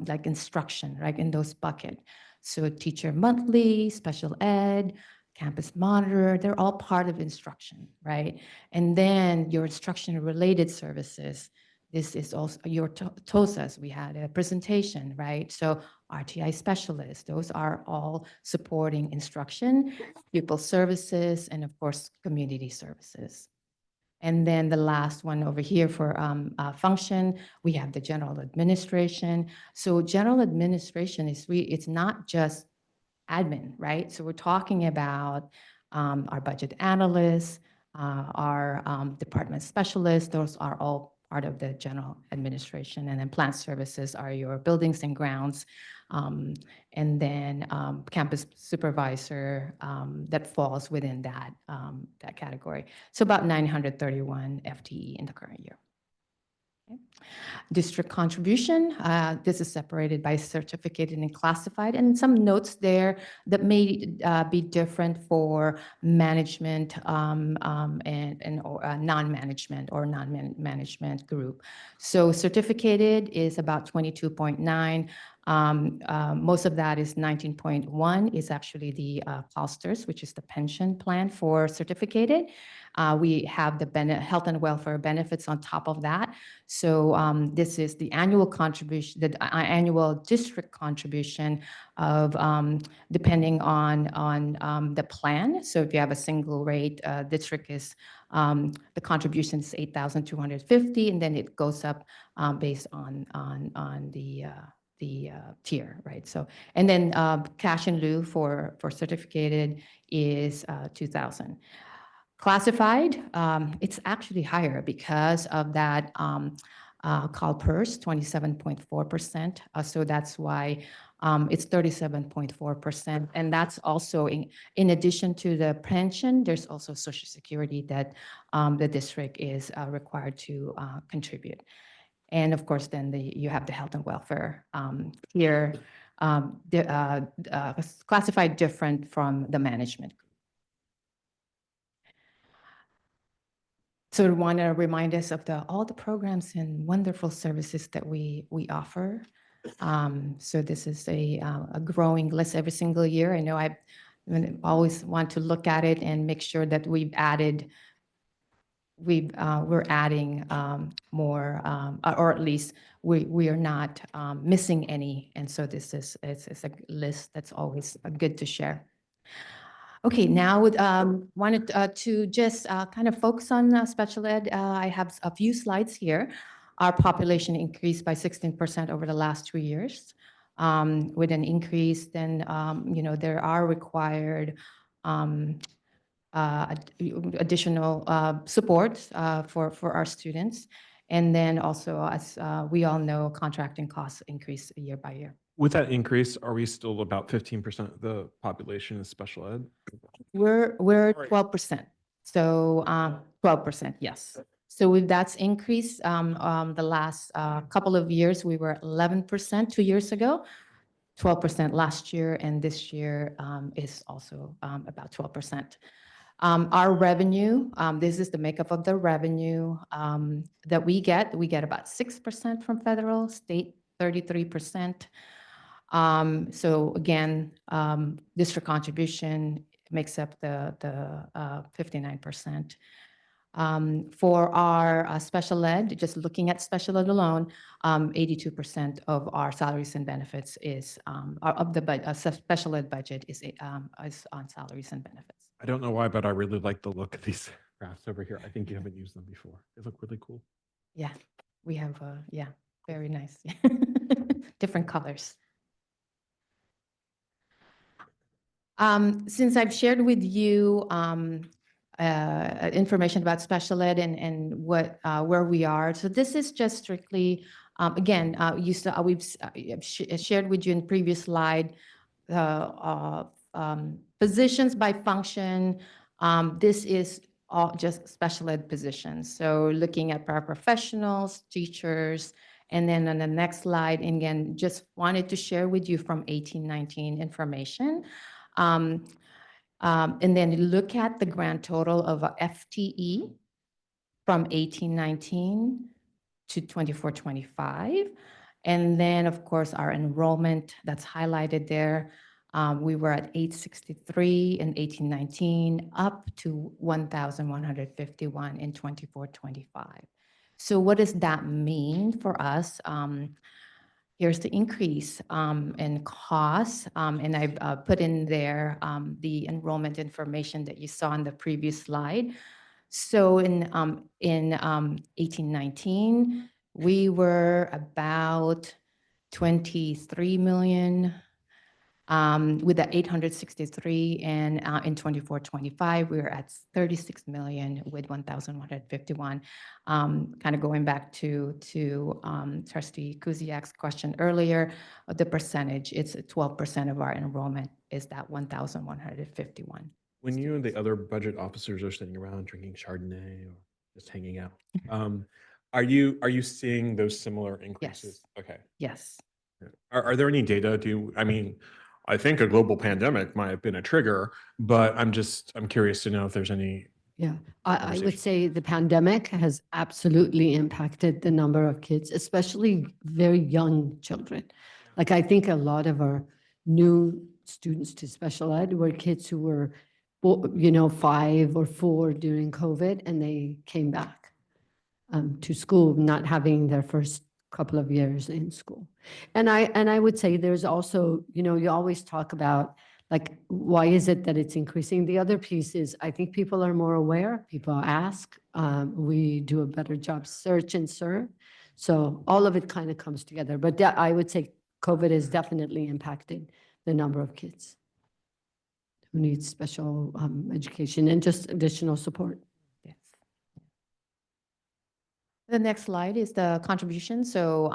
like instruction, right, in those bucket. So teacher monthly, special ed, campus monitor, they're all part of instruction, right? And then your instruction related services. This is also your TOSAs. We had a presentation, right? So RTI specialists, those are all supporting instruction, pupil services, and of course, community services. And then the last one over here for function, we have the general administration. So general administration it's not just admin, right? So we're talking about our budget analysts, our department specialists, those are all part of the general administration. And then plant services are your buildings and grounds. And then campus supervisor that falls within that category. So about 931 FTE in the current year. District contribution, this is separated by certificated and classified, and some notes there that may be different for management and non-management or non-management group. So certificated is about 22.9. Most of that is 19.1 is actually the COSTers, which is the pension plan for certificated. We have the health and welfare benefits on top of that. So this is the annual contribution, the annual district contribution of depending on the plan. So if you have a single rate district is the contribution is 8,250, and then it goes up based on the tier, right? So, and then cash in lieu for certificated is 2,000. Classified, it's actually higher because of that call purse, 27.4%. So that's why it's 37.4%. And that's also in addition to the pension, there's also Social Security that the district is required to contribute. And of course, then you have the health and welfare here, classified different from the management. So I want to remind us of all the programs and wonderful services that we offer. So this is a growing list every single year. I know I always want to look at it and make sure that we're adding more, or at least we are not missing any. And so this is it's a list that's always good to share. Okay, now wanted to just kind of focus on special ed. I have a few slides here. Our population increased by 16% over the last 2 years. With an increase, then there are required additional support for our students. And then also, as we all know, contracting costs increase year by year. With that increase, are we still about 15% of the population is special ed? We're 12%. So 12%, yes. So that's increased. The last couple of years, we were 11% 2 years ago, 12% last year, and this year is also about 12%. Our revenue, this is the makeup of the revenue that we get. We get about 6% from federal, state 33%. So again, district contribution makes up the 59%. For our special ed, just looking at special ed alone, 82% of our salaries and benefits is of the special ed budget is on salaries and benefits. I don't know why, but I really like the look of these graphs over here. I think you haven't used them before. They look really cool. Yeah, we have, yeah, very nice. Different colors. Since I've shared with you information about special ed and where we are, so this is just strictly, again, we've shared with you in previous slide, positions by function. This is all just special ed positions. So looking at paraprofessionals, teachers, and then on the next slide, again, just wanted to share with you from 1819 information. And then look at the grand total of FTE from 1819 to 24-25. And then, of course, our enrollment that's highlighted there. We were at 863 in 1819, up to 1,151 in 24-25. So what does that mean for us? Here's the increase in costs, and I've put in there the enrollment information that you saw on the previous slide. So in 1819, we were about 23 million. With the 863, and in 24-25, we were at 36 million with 1,151. Kind of going back to Trustee Kuziak's question earlier, the percentage, it's 12% of our enrollment is that 1,151. When you and the other budget officers are sitting around drinking Chardonnay or just hanging out, are you seeing those similar increases? Yes. Okay. Yes. Are there any data? I think a global pandemic might have been a trigger, but I'm curious to know if there's any. Yeah, I would say the pandemic has absolutely impacted the number of kids, especially very young children. Like I think a lot of our new students to special ed were kids who were, 5 or 4 during COVID, and they came back to school, not having their first couple of years in school. And I would say there's also, you always talk about like, why is it that it's increasing? The other piece is I think people are more aware, people ask, we do a better job search and serve. So all of it kind of comes together. But I would say COVID has definitely impacted the number of kids. who need special education and just additional support. Yes. The next slide is the contribution. So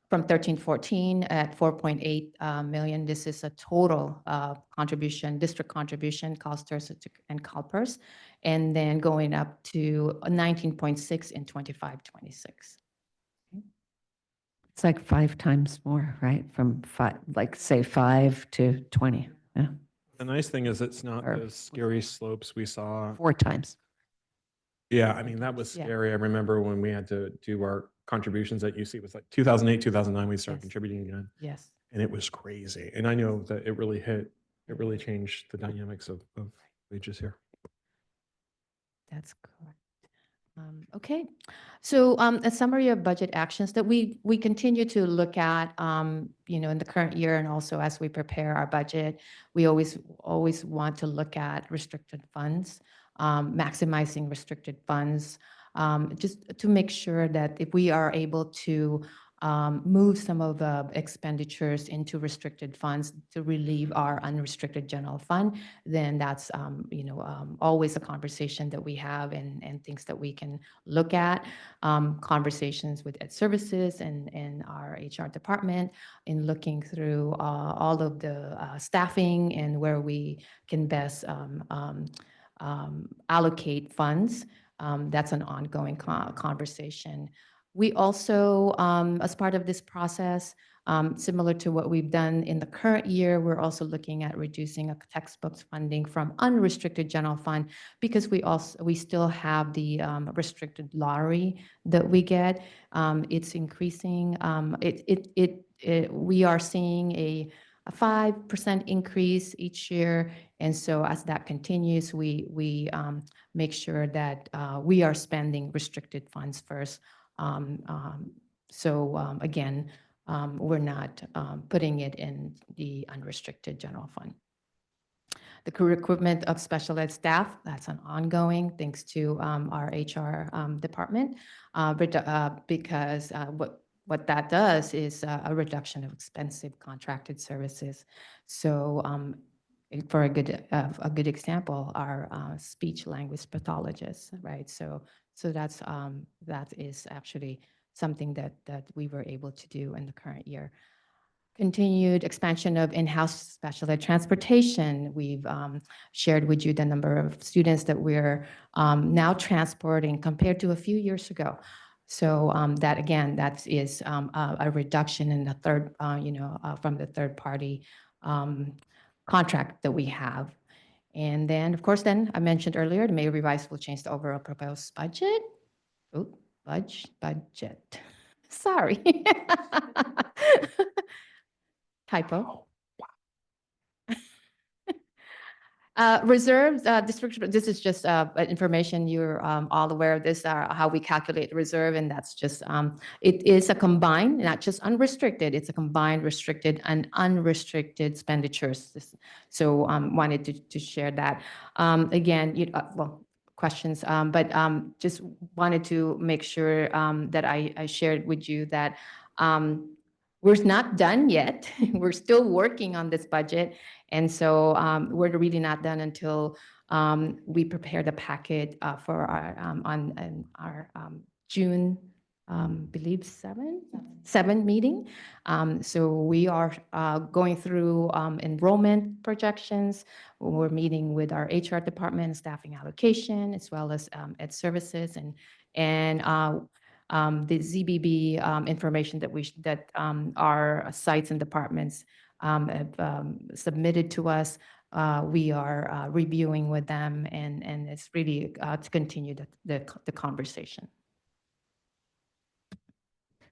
from 13-14 at 4.8 million, this is a total contribution, district contribution, CalSTRS and CalPERS, and then going up to 19.6 in 25-26. It's like 5 times more, right? From 5, like say 5 to 20. Yeah, The nice thing is it's not Or- those scary slopes we saw. 4 times. Yeah, I mean, that was Yeah. scary. I remember when we had to do our contributions at UC, it was like 2008, 2009, we started Yes. contributing again. Yes. And it was crazy. And I know that it really changed the dynamics of wages here. That's correct. Okay, so a summary of budget actions that we continue to look at, in the current year and also as we prepare our budget, we always want to look at restricted funds, maximizing restricted funds, just to make sure that if we are able to move some of the expenditures into restricted funds to relieve our unrestricted general fund, then that's, always a conversation that we have and things that we can look at, conversations with Ed Services and our HR department in looking through all of the staffing and where we can best allocate funds. That's an ongoing conversation. We also, as part of this process, similar to what we've done in the current year, we're also looking at reducing a textbooks funding from unrestricted general fund because we still have the restricted lottery that we get. It's increasing. We are seeing a 5% increase each year, and so as that continues, we make sure that we are spending restricted funds first. Again, we're not putting it in the unrestricted general fund. The recruitment of special ed staff, that's an ongoing, thanks to our HR department, because what that does is a reduction of expensive contracted services. So for a good example, our speech language pathologists, right? So that is actually something that we were able to do in the current year. Continued expansion of in-house special ed transportation. We've shared with you the number of students that we're now transporting compared to a few years ago. So that again, that is a reduction in the from the third party contract that we have. And then, of course, then I mentioned earlier, the May revise will change the overall proposed budget. Oh, budget. Sorry. Typo. Reserves, district, this is just information you're all aware of this, how we calculate the reserve, and that's just, it is a combined, not just unrestricted, it's a combined restricted and unrestricted expenditures. So wanted to share that. Again, well, questions, but just wanted to make sure that I shared with you that we're not done yet. We're still working on this budget. And so we're really not done until we prepare the packet for our on our June, believe 7 meeting. So we are going through enrollment projections. We're meeting with our HR department, staffing allocation, as well as Ed Services and the ZBB information that our sites and departments have submitted to us. We are reviewing with them, and it's really to continue the conversation.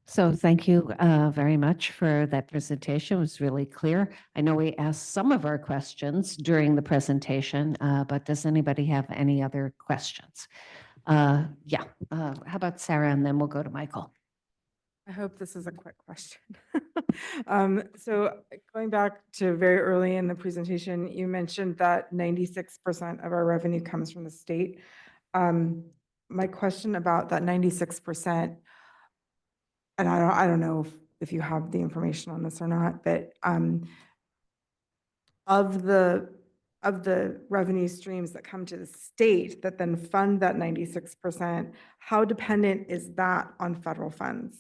So thank you very much for that presentation. It was really clear. I know we asked some of our questions during the presentation, but does anybody have any other questions? Yeah. How about Sarah, and then we'll go to Michael. I hope this is a quick question. So going back to very early in the presentation, you mentioned that 96% of our revenue comes from the state. My question about that 96%, and I don't know if you have the information on this or not, but of the of the revenue streams that come to the state that then fund that 96%, how dependent is that on federal funds?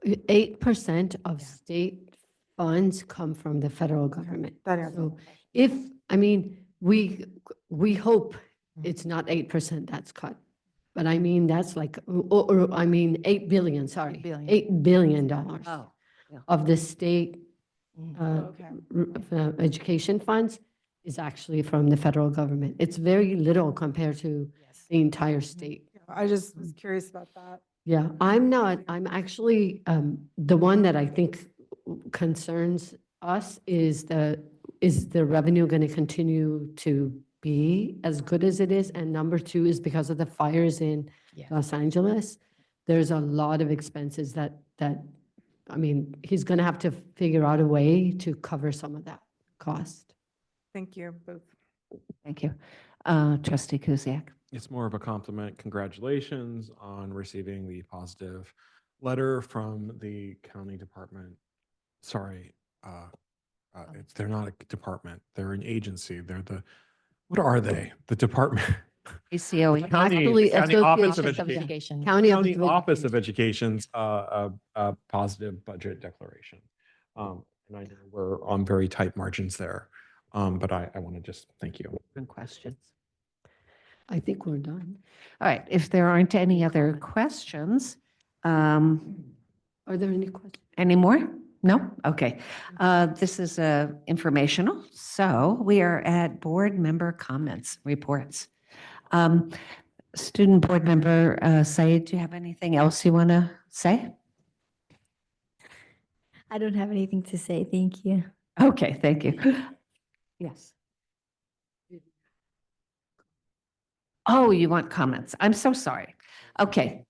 8% of state funds come from the federal government. That answers So if, I mean, we hope it's not 8% that's cut. But I mean, that's like, or I mean, 8 billion, sorry, $8 billion Oh, yeah. of the state Okay. education funds is actually from the federal government. It's very little compared to the entire state. I just was curious about that. Yeah, I'm actually, the one that I think concerns us is the revenue going to continue to be as good as it is? And number two is because of the fires in Los Angeles, there's a lot of expenses that, I mean, he's going to have to figure out a way to cover some of that cost. Thank you both. Thank you. Trustee Kuziak. It's more of a compliment. Congratulations on receiving the positive letter from the county department. Sorry, they're not a department. They're an agency. They're what are they? The department. ACOE. Actually, County Office of Association of Education. County County Office of Education's positive budget declaration. And I know we're on very tight margins there. But I want to just thank you. Good questions. I think we're done. All right, if there aren't any other questions, Are there any questions? any more? No? Okay. This is informational, so we are at board member comments, reports. Student board member Said, do you have anything else you want to say? I don't have anything to say. Thank you. Okay, thank you. Yes. Oh, you want comments? I'm so sorry. Okay.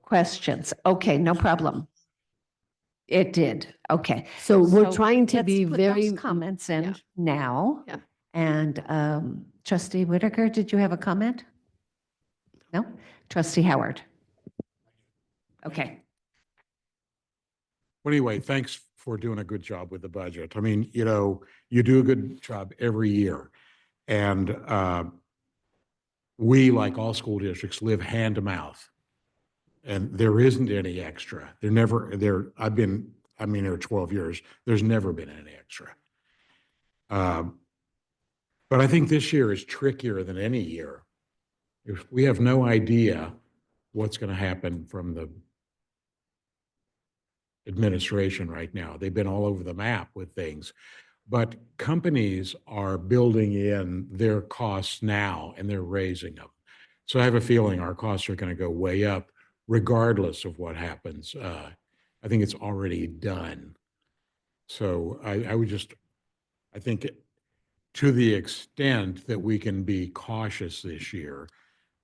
Questions. Okay, no problem. It did. Okay. So we're trying to let's be put very. those comments in yeah. now. Yeah. And Trustee Whitaker, did you have a comment? No? Trustee Howard? Okay. Well, anyway, thanks for doing a good job with the budget. I mean, you know, you do a good job every year. And we, like all school districts, live hand to mouth. And there isn't any extra. I've been here 12 years. There's never been any extra. But I think this year is trickier than any year. If we have no idea what's going to happen from the administration right now. They've been all over the map with things. But companies are building in their costs now and they're raising them. So I have a feeling our costs are going to go way up regardless of what happens. I think it's already done. So I think to the extent that we can be cautious this year,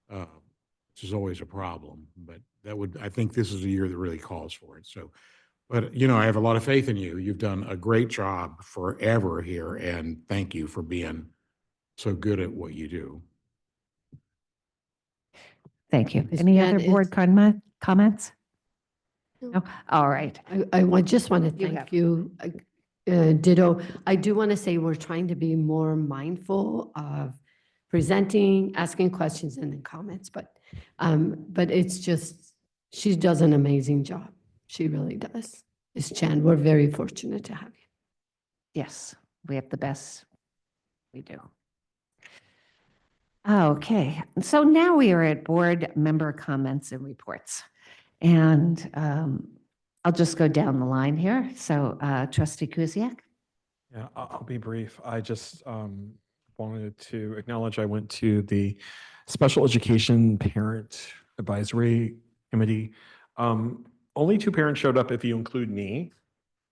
which is always a problem, but I think this is a year that really calls for it. So, but you know, I have a lot of faith in you. You've done a great job forever here, and thank you for being so good at what you do. Thank you. Ms. Any Jan, other board comments? No? All right. I just want to You thank have- you. Ditto. I do want to say we're trying to be more mindful of presenting, asking questions and then comments, but it's just, she does an amazing job. She really does. Ms. Chan, we're very fortunate to have you. Yes, we have the best. We do. Okay, so now we are at board member comments and reports. And I'll just go down the line here. So Trustee Kuziak? Yeah, I'll be brief. I just wanted to acknowledge I went to the Special Education Parent Advisory Committee. Only 2 parents showed up if you include me.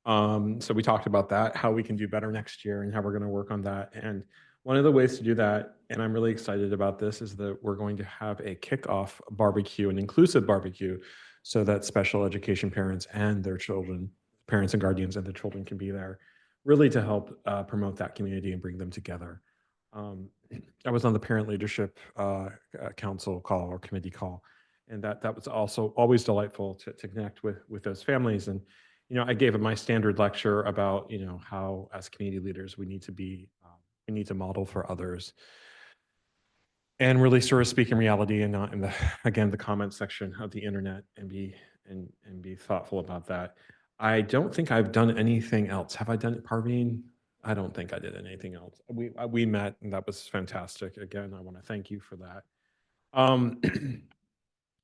So we talked about that, how we can do better next year and how we're going to work on that. And one of the ways to do that, and I'm really excited about this, is that we're going to have a kickoff barbecue, an inclusive barbecue, so that special education parents and their children, parents and guardians and their children can be there, really to help promote that community and bring them together. I was on the Parent Leadership Council call or committee call, and that was also always delightful to connect with those families. And I gave my standard lecture about, how as community leaders, we need to model for others and really sort of speak in reality and not in the comment section of the internet and be thoughtful about that. I don't think I've done anything else. Have I done it, Parveen? I don't think I did anything else. We met and that was fantastic. Again, I want to thank you for that.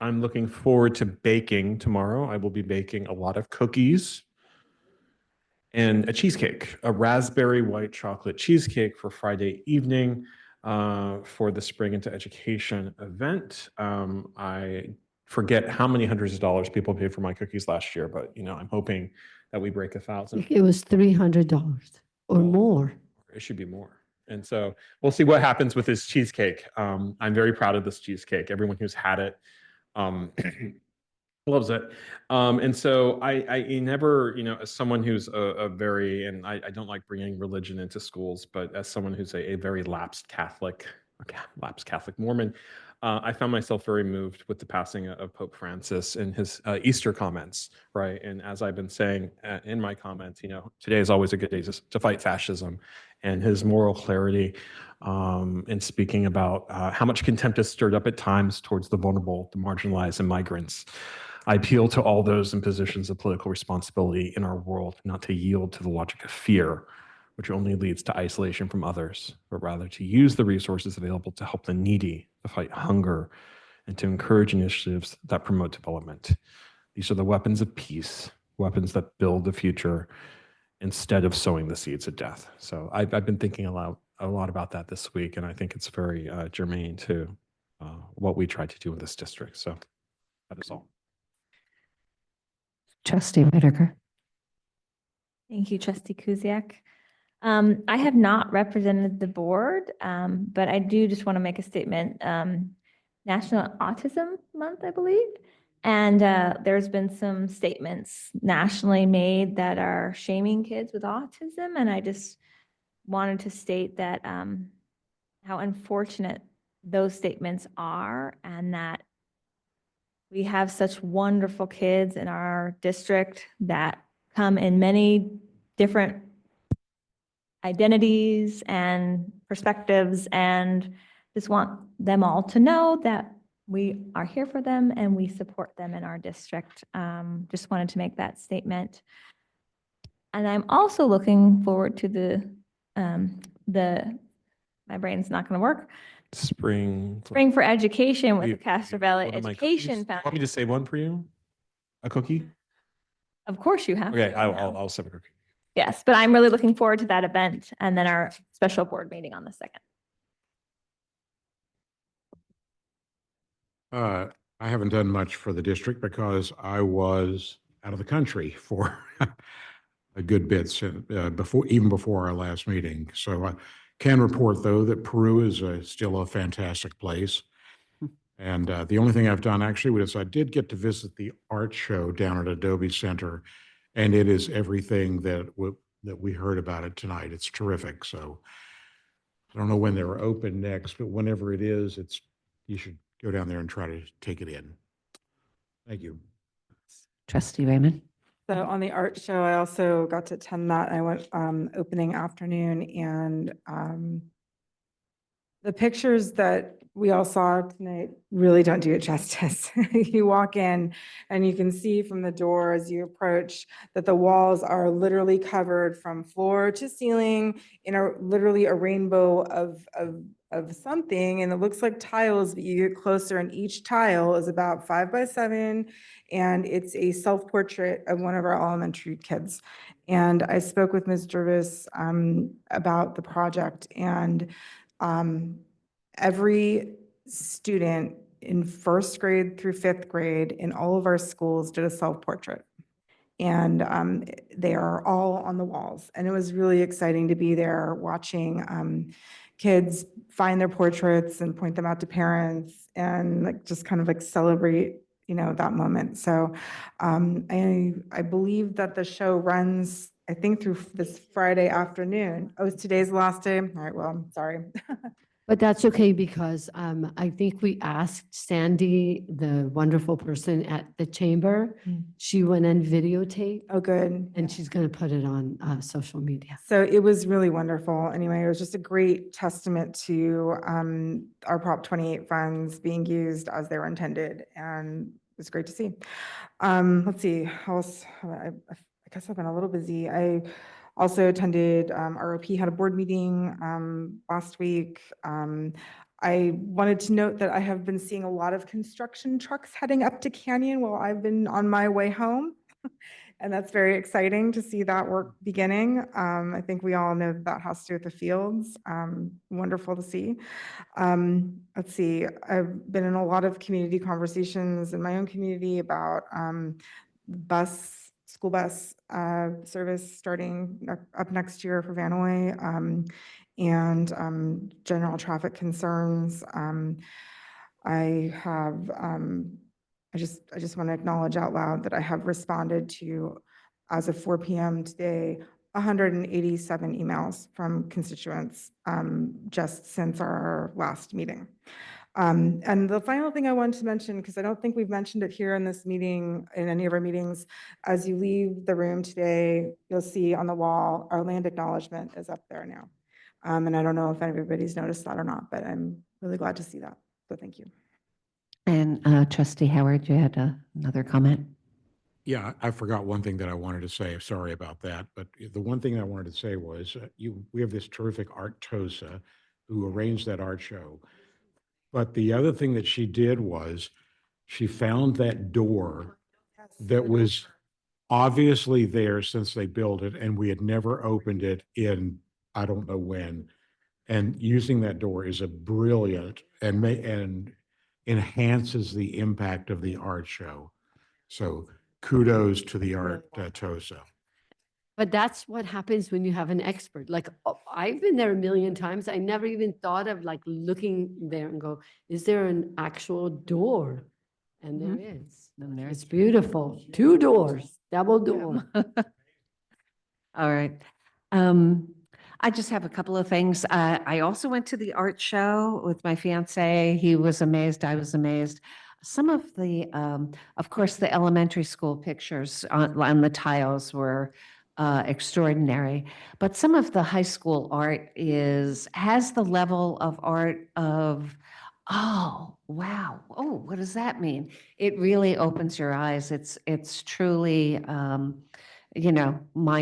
I'm looking forward to baking tomorrow. I will be baking a lot of cookies and a cheesecake, a raspberry white chocolate cheesecake for Friday evening for the Spring into Education event. I forget how many hundreds of dollars people paid for my cookies last year, but I'm hoping that we break 1,000. It was $300 or more. It should be more. And so we'll see what happens with this cheesecake. I'm very proud of this cheesecake. Everyone who's had it loves it. And so I never, as someone who's a very, and I don't like bringing religion into schools, but as someone who's a very lapsed Catholic Mormon, I found myself very moved with the passing of Pope Francis and his Easter comments, right? And as I've been saying in my comments, today is always a good day to fight fascism, and his moral clarity in speaking about how much contempt is stirred up at times towards the vulnerable, the marginalized, and migrants. I appeal to all those in positions of political responsibility in our world not to yield to the logic of fear, which only leads to isolation from others, but rather to use the resources available to help the needy, to fight hunger, and to encourage initiatives that promote development. These are the weapons of peace, weapons that build the future instead of sowing the seeds of death. So I've been thinking a lot about that this week, and I think it's very germane to what we try to do in this district. So that is all. Trustee Whitaker. Thank you, Trustee Kuziak. I have not represented the board, but I do just want to make a statement. National Autism Month, I believe. And there's been some statements nationally made that are shaming kids with autism. And I just wanted to state that how unfortunate those statements are, and that we have such wonderful kids in our district that come in many different identities and perspectives, and just want them all to know that we are here for them and we support them in our district. Just wanted to make that statement. And I'm also looking forward to my brain's not going to work. Spring for Education with You- the Castro Valley One of my Education cookies. Want me Foundation. to say one for you? A cookie? Of course you have. Okay, to I'll, now. I'll, I'll send a cookie. Yes, but I'm really looking forward to that event and then our special board meeting on the 2nd. I haven't done much for the district because I was out of the country for a good bit even before our last meeting. So I can report, though, that Peru is still a fantastic place. And the only thing I've done actually was I did get to visit the art show down at Adobe Center, and it is everything that we heard about it tonight. It's terrific. So I don't know when they're open next, but whenever it is, you should go down there and try to take it in. Thank you. Trustee Raymond. So on the art show, I also got to attend that. I went opening afternoon, and the pictures that we all saw tonight really don't do it justice. You walk in and you can see from the door as you approach that the walls are literally covered from floor to ceiling in literally a rainbow of something, and it looks like tiles, but you get closer and each tile is about 5 by 7, and it's a self-portrait of one of our elementary kids. And I spoke with Ms. Jervis about the project, and every student in 1st grade through 5th grade in all of our schools did a self-portrait. And they are all on the walls. And it was really exciting to be there watching kids find their portraits and point them out to parents and just kind of celebrate, that moment. So I believe that the show runs, I think, through this Friday afternoon. Oh, today's the last day? All right, well, I'm sorry. But that's okay because I think we asked Sandy, the wonderful person at the chamber. She went and videotaped. Oh, good. And she's going to put it on social media. So it was really wonderful. Anyway, it was just a great testament to our Prop 28 funds being used as they were intended, and it was great to see. Let's see, how else? I guess I've been a little busy. I also attended, ROP had a board meeting last week. I wanted to note that I have been seeing a lot of construction trucks heading up to Canyon while I've been on my way home. And that's very exciting to see that work beginning. I think we all know that that has to do with the fields. Wonderful to see. Let's see, I've been in a lot of community conversations in my own community about school bus service starting up next year for Vanoy, and general traffic concerns. I have, I just want to acknowledge out loud that I have responded to, as of 4 p.m. today, 187 emails from constituents just since our last meeting. And the final thing I wanted to mention, because I don't think we've mentioned it here in this meeting, in any of our meetings, as you leave the room today, you'll see on the wall, our land acknowledgement is up there now. And I don't know if everybody's noticed that or not, but I'm really glad to see that. So thank you. And Trustee Howard, you had another comment? Yeah, I forgot one thing that I wanted to say. Sorry about that. But the one thing I wanted to say was we have this terrific Art Tosa who arranged that art show. But the other thing that she did was she found that door that was obviously there since they built it, and we had never opened it in, I don't know when. And using that door is a brilliant and enhances the impact of the art show. So kudos to the Art Tosa. But that's what happens when you have an expert. Like, I've been there a million times. I never even thought of like looking there and go, is there an actual door? And there is. It's beautiful. 2 doors, double door. All right. I just have a couple of things. I also went to the art show with my fiance. He was amazed. I was amazed. Some of the, of course, the elementary school pictures on the tiles were extraordinary, but some of the high school art has the level of art of, oh, wow. Oh, what does that mean? It really opens your eyes. It's truly, mind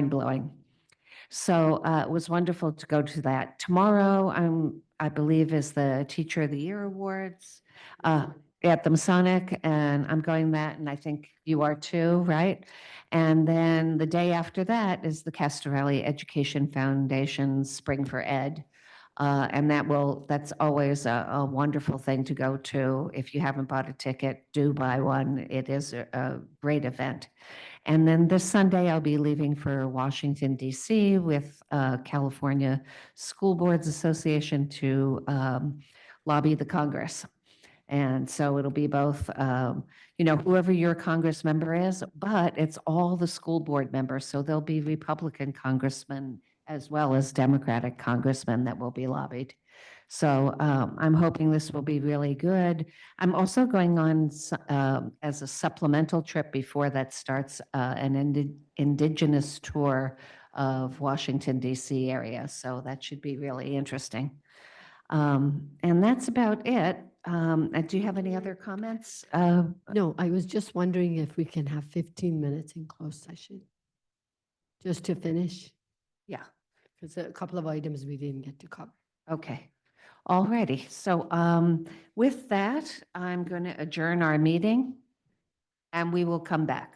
blowing. So it was wonderful to go to that. Tomorrow, I believe, is the Teacher of the Year Awards at the Masonic, and I'm going that, and I think you are too, right? And then the day after that is the Castorelli Education Foundation Spring for Ed. And that's always a wonderful thing to go to. If you haven't bought a ticket, do buy one. It is a great event. And then this Sunday, I'll be leaving for Washington, DC with California School Boards Association to lobby the Congress. And so it'll be both, whoever your Congress member is, but it's all the school board members. So there'll be Republican congressmen as well as Democratic congressmen that will be lobbied. So I'm hoping this will be really good. I'm also going on as a supplemental trip before that starts, an indigenous tour of Washington, DC area. So that should be really interesting. And that's about it. Do you have any other comments? No, I was just wondering if we can have 15 minutes in closed session. Just to finish. Yeah. Because a couple of items we didn't get to cover. Okay. Alrighty. So with that, I'm going to adjourn our meeting and we will come back.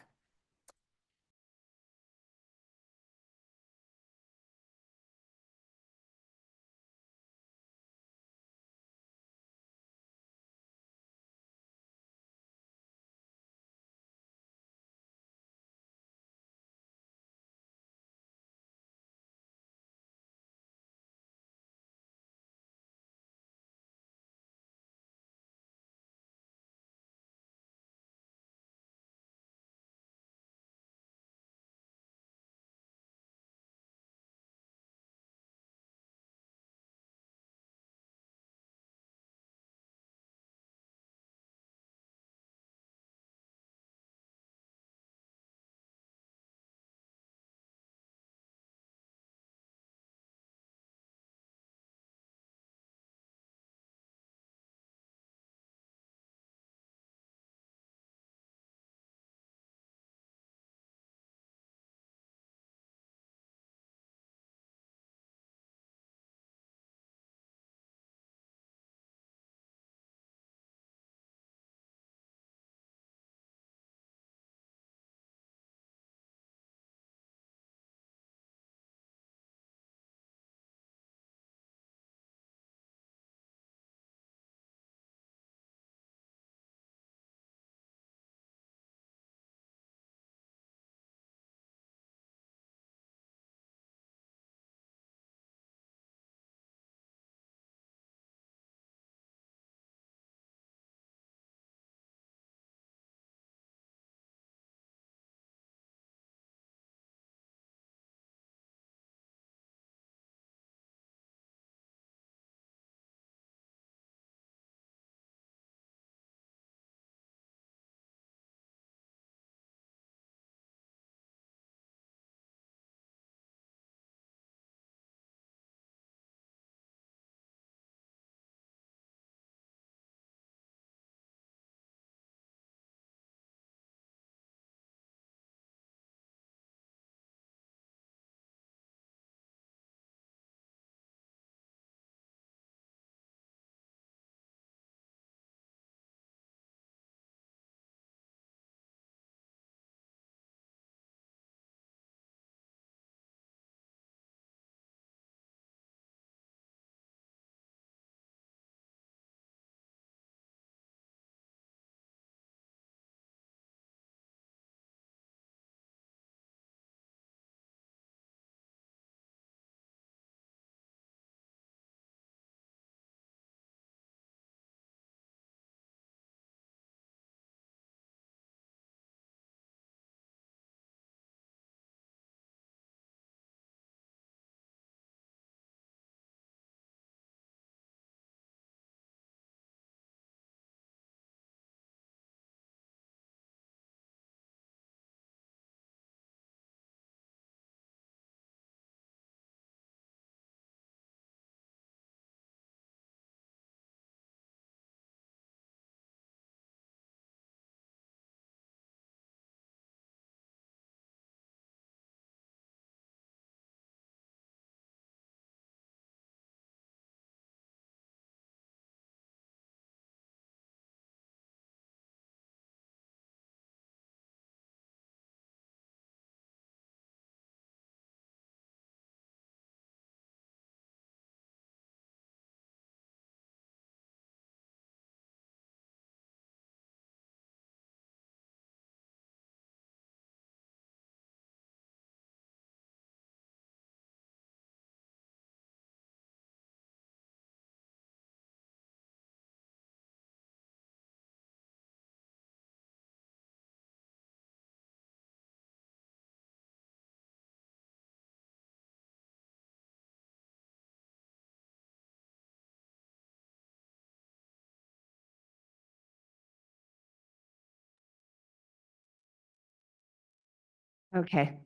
Okay.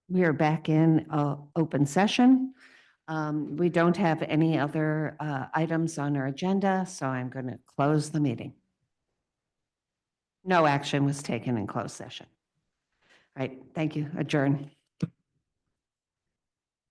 We are back in open session. We don't have any other items on our agenda, so I'm going to close the meeting. No action was taken in closed session. Right, thank you. Adjourn.